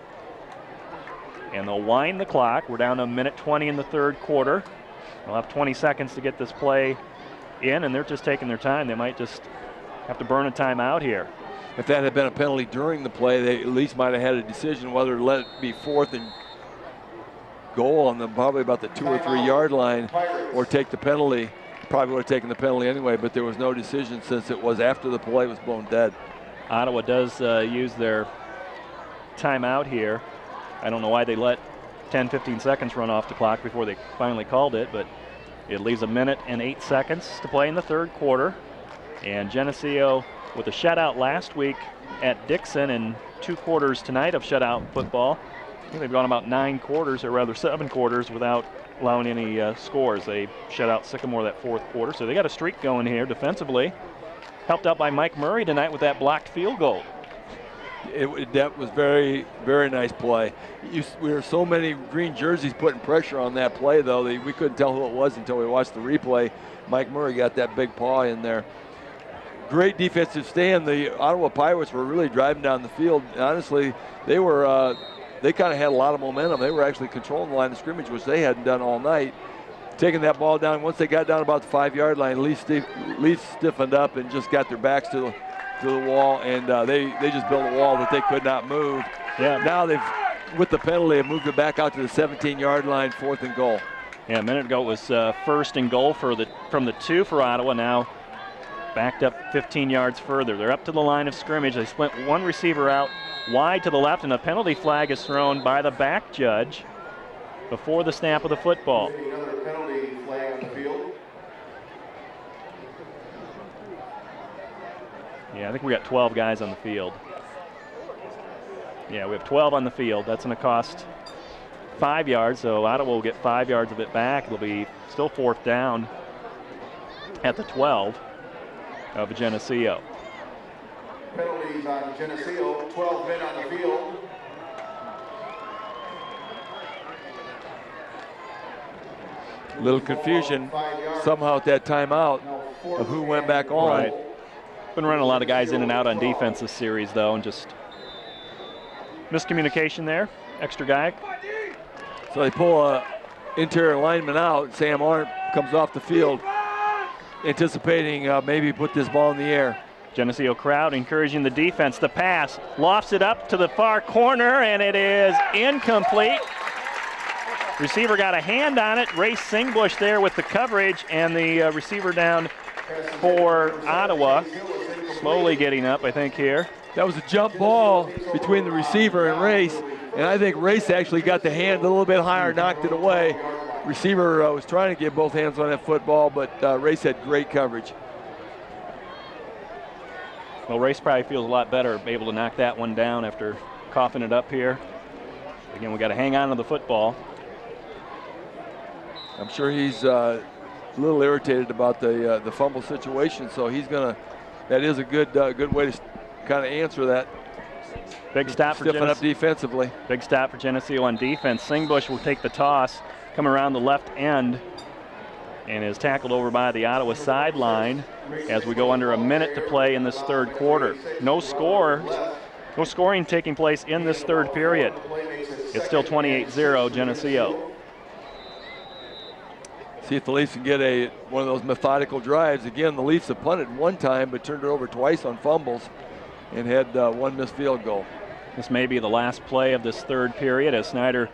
And they'll wind the clock. We're down to 1:20 in the third quarter. They'll have 20 seconds to get this play in, and they're just taking their time. They might just have to burn a timeout here. If that had been a penalty during the play, they at least might have had a decision whether to let it be 4th and goal on probably about the 2 or 3 yard line or take the penalty. Probably would have taken the penalty anyway, but there was no decision since it was after the play was blown dead. Ottawa does use their timeout here. I don't know why they let 10, 15 seconds run off the clock before they finally called it, but it leaves 1:08 to play in the third quarter. And Geneseo, with a shutout last week at Dixon and 2 quarters tonight of shutout football, I think they've gone about 9 quarters, or rather 7 quarters, without allowing any scores. They shut out Sycamore that 4th quarter, so they got a streak going here defensively. Helped out by Mike Murray tonight with that blocked field goal. That was very, very nice play. We were so many green jerseys putting pressure on that play, though. We couldn't tell who it was until we watched the replay. Mike Murray got that big paw in there. Great defensive stand. The Ottawa Pirates were really driving down the field. And honestly, they kind of had a lot of momentum. They were actually controlling the line of scrimmage, which they hadn't done all night. Taking that ball down, once they got down about the 5-yard line, Leafs stiffened up and just got their backs to the wall, and they just built a wall that they could not move. Yeah. Now they've, with the penalty, have moved it back out to the 17-yard line, 4th and goal. Yeah, a minute ago it was 1st and goal from the 2 for Ottawa. Now backed up 15 yards further. They're up to the line of scrimmage. They split one receiver out wide to the left, and a penalty flag is thrown by the back judge before the snap of the football. Another penalty flag on the field. Yeah, I think we got 12 guys on the field. Yeah, we have 12 on the field. That's going to cost 5 yards, so Ottawa will get 5 yards of it back. It'll be still 4th down at the 12 of Geneseo. Penalties on Geneseo, 12 men on the field. Little confusion somehow at that timeout of who went back on. Right. Been running a lot of guys in and out on defense this series, though, and just miscommunication there. Extra guy. So they pull a interior lineman out. Sam Arndt comes off the field, anticipating maybe put this ball in the air. Geneseo crowd encouraging the defense. The pass lofts it up to the far corner, and it is incomplete. Receiver got a hand on it. Ray Singbush there with the coverage, and the receiver down for Ottawa. Slowly getting up, I think, here. That was a jump ball between the receiver and Race, and I think Race actually got the hand a little bit higher, knocked it away. Receiver was trying to get both hands on that football, but Race had great coverage. Well, Race probably feels a lot better, able to knock that one down after coughing it up here. Again, we got to hang on to the football. I'm sure he's a little irritated about the fumble situation, so he's gonna. That is a good way to kind of answer that. Big stop for Stiffen up defensively. Big stop for Geneseo on defense. Singbush will take the toss, come around the left end, and is tackled over by the Ottawa sideline as we go under a minute to play in this third quarter. No scoring taking place in this third period. It's still 28-0 Geneseo. See if the Leafs can get one of those methodical drives. Again, the Leafs have punted one time but turned it over twice on fumbles and had one missed field goal. This may be the last play of this third period as Snyder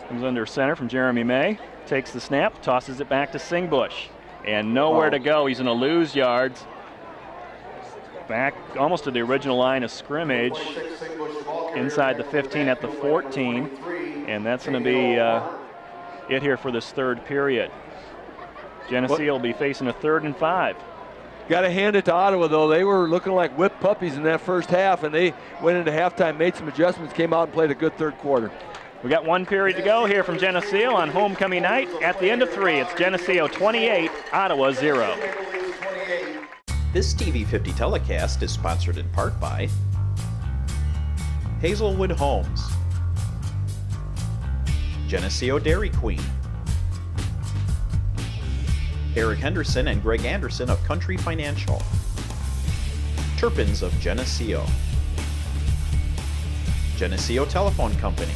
comes under center from Jeremy May, takes the snap, tosses it back to Singbush, and nowhere to go. He's going to lose yards. Back almost to the original line of scrimmage, inside the 15 at the 14, and that's going to be it here for this third period. Geneseo will be facing a 3rd and 5. Got to hand it to Ottawa, though. They were looking like whipped puppies in that first half, and they went into halftime, made some adjustments, came out and played a good third quarter. We got 1 period to go here from Geneseo on homecoming night. At the end of 3, it's Geneseo 28, Ottawa 0. This TV 50 telecast is sponsored in part by Hazelwood Homes, Geneseo Dairy Queen, Eric Henderson and Greg Anderson of Country Financial, Turpins of Geneseo, Geneseo Telephone Company,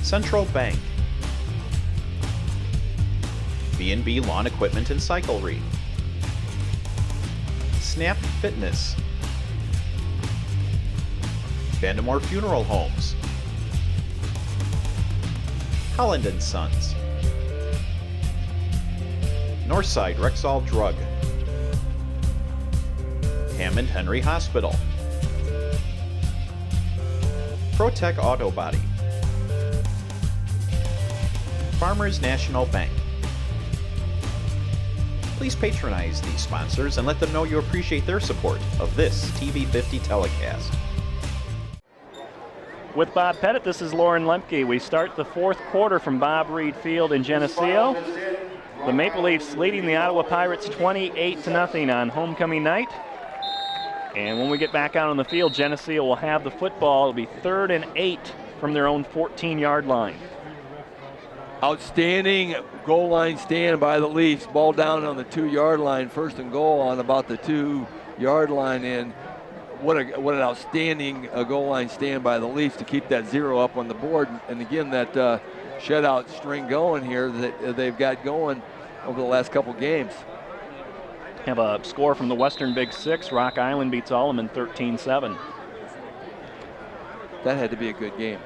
Central Bank, B&B Lawn Equipment and Cyclery, Snap Fitness, Vandemore Funeral Homes, Holland & Sons, Northside Rexall Drug, Hammond Henry Hospital, ProTech Auto Body, Farmers National Bank. Please patronize these sponsors and let them know you appreciate their support of this TV 50 telecast. With Bob Pettit, this is Lauren Lemke. We start the 4th quarter from Bob Reed Field in Geneseo. The Maple Leafs leading the Ottawa Pirates 28-0 on homecoming night. And when we get back out on the field, Geneseo will have the football. It'll be 3rd and 8 from their own 14-yard line. Outstanding goal line stand by the Leafs. Ball down on the 2-yard line, 1st and goal on about the 2-yard line. And what an outstanding goal line stand by the Leafs to keep that 0 up on the board. And again, that shutout string going here that they've got going over the last couple games. Have a score from the Western Big Six. Rock Island beats Alleman 13-7. That had to be a good game.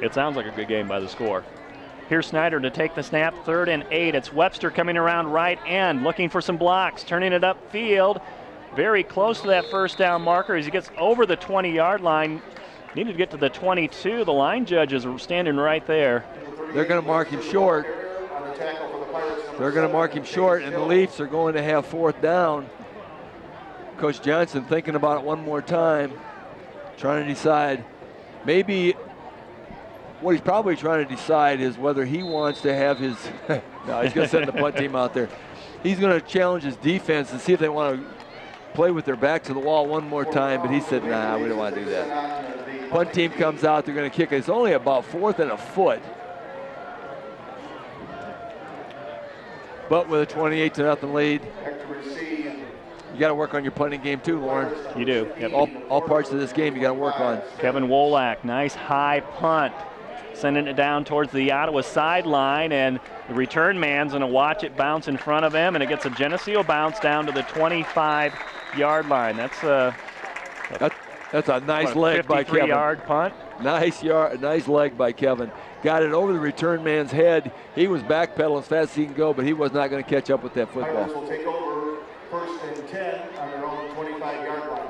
It sounds like a good game by the score. Here's Snyder to take the snap, 3rd and 8. It's Webster coming around right end, looking for some blocks, turning it upfield. Very close to that 1st down marker as he gets over the 20-yard line. Needed to get to the 22. The line judges are standing right there. They're going to mark him short. They're going to mark him short, and the Leafs are going to have 4th down. Coach Johnson thinking about it one more time, trying to decide. Maybe what he's probably trying to decide is whether he wants to have his no, he's going to send the punt team out there. He's going to challenge his defense and see if they want to play with their back to the wall one more time, but he said, nah, we don't want to do that. Punt team comes out, they're going to kick it. It's only about 4th and a foot. But with a 28-0 lead, you got to work on your punting game too, Lauren. You do. Yep. All parts of this game you got to work on. Kevin Wolak, nice high punt. Sending it down towards the Ottawa sideline, and the return man's going to watch it bounce in front of him, and it gets a Geneseo bounce down to the 25-yard line. That's a nice leg by Kevin. 53-yard punt. Nice leg by Kevin. Got it over the return man's head. He was backpedaling as fast as he can go, but he was not going to catch up with that football. Pirates will take over 1st and 10 on their own 25-yard line.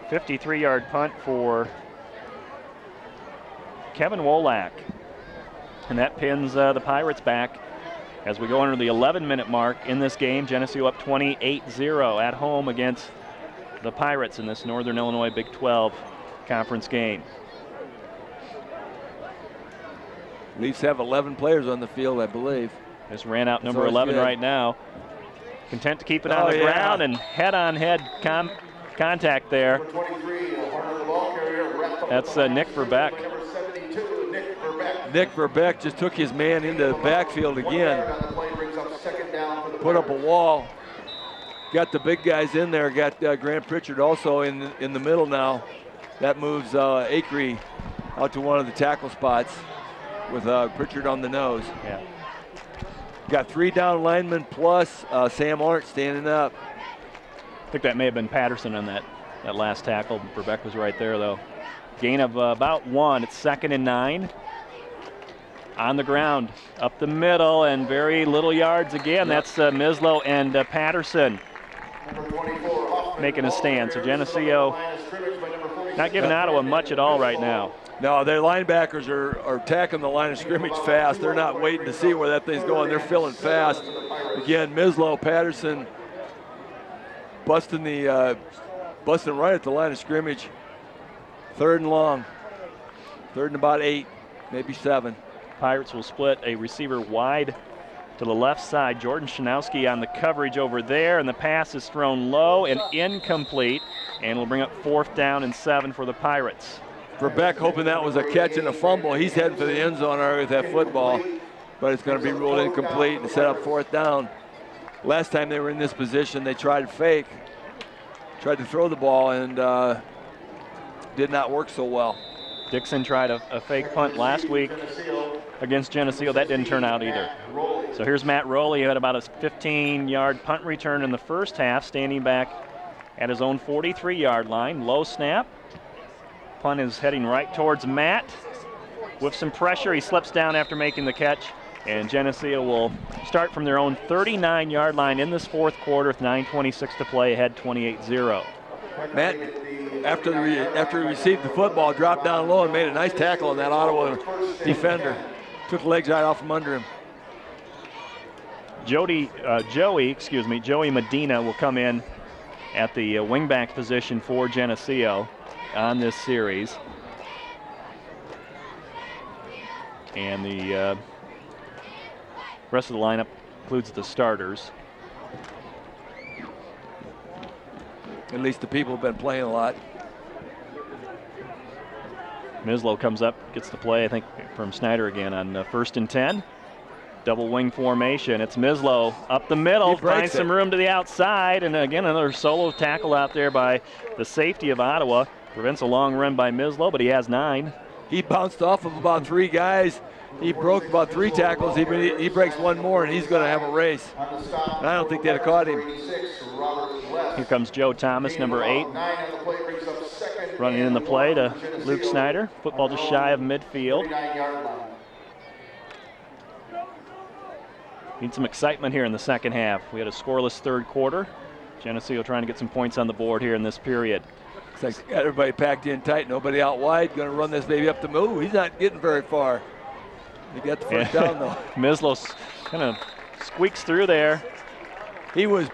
53-yard punt for Kevin Wolak. And that pins the Pirates back as we go under the 11-minute mark in this game. Geneseo up 28-0 at home against the Pirates in this Northern Illinois Big 12 conference game. Leafs have 11 players on the field, I believe. Just ran out number 11 right now. Content to keep it on the ground, and head-on-head contact there. That's Nick Verbeck. Nick Verbeck just took his man into the backfield again. Put up a wall. Got the big guys in there. Got Grant Pritchard also in the middle now. That moves Acree out to one of the tackle spots with Pritchard on the nose. Yeah. Got 3 down linemen plus Sam Arndt standing up. I think that may have been Patterson on that last tackle. Verbeck was right there, though. Gain of about 1. It's 2nd and 9. On the ground, up the middle, and very little yards again. That's Mislow and Patterson making a stand. So Geneseo not giving Ottawa much at all right now. No, their linebackers are attacking the line of scrimmage fast. They're not waiting to see where that thing's going. They're filling fast. Again, Mislow, Patterson busting right at the line of scrimmage. Third and long. Third and about 8, maybe 7. Pirates will split a receiver wide to the left side. Jordan Shanowski on the coverage over there, and the pass is thrown low and incomplete, and will bring up 4th down and 7 for the Pirates. For Beck, hoping that was a catch and a fumble. He's heading for the end zone already with that football, but it's going to be ruled incomplete and set up 4th down. Last time they were in this position, they tried to fake, tried to throw the ball, and did not work so well. Dixon tried a fake punt last week against Geneseo. That didn't turn out either. So here's Matt Rowley, who had about a 15-yard punt return in the first half, standing back at his own 43-yard line. Low snap. Punt is heading right towards Matt. With some pressure, he slips down after making the catch, and Geneseo will start from their own 39-yard line in this 4th quarter with 9:26 to play, ahead 28-0. Matt, after he received the football, dropped down low and made a nice tackle on that Ottawa defender. Took the legs right off from under him. Joey Medina will come in at the wingback position for Geneseo on this series. And the rest of the lineup includes the starters. At least the people have been playing a lot. Mislow comes up, gets the play, I think, from Snyder again on 1st and 10. Double wing formation. It's Mislow up the middle, finds some room to the outside, and again another solo tackle out there by the safety of Ottawa. Prevents a long run by Mislow, but he has 9. He bounced off of about 3 guys. He broke about 3 tackles. He breaks 1 more, and he's going to have a race. And I don't think they'd have caught him. Here comes Joe Thomas, number 8, running in the play to Luke Snyder. Football just shy of midfield. Need some excitement here in the second half. We had a scoreless 3rd quarter. Geneseo trying to get some points on the board here in this period. Looks like got everybody packed in tight, nobody out wide. Going to run this baby up the middle. He's not getting very far. He got the first down though. Mislow kind of squeaks through there. He was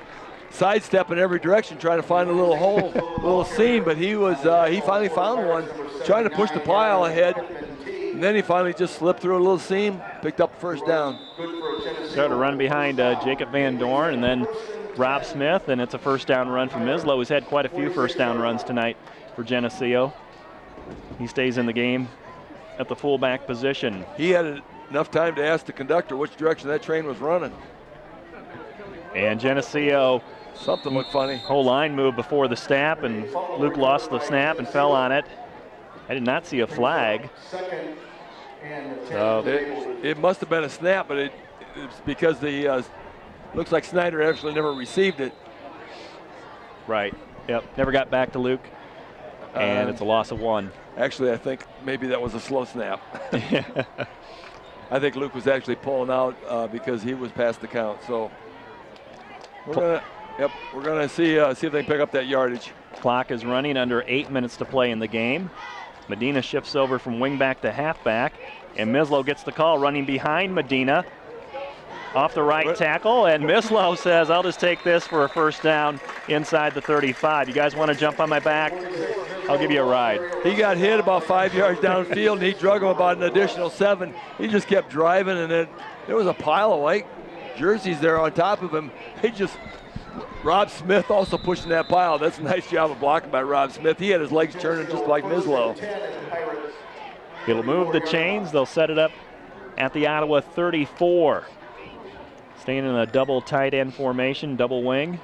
sidestepping every direction, trying to find a little hole, little seam, but he finally found one, trying to push the pile ahead, and then he finally just slipped through a little seam, picked up the 1st down. Started to run behind Jacob Van Dorn, and then Rob Smith, and it's a 1st down run for Mislow, who's had quite a few 1st down runs tonight for Geneseo. He stays in the game at the fullback position. He had enough time to ask the conductor which direction that train was running. And Geneseo, something looked funny. Whole line moved before the snap, and Luke lost the snap and fell on it. I did not see a flag. So it must have been a snap, but it's because the looks like Snyder actually never received it. Right. Yep. Never got back to Luke, and it's a loss of 1. Actually, I think maybe that was a slow snap. I think Luke was actually pulling out because he was past the count. So we're gonna see if they can pick up that yardage. Clock is running, under 8 minutes to play in the game. Medina shifts over from wingback to halfback, and Mislow gets the call, running behind Medina. Off the right tackle, and Mislow says, I'll just take this for a 1st down inside the 35. You guys want to jump on my back? I'll give you a ride. He got hit about 5 yards downfield, and he drug him about an additional 7. He just kept driving, and then there was a pile of white jerseys there on top of him. Rob Smith also pushing that pile. That's a nice job of blocking by Rob Smith. He had his legs turning just like Mislow. It'll move the chains. They'll set it up at the Ottawa 34. Staying in a double tight end formation, double wing.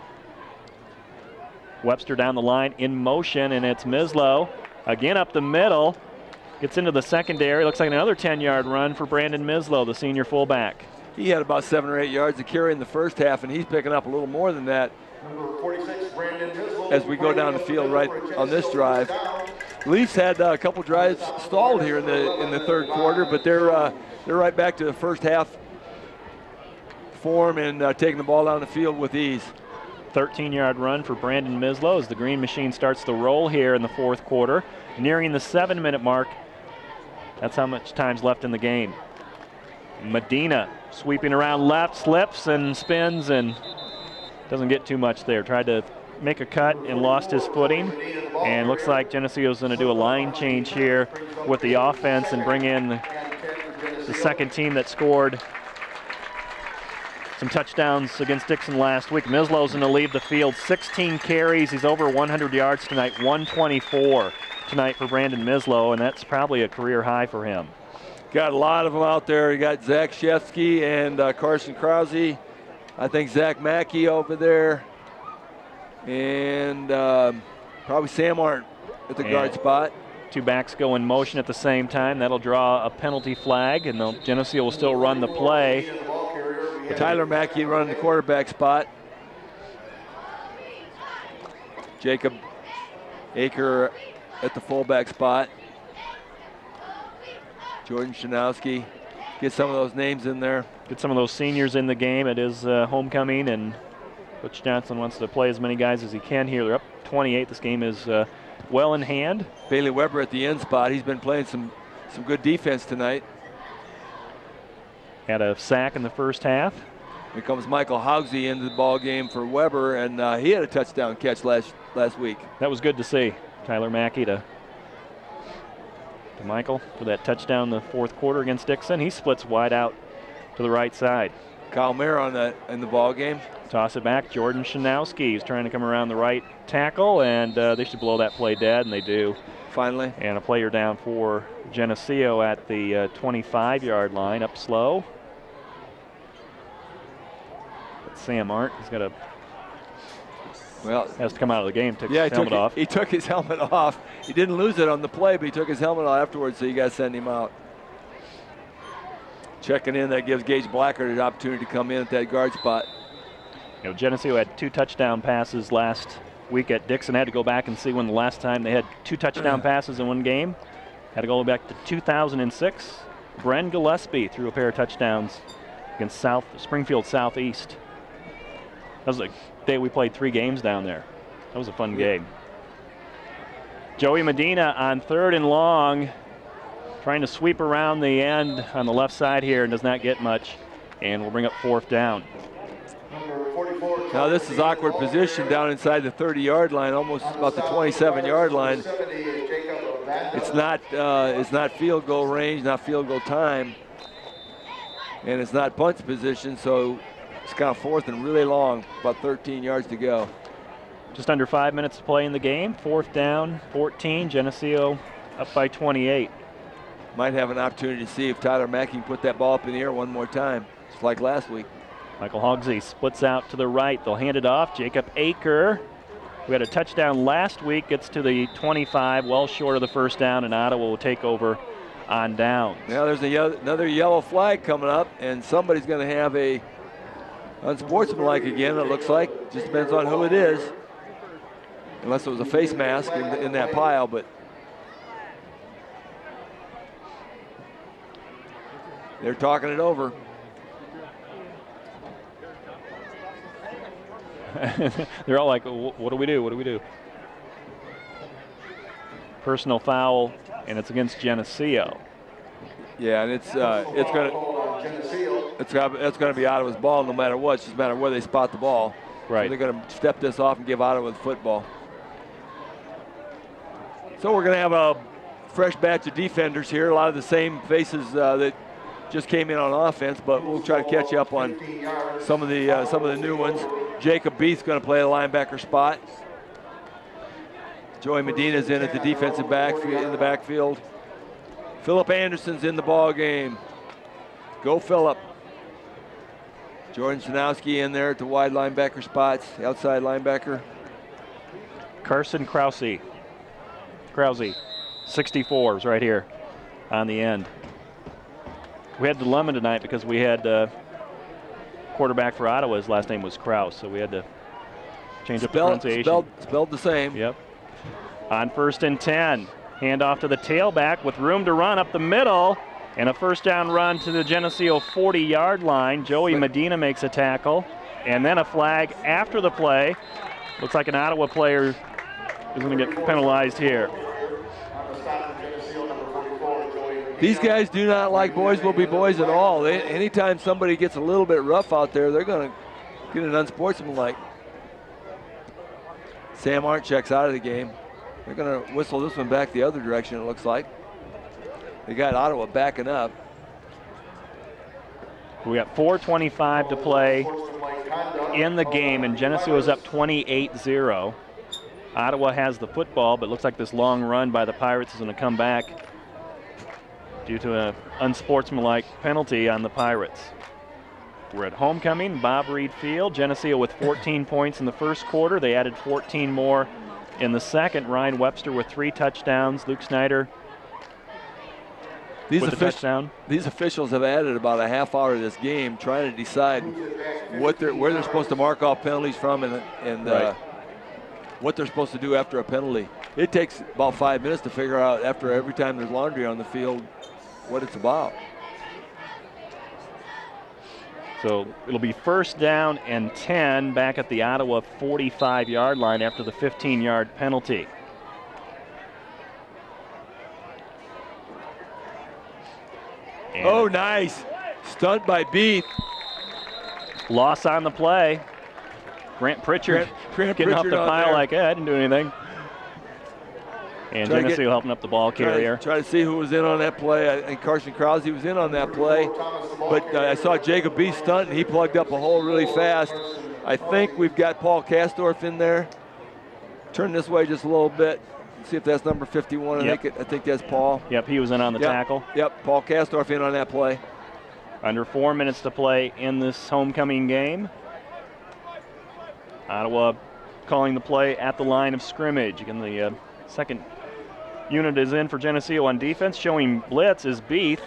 Webster down the line in motion, and it's Mislow again up the middle. Gets into the secondary. Looks like another 10-yard run for Brandon Mislow, the senior fullback. He had about 7 or 8 yards to carry in the first half, and he's picking up a little more than that as we go down the field right on this drive. Leafs had a couple drives stalled here in the 3rd quarter, but they're right back to the first half form and taking the ball down the field with ease. 13-yard run for Brandon Mislow as the Green Machine starts the roll here in the 4th quarter. Nearing the 7-minute mark. That's how much time's left in the game. Medina sweeping around left, slips and spins and doesn't get too much there. Tried to make a cut and lost his footing. And looks like Geneseo's going to do a line change here with the offense and bring in the second team that scored some touchdowns against Dixon last week. Mislow's going to leave the field. 16 carries. He's over 100 yards tonight. 124 tonight for Brandon Mislow, and that's probably a career high for him. Got a lot of them out there. You got Zach Shefsky and Carson Krause. I think Zach Mackey over there. And probably Sam Arndt at the guard spot. Two backs go in motion at the same time. That'll draw a penalty flag, and Geneseo will still run the play. Tyler Mackey running the quarterback spot. Jacob Aker at the fullback spot. Jordan Shanowski. Get some of those names in there. Get some of those seniors in the game. It is homecoming, and Coach Johnson wants to play as many guys as he can here. They're up 28. This game is well in hand. Bailey Weber at the end spot. He's been playing some good defense tonight. Had a sack in the first half. Here comes Michael Haugsey into the ball game for Weber, and he had a touchdown catch last week. That was good to see. Tyler Mackey to Michael for that touchdown in the fourth quarter against Dixon. He splits wide out to the right side. Kyle Mayer in the ball game. Toss it back. Jordan Shanowski is trying to come around the right tackle, and they should blow that play dead, and they do. Finally. And a player down for Geneseo at the 25-yard line, up slow. But Sam Arndt, he's got has to come out of the game, took his helmet off. He took his helmet off. He didn't lose it on the play, but he took his helmet off afterwards, so you got to send him out. Checking in, that gives Gage Blackard an opportunity to come in at that guard spot. Geneseo had 2 touchdown passes last week at Dixon. Had to go back and see when the last time they had 2 touchdown passes in one game. Had to go back to 2006. Bren Gillespie threw a pair of touchdowns against Springfield Southeast. That was the day we played 3 games down there. That was a fun game. Joey Medina on 3rd and long, trying to sweep around the end on the left side here, and does not get much, and we'll bring up 4th down. Now this is awkward position down inside the 30-yard line, almost about the 27-yard line. It's not field goal range, not field goal time, and it's not punt position, so it's kind of 4th and really long, about 13 yards to go. Just under 5 minutes to play in the game. 4th down, 14. Geneseo up by 28. Might have an opportunity to see if Tyler Mackey can put that ball up in the air one more time, just like last week. Michael Haugsey splits out to the right. They'll hand it off. Jacob Aker, who had a touchdown last week, gets to the 25, well short of the first down, and Ottawa will take over on downs. Now there's another yellow flag coming up, and somebody's going to have a unsportsmanlike again, it looks like. Just depends on who it is, unless it was a face mask in that pile, but they're talking it over. They're all like, what do we do? What do we do? Personal foul, and it's against Geneseo. Yeah, and it's going to be Ottawa's ball no matter what. It's just a matter of where they spot the ball. Right. So they're going to step this off and give Ottawa the football. So we're going to have a fresh batch of defenders here. A lot of the same faces that just came in on offense, but we'll try to catch you up on some of the new ones. Jacob Beath's going to play the linebacker spot. Joey Medina's in at the defensive backfield. Philip Anderson's in the ball game. Go Philip. Jordan Shanowski in there at the wide linebacker spots, outside linebacker. Carson Krause. 64 is right here on the end. We had a dilemma tonight because we had quarterback for Ottawa, his last name was Kraus, so we had to change up the pronunciation. Spelled the same. Yep. On 1st and 10, handoff to the tailback with room to run up the middle, and a first down run to the Geneseo 40-yard line. Joey Medina makes a tackle, and then a flag after the play. Looks like an Ottawa player is going to get penalized here. These guys do not like boys will be boys at all. Anytime somebody gets a little bit rough out there, they're going to get an unsportsmanlike. Sam Arndt checks out of the game. They're going to whistle this one back the other direction, it looks like. They got Ottawa backing up. We got 4:25 to play in the game, and Geneseo is up 28-0. Ottawa has the football, but looks like this long run by the Pirates is going to come back due to an unsportsmanlike penalty on the Pirates. We're at homecoming, Bob Reed Field. Geneseo with 14 points in the first quarter. They added 14 more in the second. Ryan Webster with 3 touchdowns. Luke Snyder with a touchdown. These officials have added about a half hour to this game trying to decide where they're supposed to mark off penalties from and Right. what they're supposed to do after a penalty. It takes about 5 minutes to figure out after every time there's laundry on the field what it's about. So it'll be first down and 10 back at the Ottawa 45-yard line after the 15-yard penalty. And oh, nice. Stunt by Beath. loss on the play. Grant Pritchard getting off the pile like, I didn't do anything. And Geneseo helping up the ball carrier. Try to see who was in on that play. I think Carson Krause was in on that play. But I saw Jacob B. stunt, and he plugged up a hole really fast. I think we've got Paul Kastorf in there. Turn this way just a little bit. See if that's number 51. Yep. I think that's Paul. Yep, he was in on the tackle. Yep, Paul Kastorf in on that play. Under 4 minutes to play in this homecoming game. Ottawa calling the play at the line of scrimmage. Again, the second unit is in for Geneseo on defense. Showing blitz is Beath.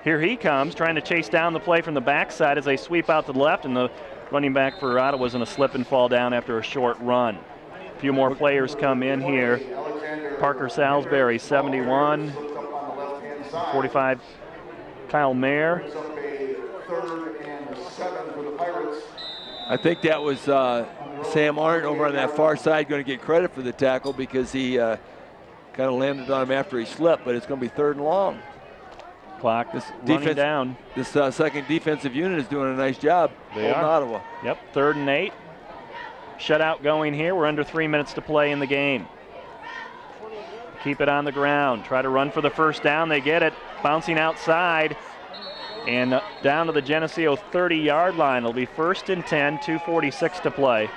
Here he comes, trying to chase down the play from the backside as they sweep out to the left, and the running back for Ottawa is going to slip and fall down after a short run. A few more players come in here. Parker Salisbury, 71. 45, Kyle Mayer. I think that was Sam Arndt over on that far side going to get credit for the tackle because he kind of landed on him after he slipped, but it's going to be 3rd and long. Clock running down. This second defensive unit is doing a nice job holding Ottawa. Yep, 3rd and 8. Shutout going here. We're under 3 minutes to play in the game. Keep it on the ground. Try to run for the first down. They get it. Bouncing outside. And down to the Geneseo 30-yard line. It'll be 1st and 10, 2:46 to play.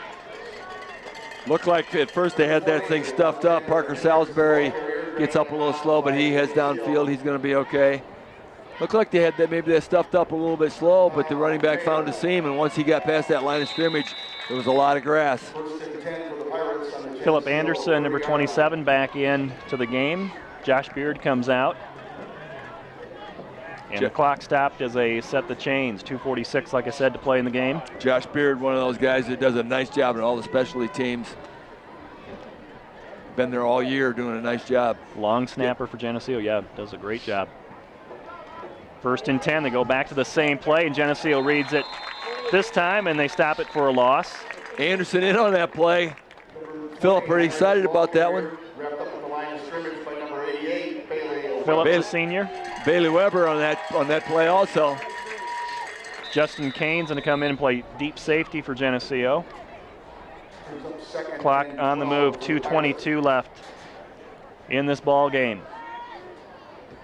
Looked like at first they had that thing stuffed up. Parker Salisbury gets up a little slow, but he heads downfield. He's going to be okay. Looked like they had that, maybe they stuffed up a little bit slow, but the running back found a seam, and once he got past that line of scrimmage, there was a lot of grass. Philip Anderson, number 27, back in to the game. Josh Beard comes out. And the clock stopped as they set the chains. 2:46, like I said, to play in the game. Josh Beard, one of those guys that does a nice job in all the specialty teams. Been there all year doing a nice job. Long snapper for Geneseo, does a great job. 1st and 10, they go back to the same play, and Geneseo reads it this time, and they stop it for a loss. Anderson in on that play. Philip pretty excited about that one. Phillips, a senior. Bailey Weber on that play also. Justin Kane's going to come in and play deep safety for Geneseo. Clock on the move, 2:22 left in this ball game.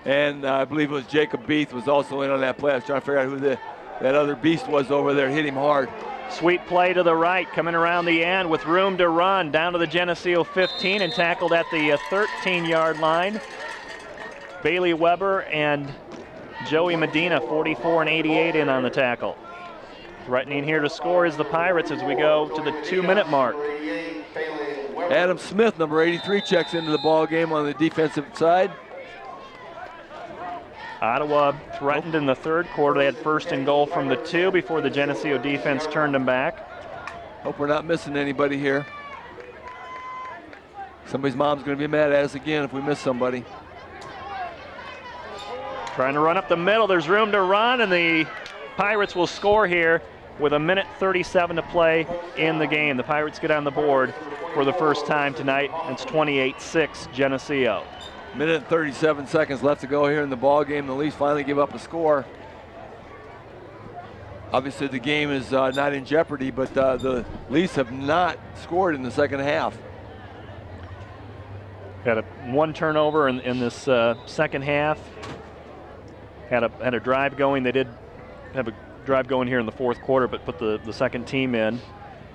And I believe it was Jacob Beath was also in on that play. I was trying to figure out who that other beast was over there. Hit him hard. Sweet play to the right, coming around the end with room to run. Down to the Geneseo 15 and tackled at the 13-yard line. Bailey Weber and Joey Medina, 44 and 88 in on the tackle. Threatening here to score is the Pirates as we go to the 2-minute mark. Adam Smith, number 83, checks into the ball game on the defensive side. Ottawa threatened in the 3rd quarter. They had 1st and goal from the 2 before the Geneseo defense turned them back. Hope we're not missing anybody here. Somebody's mom's going to be mad at us again if we miss somebody. Trying to run up the middle. There's room to run, and the Pirates will score here with 1:37 to play in the game. The Pirates get on the board for the first time tonight. It's 28-6 Geneseo. 1:37 seconds left to go here in the ball game. The Leafs finally give up a score. Obviously the game is not in jeopardy, but the Leafs have not scored in the second half. Had one turnover in this second half. Had a drive going. They did have a drive going here in the fourth quarter, but put the second team in.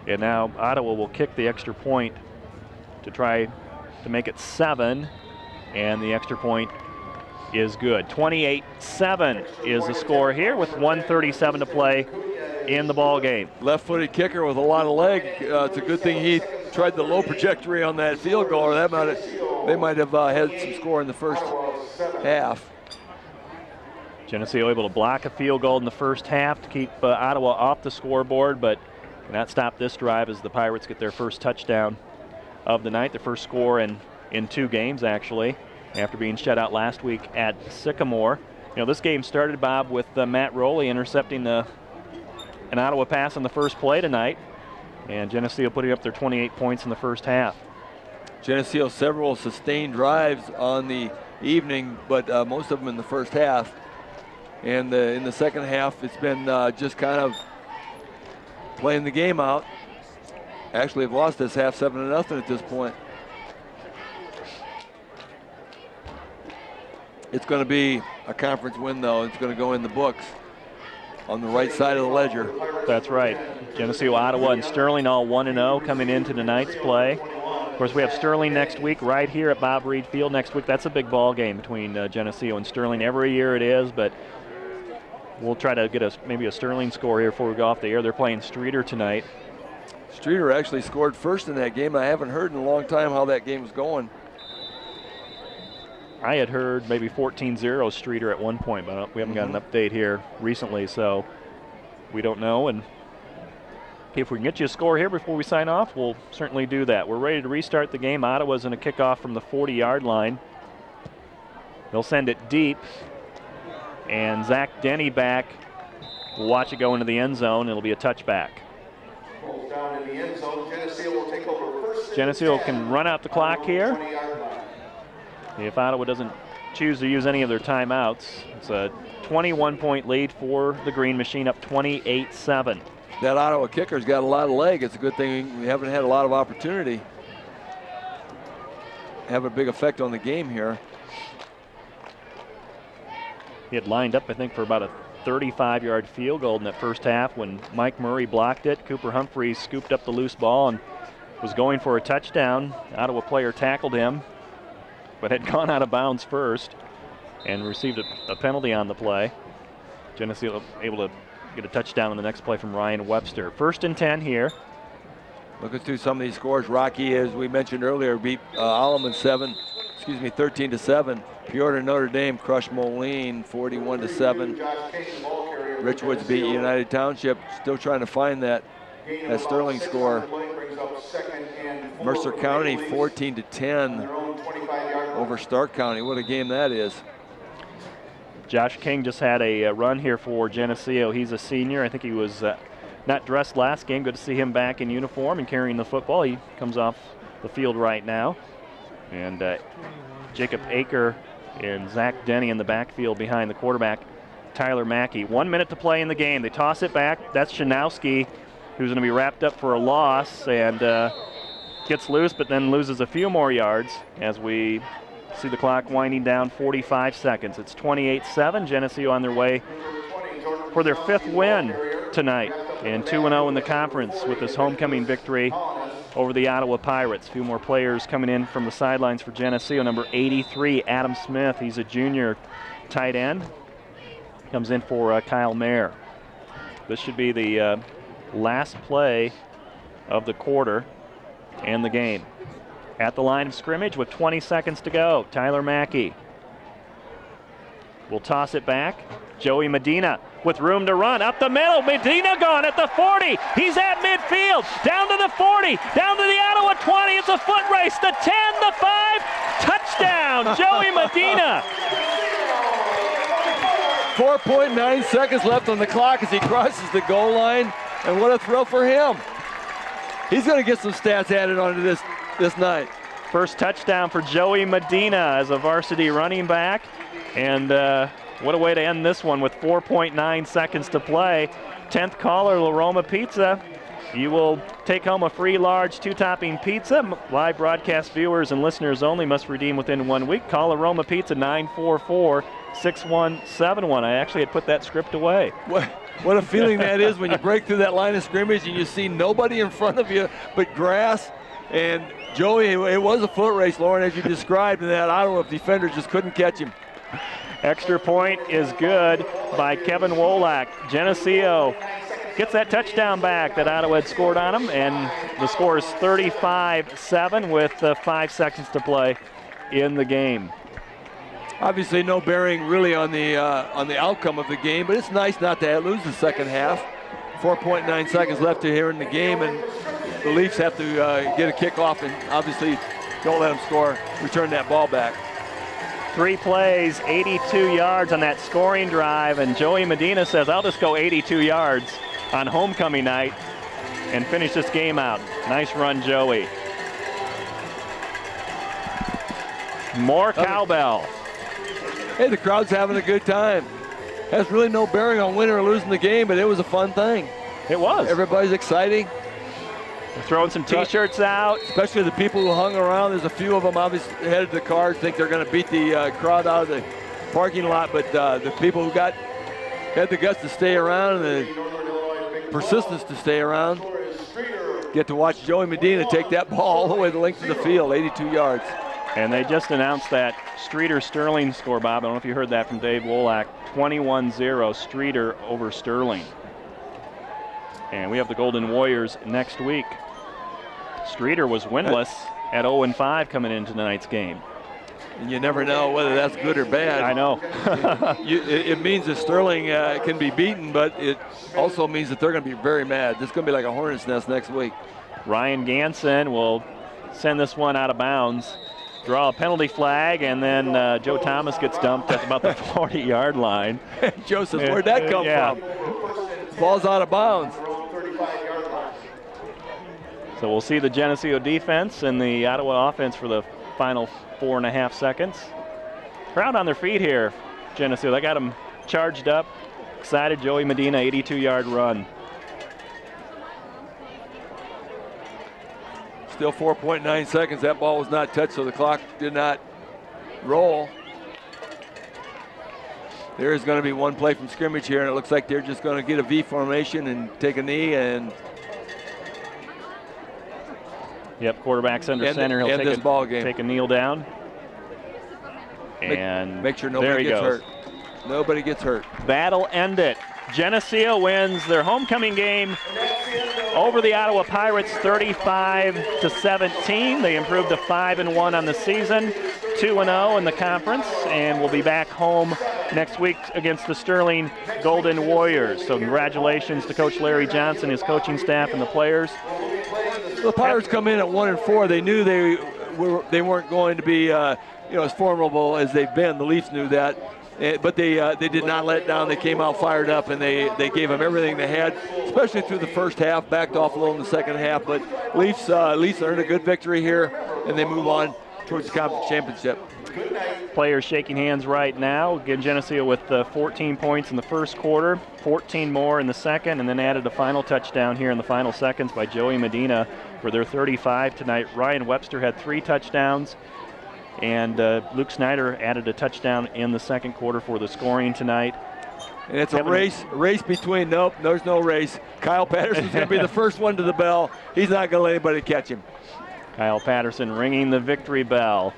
And now Ottawa will kick the extra point to try to make it 7. And the extra point is good. 28-7 is the score here with 1:37 to play in the ball game. Left-footed kicker with a lot of leg. It's a good thing he tried the low trajectory on that field goal, or they might have had some score in the first half. Geneseo able to block a field goal in the first half to keep Ottawa off the scoreboard, but cannot stop this drive as the Pirates get their first touchdown of the night, their first score in 2 games actually, after being shut out last week at Sycamore. You know, this game started, Bob, with Matt Rowley intercepting an Ottawa pass on the first play tonight, and Geneseo putting up their 28 points in the first half. Geneseo several sustained drives on the evening, but most of them in the first half. And in the second half, it's been just kind of playing the game out. Actually, have lost this half 7-0 at this point. It's going to be a conference win, though. It's going to go in the books on the right side of the ledger. That's right. Geneseo, Ottawa, and Sterling all 1-0 coming into tonight's play. Of course, we have Sterling next week right here at Bob Reed Field next week. That's a big ball game between Geneseo and Sterling. Every year it is, but we'll try to get maybe a Sterling score here before we go off the air. They're playing Streeter tonight. Streeter actually scored first in that game. I haven't heard in a long time how that game was going. I had heard maybe 14-0 Streeter at one point, but we haven't got an update here recently, so we don't know. And if we can get you a score here before we sign off, we'll certainly do that. We're ready to restart the game. Ottawa's in a kickoff from the 40-yard line. They'll send it deep, and Zach Denny back will watch it go into the end zone. It'll be a touchback. Down in the end zone. Geneseo will take over first. Geneseo can run out the clock here. If Ottawa doesn't choose to use any of their timeouts, it's a 21-point lead for the Green Machine, up 28-7. That Ottawa kicker's got a lot of leg. It's a good thing we haven't had a lot of opportunity. Have a big effect on the game here. He had lined up, I think, for about a 35-yard field goal in that first half when Mike Murray blocked it. Cooper Humphreys scooped up the loose ball and was going for a touchdown. Ottawa player tackled him, but had gone out of bounds first and received a penalty on the play. Geneseo able to get a touchdown on the next play from Ryan Webster. 1st and 10 here. Looking through some of these scores, Rocky, as we mentioned earlier, beat Alleman 13-7. Piotr Notre Dame crushed Moline 41-7. Richwoods beat United Township. Still trying to find that Sterling score. Mercer County 14-10 over Stark County. What a game that is. Josh King just had a run here for Geneseo. He's a senior. I think he was not dressed last game. Good to see him back in uniform and carrying the football. He comes off the field right now. And Jacob Aker and Zach Denny in the backfield behind the quarterback, Tyler Mackey. 1 minute to play in the game. They toss it back. That's Shanowski, who's going to be wrapped up for a loss and gets loose, but then loses a few more yards as we see the clock winding down. 45 seconds. It's 28-7. Geneseo on their way for their 5th win tonight and 2-0 in the conference with this homecoming victory over the Ottawa Pirates. A few more players coming in from the sidelines for Geneseo. Number 83, Adam Smith. He's a junior tight end. Comes in for Kyle Mayer. This should be the last play of the quarter and the game. At the line of scrimmage with 20 seconds to go, Tyler Mackey will toss it back. Joey Medina with room to run up the middle. Medina gone at the 40. He's at midfield. Down to the 40. Down to the Ottawa 20. It's a foot race. The 10, the 5. Touchdown, Joey Medina. 4.9 seconds left on the clock as he crosses the goal line. And what a thrill for him. He's going to get some stats added onto this night. First touchdown for Joey Medina as a varsity running back. And What a way to end this one with 4.9 seconds to play. 10th caller, La Roma Pizza. You will take home a free large 2-topping pizza. Live broadcast viewers and listeners only must redeem within 1 week. Call La Roma Pizza 944-6171. I actually had put that script away. What a feeling that is when you break through that line of scrimmage and you see nobody in front of you but grass. And Joey, it was a foot race, Lauren, as you described, and that Ottawa defender just couldn't catch him. Extra point is good by Kevin Wolak. Geneseo gets that touchdown back that Ottawa had scored on him, and the score is 35-7 with 5 seconds to play in the game. Obviously no bearing really on the outcome of the game, but it's nice not to lose the second half. 4.9 seconds left here in the game, and the Leafs have to get a kickoff and obviously don't let them score, return that ball back. 3 plays, 82 yards on that scoring drive, and Joey Medina says, I'll just go 82 yards on homecoming night and finish this game out. Nice run, Joey. More cowbell. Hey, the crowd's having a good time. Has really no bearing on winning or losing the game, but it was a fun thing. It was. Everybody's exciting. They're throwing some T-shirts out. Especially the people who hung around. There's a few of them obviously headed to the cars, think they're going to beat the crowd out of the parking lot, but the people who had the guts to stay around and the persistence to stay around get to watch Joey Medina take that ball all the way the length of the field, 82 yards. And they just announced that Streeter-Sterling score, Bob. I don't know if you heard that from Dave Wolak. 21-0 Streeter over Sterling. And we have the Golden Warriors next week. Streeter was winless at 0-5 coming into tonight's game. And you never know whether that's good or bad. I know. It means that Sterling can be beaten, but it also means that they're going to be very mad. This is going to be like a hornet's nest next week. Ryan Ganson will send this one out of bounds, draw a penalty flag, and then Joe Thomas gets dumped at about the 40-yard line. Joe says, where'd that come from? Ball's out of bounds. So we'll see the Geneseo defense and the Ottawa offense for the final 4.5 seconds. Crowd on their feet here, Geneseo. They got them charged up, excited. Joey Medina, 82-yard run. Still 4.9 seconds. That ball was not touched, so the clock did not roll. There is going to be one play from scrimmage here, and it looks like they're just going to get a V formation and take a knee and quarterback's under center. He'll take a kneel down. And make sure nobody gets hurt. Nobody gets hurt. That'll end it. Geneseo wins their homecoming game over the Ottawa Pirates 35-17. They improved to 5-1 on the season, 2-0 in the conference, and will be back home next week against the Sterling Golden Warriors. So congratulations to Coach Larry Johnson, his coaching staff, and the players. The Pirates come in at 1-4. They knew they weren't going to be as formidable as they've been. The Leafs knew that. But they did not let down. They came out fired up, and they gave them everything they had, especially through the first half. Backed off a little in the second half, but Leafs earned a good victory here, and they move on towards the conference championship. Players shaking hands right now. Again, Geneseo with 14 points in the first quarter, 14 more in the second, and then added a final touchdown here in the final seconds by Joey Medina for their 35 tonight. Ryan Webster had 3 touchdowns. And Luke Snyder added a touchdown in the second quarter for the scoring tonight. And it's a race between, nope, there's no race. Kyle Patterson's going to be the first one to the bell. He's not going to let anybody catch him. Kyle Patterson ringing the victory bell.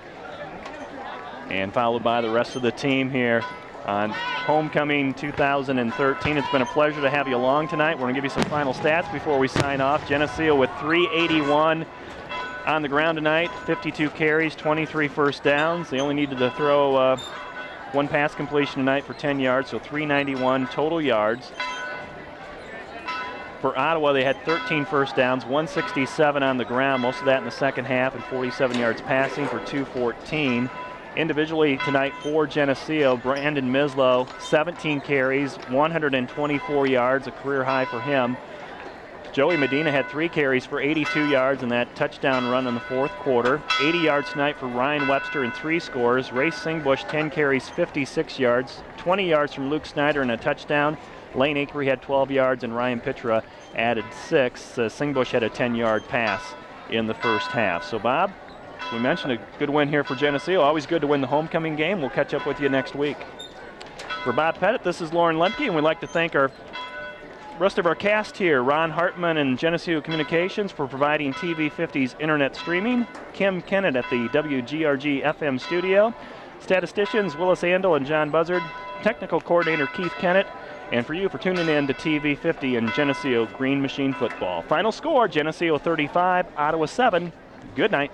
And followed by the rest of the team here on Homecoming 2013. It's been a pleasure to have you along tonight. We're going to give you some final stats before we sign off. Geneseo with 381 on the ground tonight, 52 carries, 23 first downs. They only needed to throw 1 pass completion tonight for 10 yards, so 391 total yards. For Ottawa, they had 13 first downs, 167 on the ground, most of that in the second half, and 47 yards passing for 214. Individually tonight for Geneseo, Brandon Mislow, 17 carries, 124 yards, a career high for him. Joey Medina had 3 carries for 82 yards in that touchdown run in the fourth quarter. 80 yards tonight for Ryan Webster and 3 scores. Ray Singbush, 10 carries, 56 yards. 20 yards from Luke Snyder and a touchdown. Lane Akery had 12 yards and Ryan Pitra added 6. Singbush had a 10-yard pass in the first half. So, Bob, we mentioned a good win here for Geneseo. Always good to win the homecoming game. We'll catch up with you next week. For Bob Pettit, this is Lauren Lemke, and we'd like to thank our rest of our cast here, Ron Hartman and Geneseo Communications for providing TV50's internet streaming, Kim Kennett at the WGRG FM studio, statisticians Willis Andel and John Buzzard, technical coordinator Keith Kennett, and for you for tuning in to TV50 and Geneseo Green Machine Football. Final score, Geneseo 35, Ottawa 7. Good night.